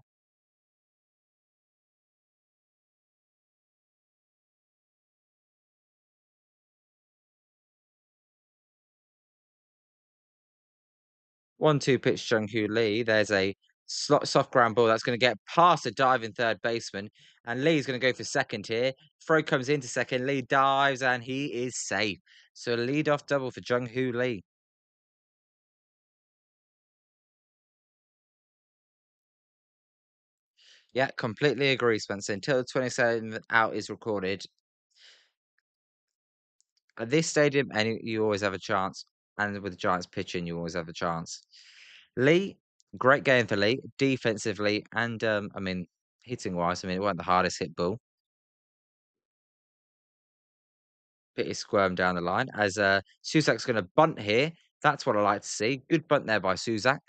1-2 pitch, Jung-Hoo Lee. There's a Soft ground ball that's going to get past a diving third baseman, and Lee's going to go for second here. Throw comes into second. Lee dives, and he is safe. So lead off double for Jung Hoo Lee. Yeah, completely agree, Spencer. Until the 27th out is recorded, at this stadium, and you always have a chance. And with the Giants pitching, you always have a chance. Lee, great game for Lee, defensively, and I mean, hitting wise. I mean, it wasn't the hardest hit ball. Bit of squirm down the line as Suzak's going to bunt here. That's what I like to see. Good bunt there by Suzak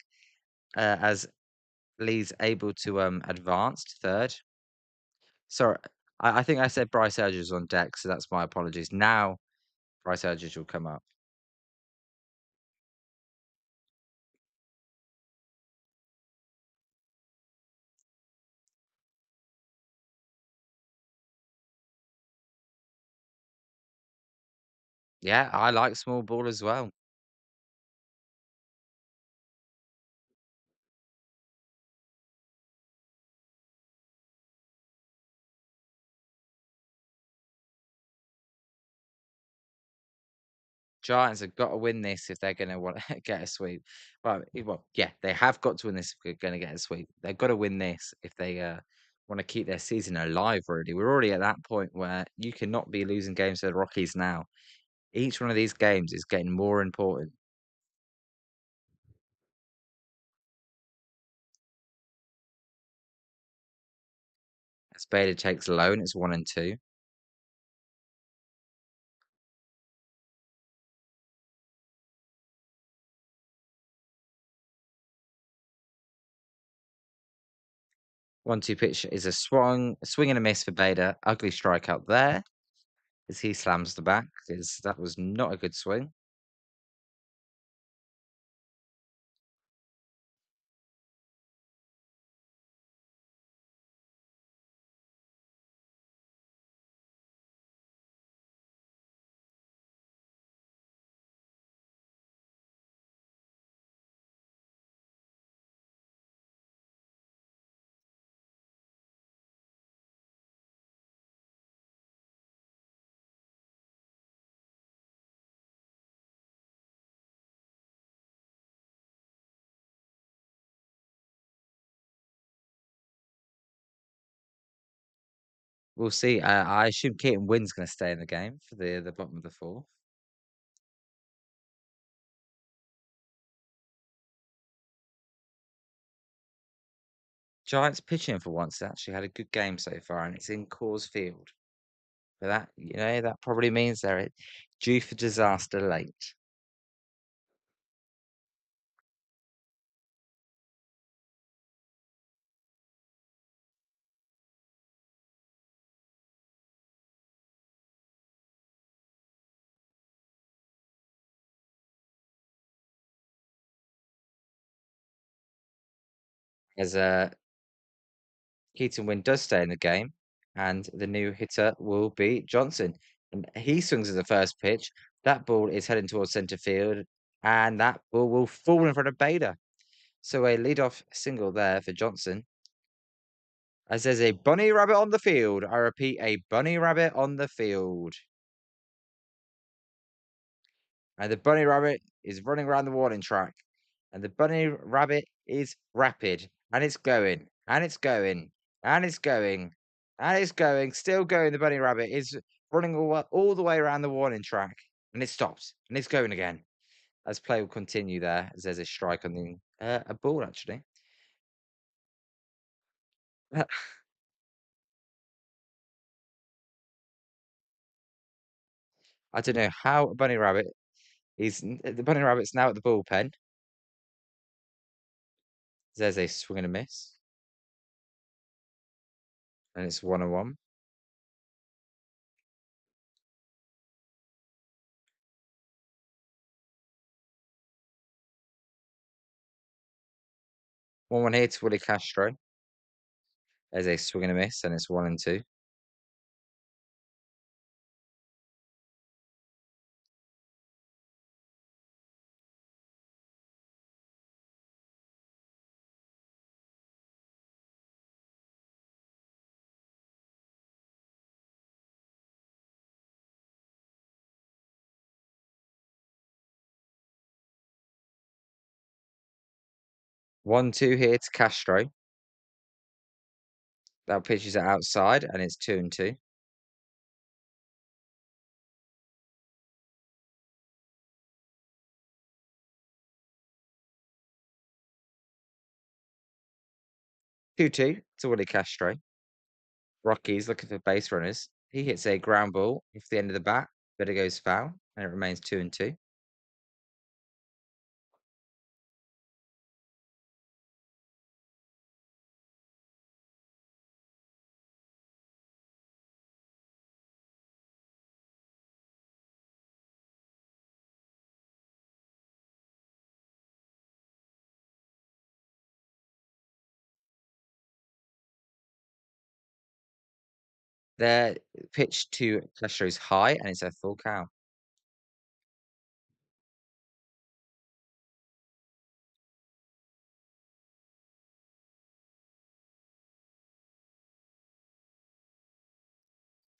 as Lee's able to advance to third. Sorry, I think I said Bryce Elder's on deck, so that's my apologies. Now Bryce Elder will come up. Yeah, I like small ball as well. Giants have got to win this if they're going to want to get a sweep. Well, yeah, they have got to win this if they're going to get a sweep. They've got to win this if they want to keep their season alive. Already, we're already at that point where you cannot be losing games to the Rockies now. Each one of these games is getting more important. Spader takes low, and it's 1-2. 1-2 pitch is a swing and a miss for Bader. Ugly strikeout there as he slams the back because that was not a good swing. We'll see. I assume Keaton Wynn's going to stay in the game for the bottom of the fourth. Giants pitching for once actually had a good game so far, and it's in Coors Field. But that probably means they're due for disaster late. As Keaton Wynn does stay in the game, and the new hitter will be Johnson. And he swings at the first pitch. That ball is heading towards centre field, and that ball will fall in front of Bader. So a leadoff single there for Johnson. As there's a bunny rabbit on the field. I repeat, a bunny rabbit on the field. And the bunny rabbit is running around the warning track. And the bunny rabbit is rapid. And it's going. And it's going. And it's going. And it's going. Still going. The bunny rabbit is running all the way around the warning track. And it stops. And it's going again. As play will continue there, as there's a strike on the a ball actually. I don't know how a bunny rabbit the bunny rabbit's now at the bullpen. There's a swing and a miss. And it's 1-1. 1-1 here to Willie Castro. There's a swing and a miss, and it's 1-2. 1-2 here to Castro. That pitches it outside, and it's 2-2. 2-2 to Willie Castro. Rockies looking for base runners. He hits a ground ball off the end of the bat, but it goes foul, and it remains 2-2. Their pitch to Castro's high, and it's a full count.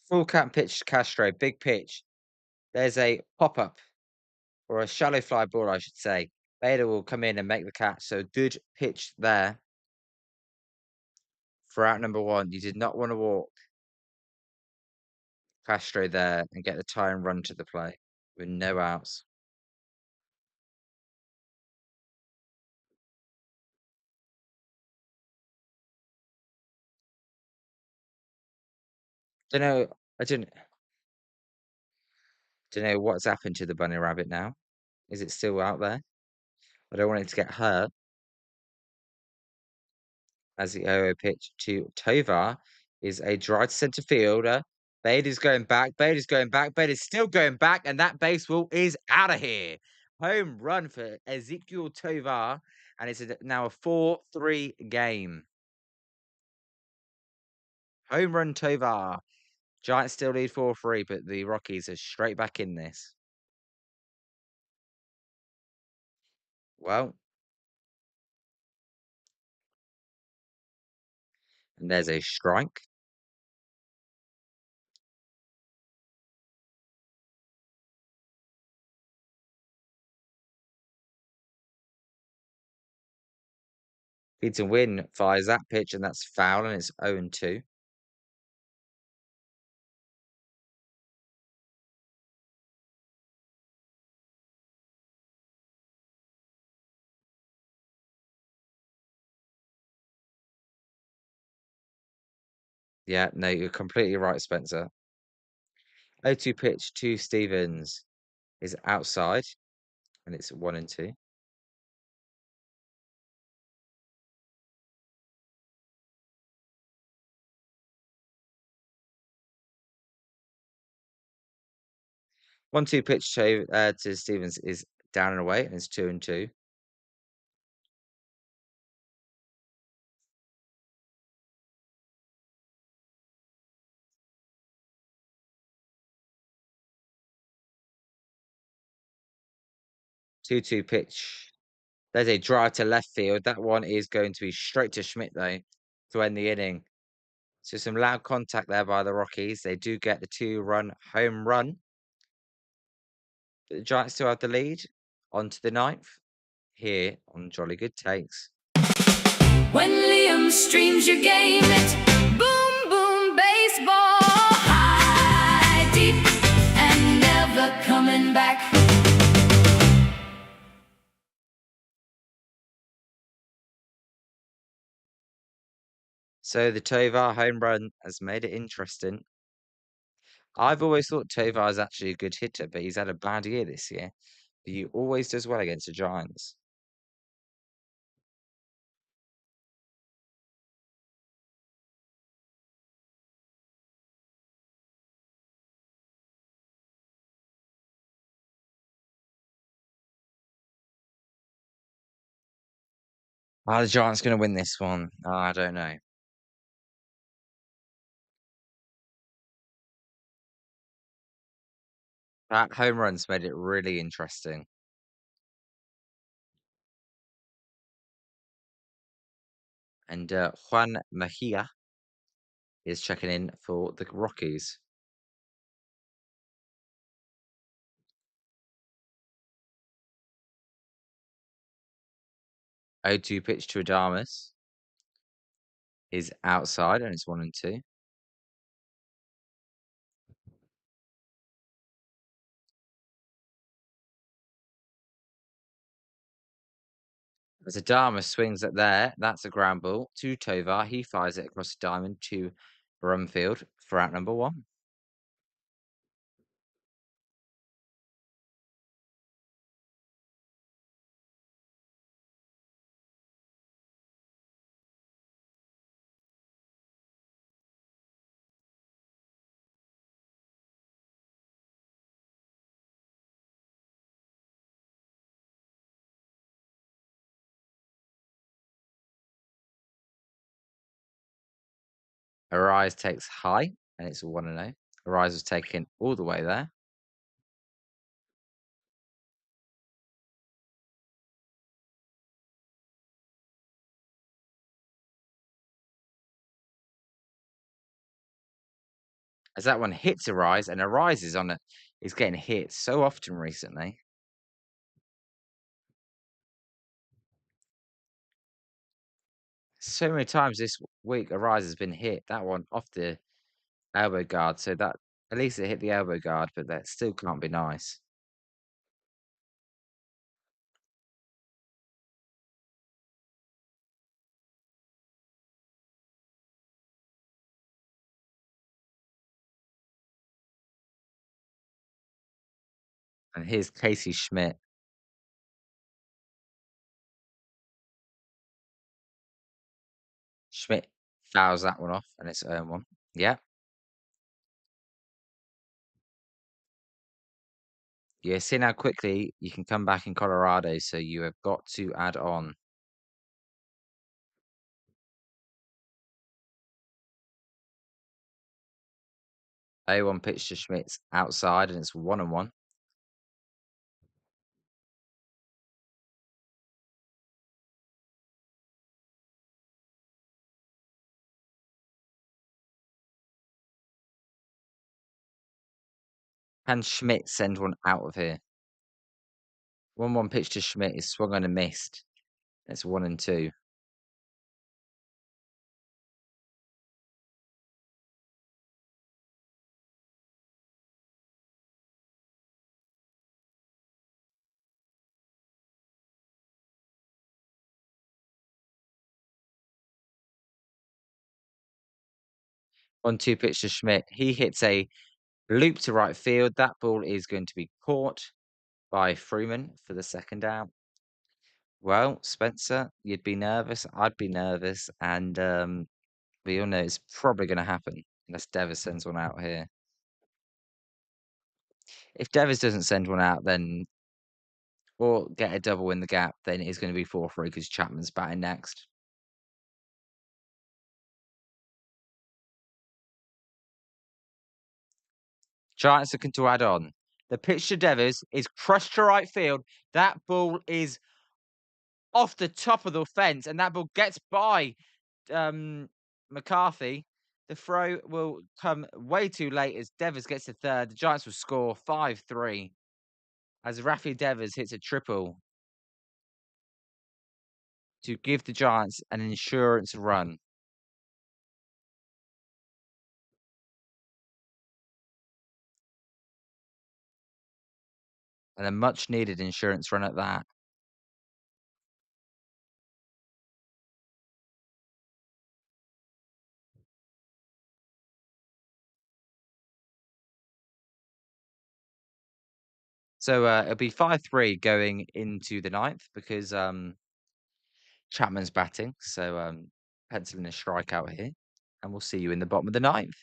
Full count pitch to Castro, big pitch. There's a pop up or a shallow fly ball, I should say. Bader will come in and make the catch. So good pitch there for out number one. You did not want to walk Castro there and get the tie and run to the play with no outs. Don't know. I don't know what's happened to the bunny rabbit now. Is it still out there? I don't want it to get hurt. As the 0 pitch to Tovar is a drive to center fielder. Bader's going back. Bader's going back. Bader's still going back, and that baseball is out of here. Home run for Ezekiel Tovar, and it's now a 4-3 game. Home run Tovar. Giants still lead 4-3, but the Rockies are straight back in this. Well, and there's a strike. Feeds a win, fires that pitch, and that's foul, and it's 0-2. Yeah, no, you're completely right, Spencer. 0-2 pitch to Stevens is outside, and it's 1-2. 1-2 pitch to Stevens is down and away, and it's 2-2. 2-2 pitch. There's a drive to left field. That one is going to be straight to Schmidt, though, to end the inning. So some loud contact there by the Rockies. They do get the 2-run home run. But the Giants still have the lead. On to the ninth here on Jolly Good Takes. When Liam streams your game, it's boom, boom, baseball. High, deep, and never coming back. So the Tovar home run has made it interesting. I've always thought Tovar is actually a good hitter, but he's had a bad year this year. But he always does well against the Giants. Are the Giants going to win this one? I don't know. That home run's made it really interesting. And Juan Mejia is checking in for the Rockies. 0-2 pitch to Adamas is outside, and it's 1-2. As Adamas swings at there, that's a ground ball to Tovar. He fires it across the diamond to Brumfield for out number 1. Arise takes high, and it's a 1-0. Arise was taken all the way there. As that one hits Arise, and Arise is getting hit so often recently. So many times this week, Arise has been hit. That one off the elbow guard, so that at least it hit the elbow guard, but that still can't be nice. And here's Casey Schmidt. Schmidt fouls that one off, and it's 1. Yeah. Yeah, seeing how quickly you can come back in Colorado, so you have got to add on. 0-1 pitch to Schmidt's outside, and it's 1-1. Can Schmidt send one out of here? 1-1 pitch to Schmidt is swung on and missed. It's 1-2. On 2 pitch to Schmidt. He hits a loop to right field. That ball is going to be caught by Freeland for the second out. Well, Spencer, you'd be nervous. I'd be nervous. And we all know it's probably going to happen unless Devers sends one out here. If Devers doesn't send one out, then or get a double in the gap, then it is going to be 4-3 because Chapman's batting next. Giants looking to add on. The pitch to Devers is crushed to right field. That ball is off the top of the fence, and that ball gets by McCarthy. The throw will come way too late as Devers gets to third. The Giants will score 5-3 as Raffy Devers hits a triple to give the Giants an insurance run. And a much needed insurance run at that. So it'll be 5-3 going into the ninth because Chapman's batting. So pencil in a strikeout here. And we'll see you in the bottom of the ninth.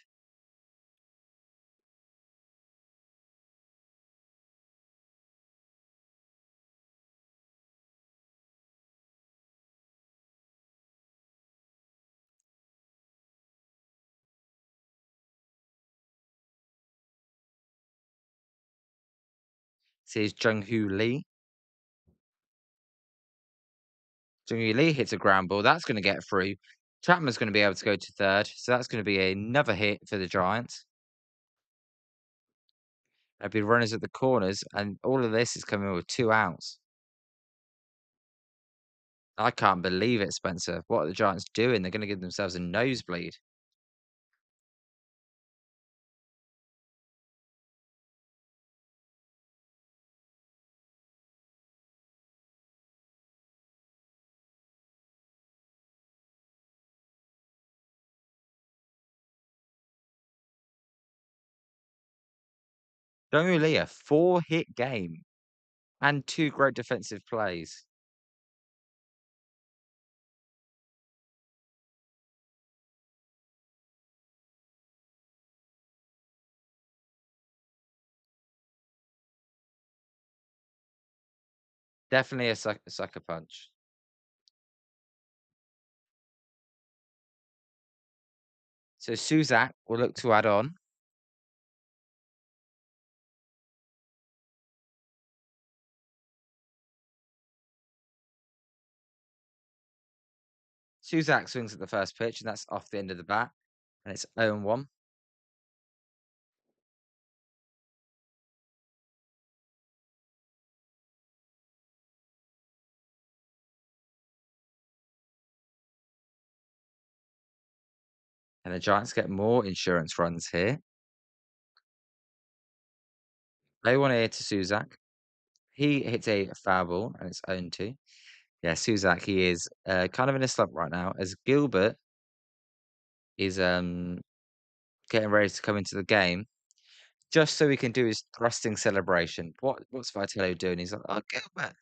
So here's Jung-Hoo Lee. Jung-Hoo Lee hits a ground ball. That's going to get through. Chapman's going to be able to go to third. So that's going to be another hit for the Giants. There'll be runners at the corners. And all of this is coming with 2 outs. I can't believe it, Spencer. What are the Giants doing? They're gonna give themselves a nosebleed. Don't really a 4-hit game and 2 great defensive plays. Definitely a sucker punch. So Suzak will look to add on. Suzak swings at the first pitch, and that's off the end of the bat, and it's 0-1. And the Giants get more insurance runs here. They want to hit to Suzak. He hits a foul ball, and it's 0-2. Yeah, Suzak, he is kind of in a slump right now, as Gilbert is getting ready to come into the game, just so he can do his thrusting celebration. What's Vitello doing? He's like, "Oh, Gilbert,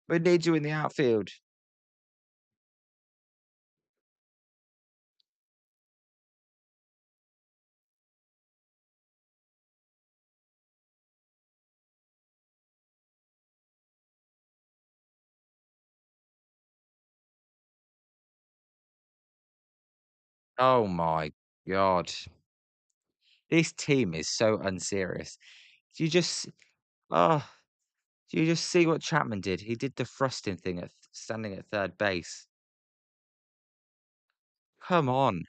we need you in the outfield." Oh my god. This team is so unserious. Do you just oh, do you just see what Chapman did? He did the thrusting thing at standing at third base. Come on.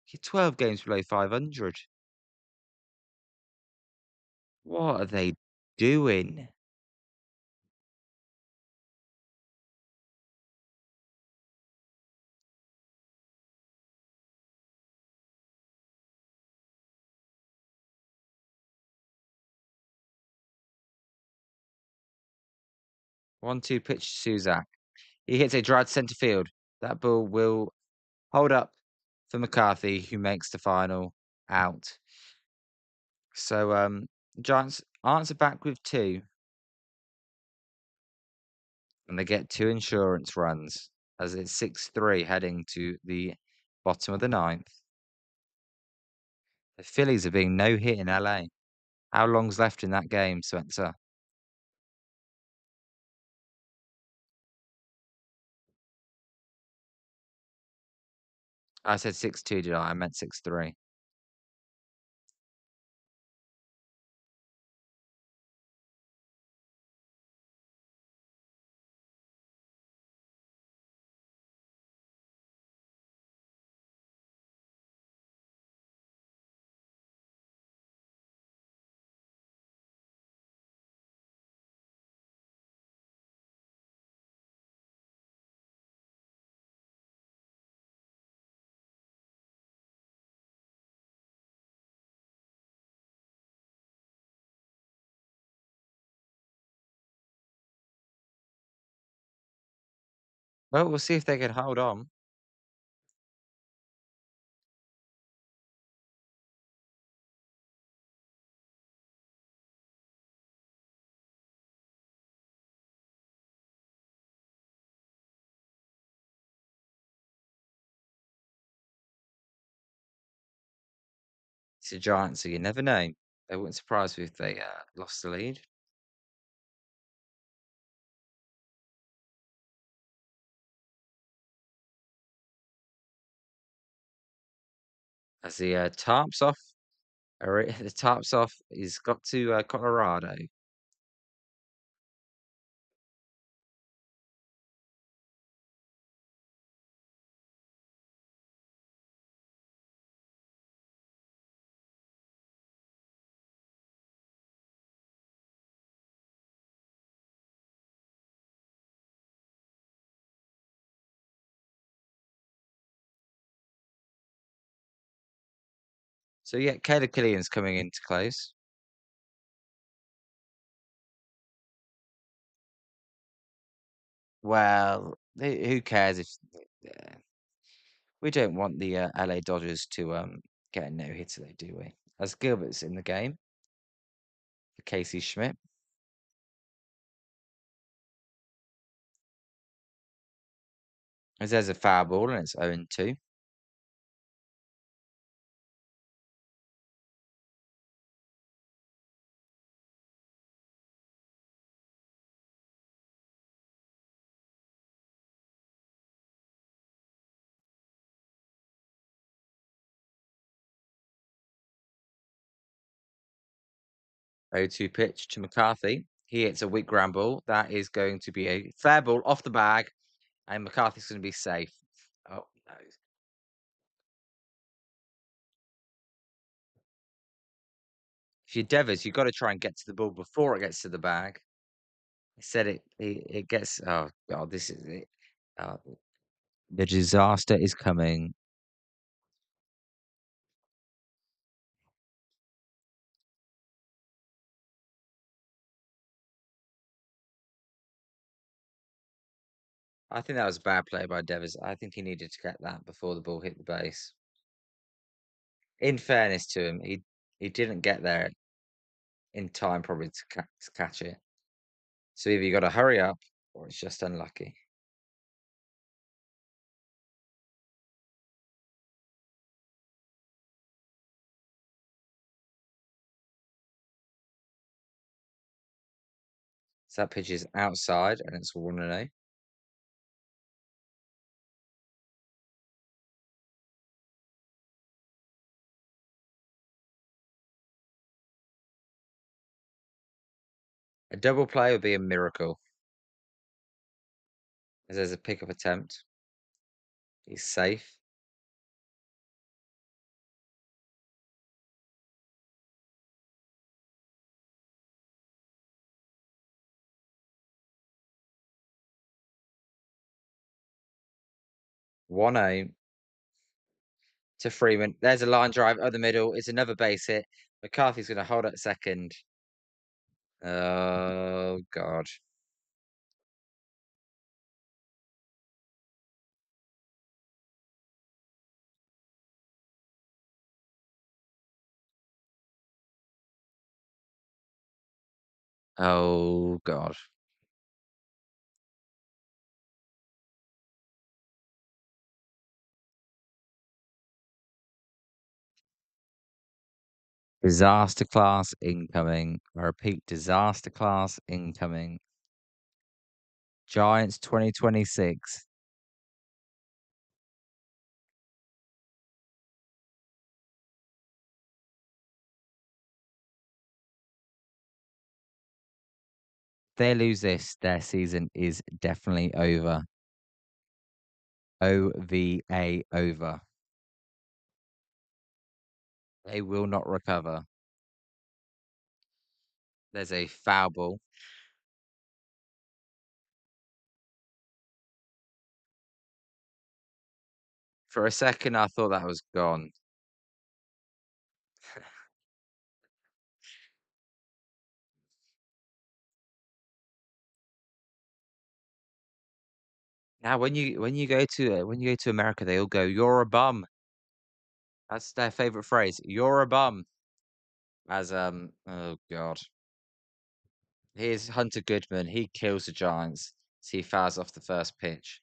You're 12 games below 500. What are they doing? 1-2 pitch to Suzak. He hits a drive to centre field. That ball will hold up for McCarthy, who makes the final out. So Giants answer back with 2, and they get 2 insurance runs as it's 6-3 heading to the bottom of the ninth. The Phillies are being no hit in LA. How long's left in that game, Spencer? I said 6-2, did I? I meant 6-3. Well, we'll see if they can hold on. It's the Giants, so you never know. They wouldn't surprise me if they lost the lead. As the tarps off, the tarps off, he's got to Colorado. So yeah, Caleb Killian's coming into close. Well, who cares if uh, we don't want the LA Dodgers to get a no hitter, though, do we? As Gilbert's in the game for Casey Schmidt. As there's a foul ball and it's 0-2. Oh two pitch to McCarthy. He hits a weak ground ball. That is going to be a fair ball off the bag, and McCarthy's going to be safe. Oh no! If you're Devers, you've got to try and get to the ball before it gets to the bag. Instead, it gets. Oh god, this is it. Uh, the disaster is coming. I think that was a bad play by Devers. I think he needed to get that before the ball hit the base. In fairness to him, he didn't get there in time probably to catch it. So either you got to hurry up or it's just unlucky. So that pitch is outside and it's 1-0. A double play would be a miracle. As there's a pickup attempt. He's safe. One aim to Freeman. There's a line drive up the middle. It's another base hit. McCarthy's going to hold at second. Oh, God. Oh, God. Disaster class incoming. I repeat, disaster class incoming. Giants 2026. They lose this, their season is definitely over. OVA over. They will not recover. There's a foul ball. For a second, I thought that was gone. Now, when you go to America, they all go, "You're a bum." That's their favorite phrase. "You're a bum." As oh god, here's Hunter Goodman. He kills the Giants. So he fouls off the first pitch.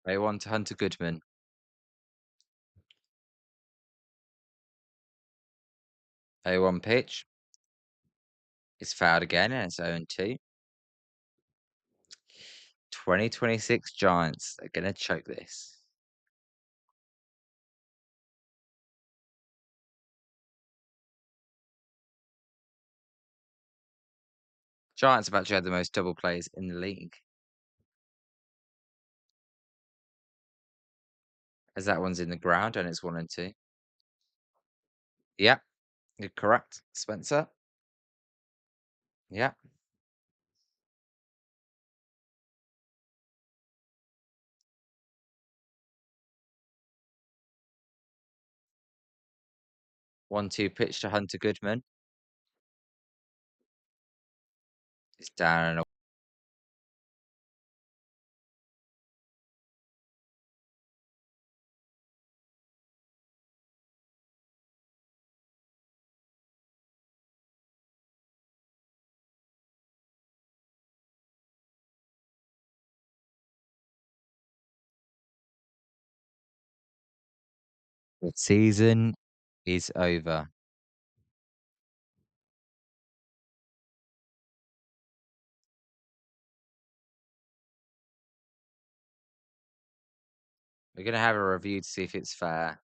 They want to Hunter Goodman. 0-1 pitch. It's fouled again, and it's 0-2. 2026 Giants are gonna choke this. Giants have actually had the most double plays in the league. As that one's in the ground and it's 1-2. Yep, you're correct, Spencer. Yeah. 1-2 pitch to Hunter Goodman. It's down and the season is over. We're gonna have a review to see if it's fair.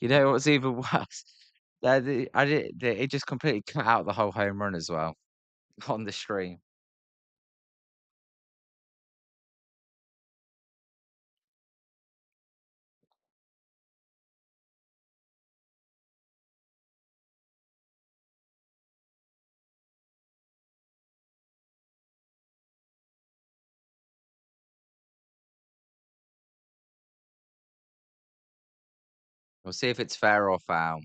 You know what's even worse? It just completely cut out the whole home run as well on the stream. We'll see if it's fair or foul.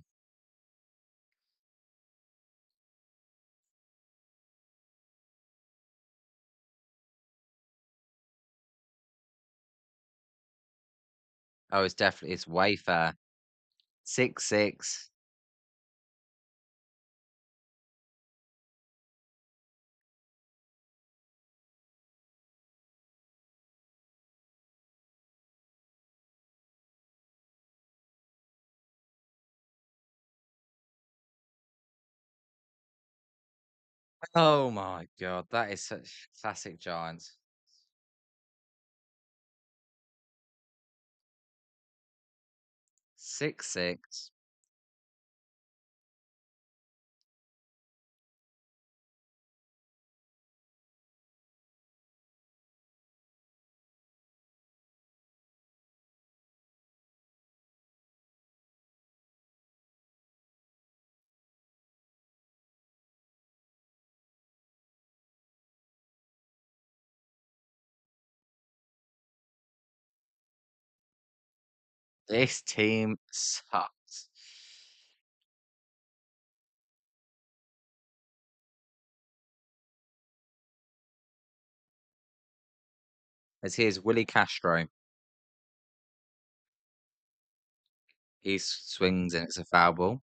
Oh, it's way fair. 6-6. Oh my god, that is such classic Giants. 6-6. This team sucks. As here's Willie Castro. He swings and it's a foul ball.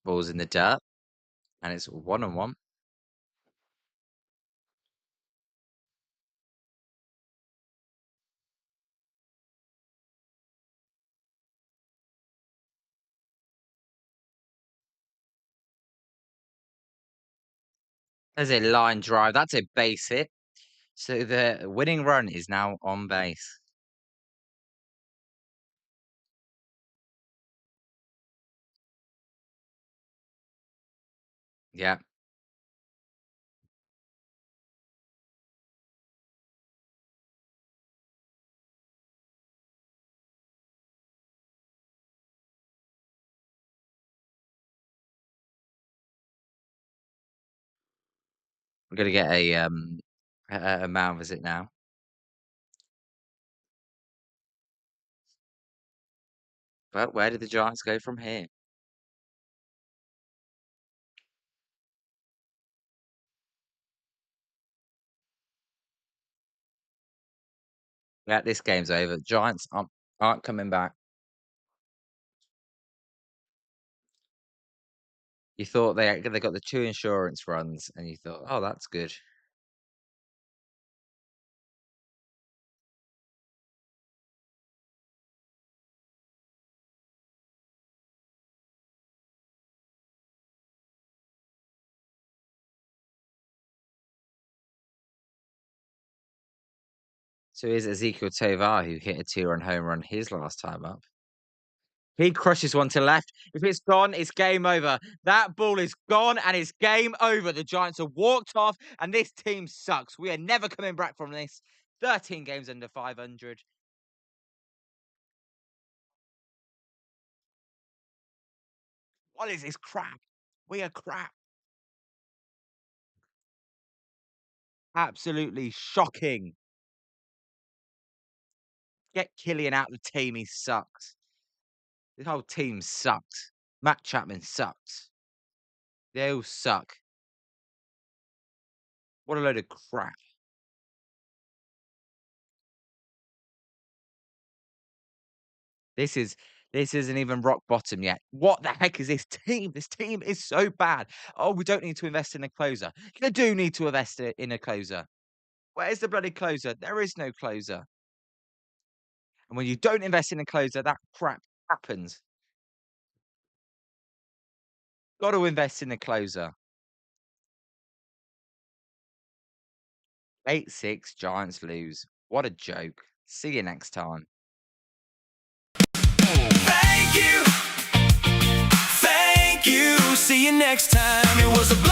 Ball's in the dirt. And it's 1-1. There's a line drive. That's a base hit. So the winning run is now on base. Yeah. We're gonna get a mound visit now. But where did the Giants go from here? Yeah, this game's over. Giants aren't coming back. You thought they got the 2 insurance runs, and you thought, "Oh, that's good." So here's Ezekiel Tovar, who hit a 2-run home run his last time up. He crushes one to left. If it's gone, it's game over. That ball is gone, and it's game over. The Giants are walked off, and this team sucks. We are never coming back from this. 13 games under 500. What is this crap? We are crap. Absolutely shocking. Get Killian out of the team. He sucks. The whole team sucks. Matt Chapman sucks. They all suck. What a load of crap. This is this isn't even rock bottom yet. What the heck is this team? This team is so bad. Oh, we don't need to invest in a closer. You do need to invest in a closer. Where's the bloody closer? There is no closer. And when you don't invest in a closer, that crap happens. Got to invest in a closer. 8-6, Giants lose. What a joke. See you next time. Thank you. Thank you. See you next time. It was a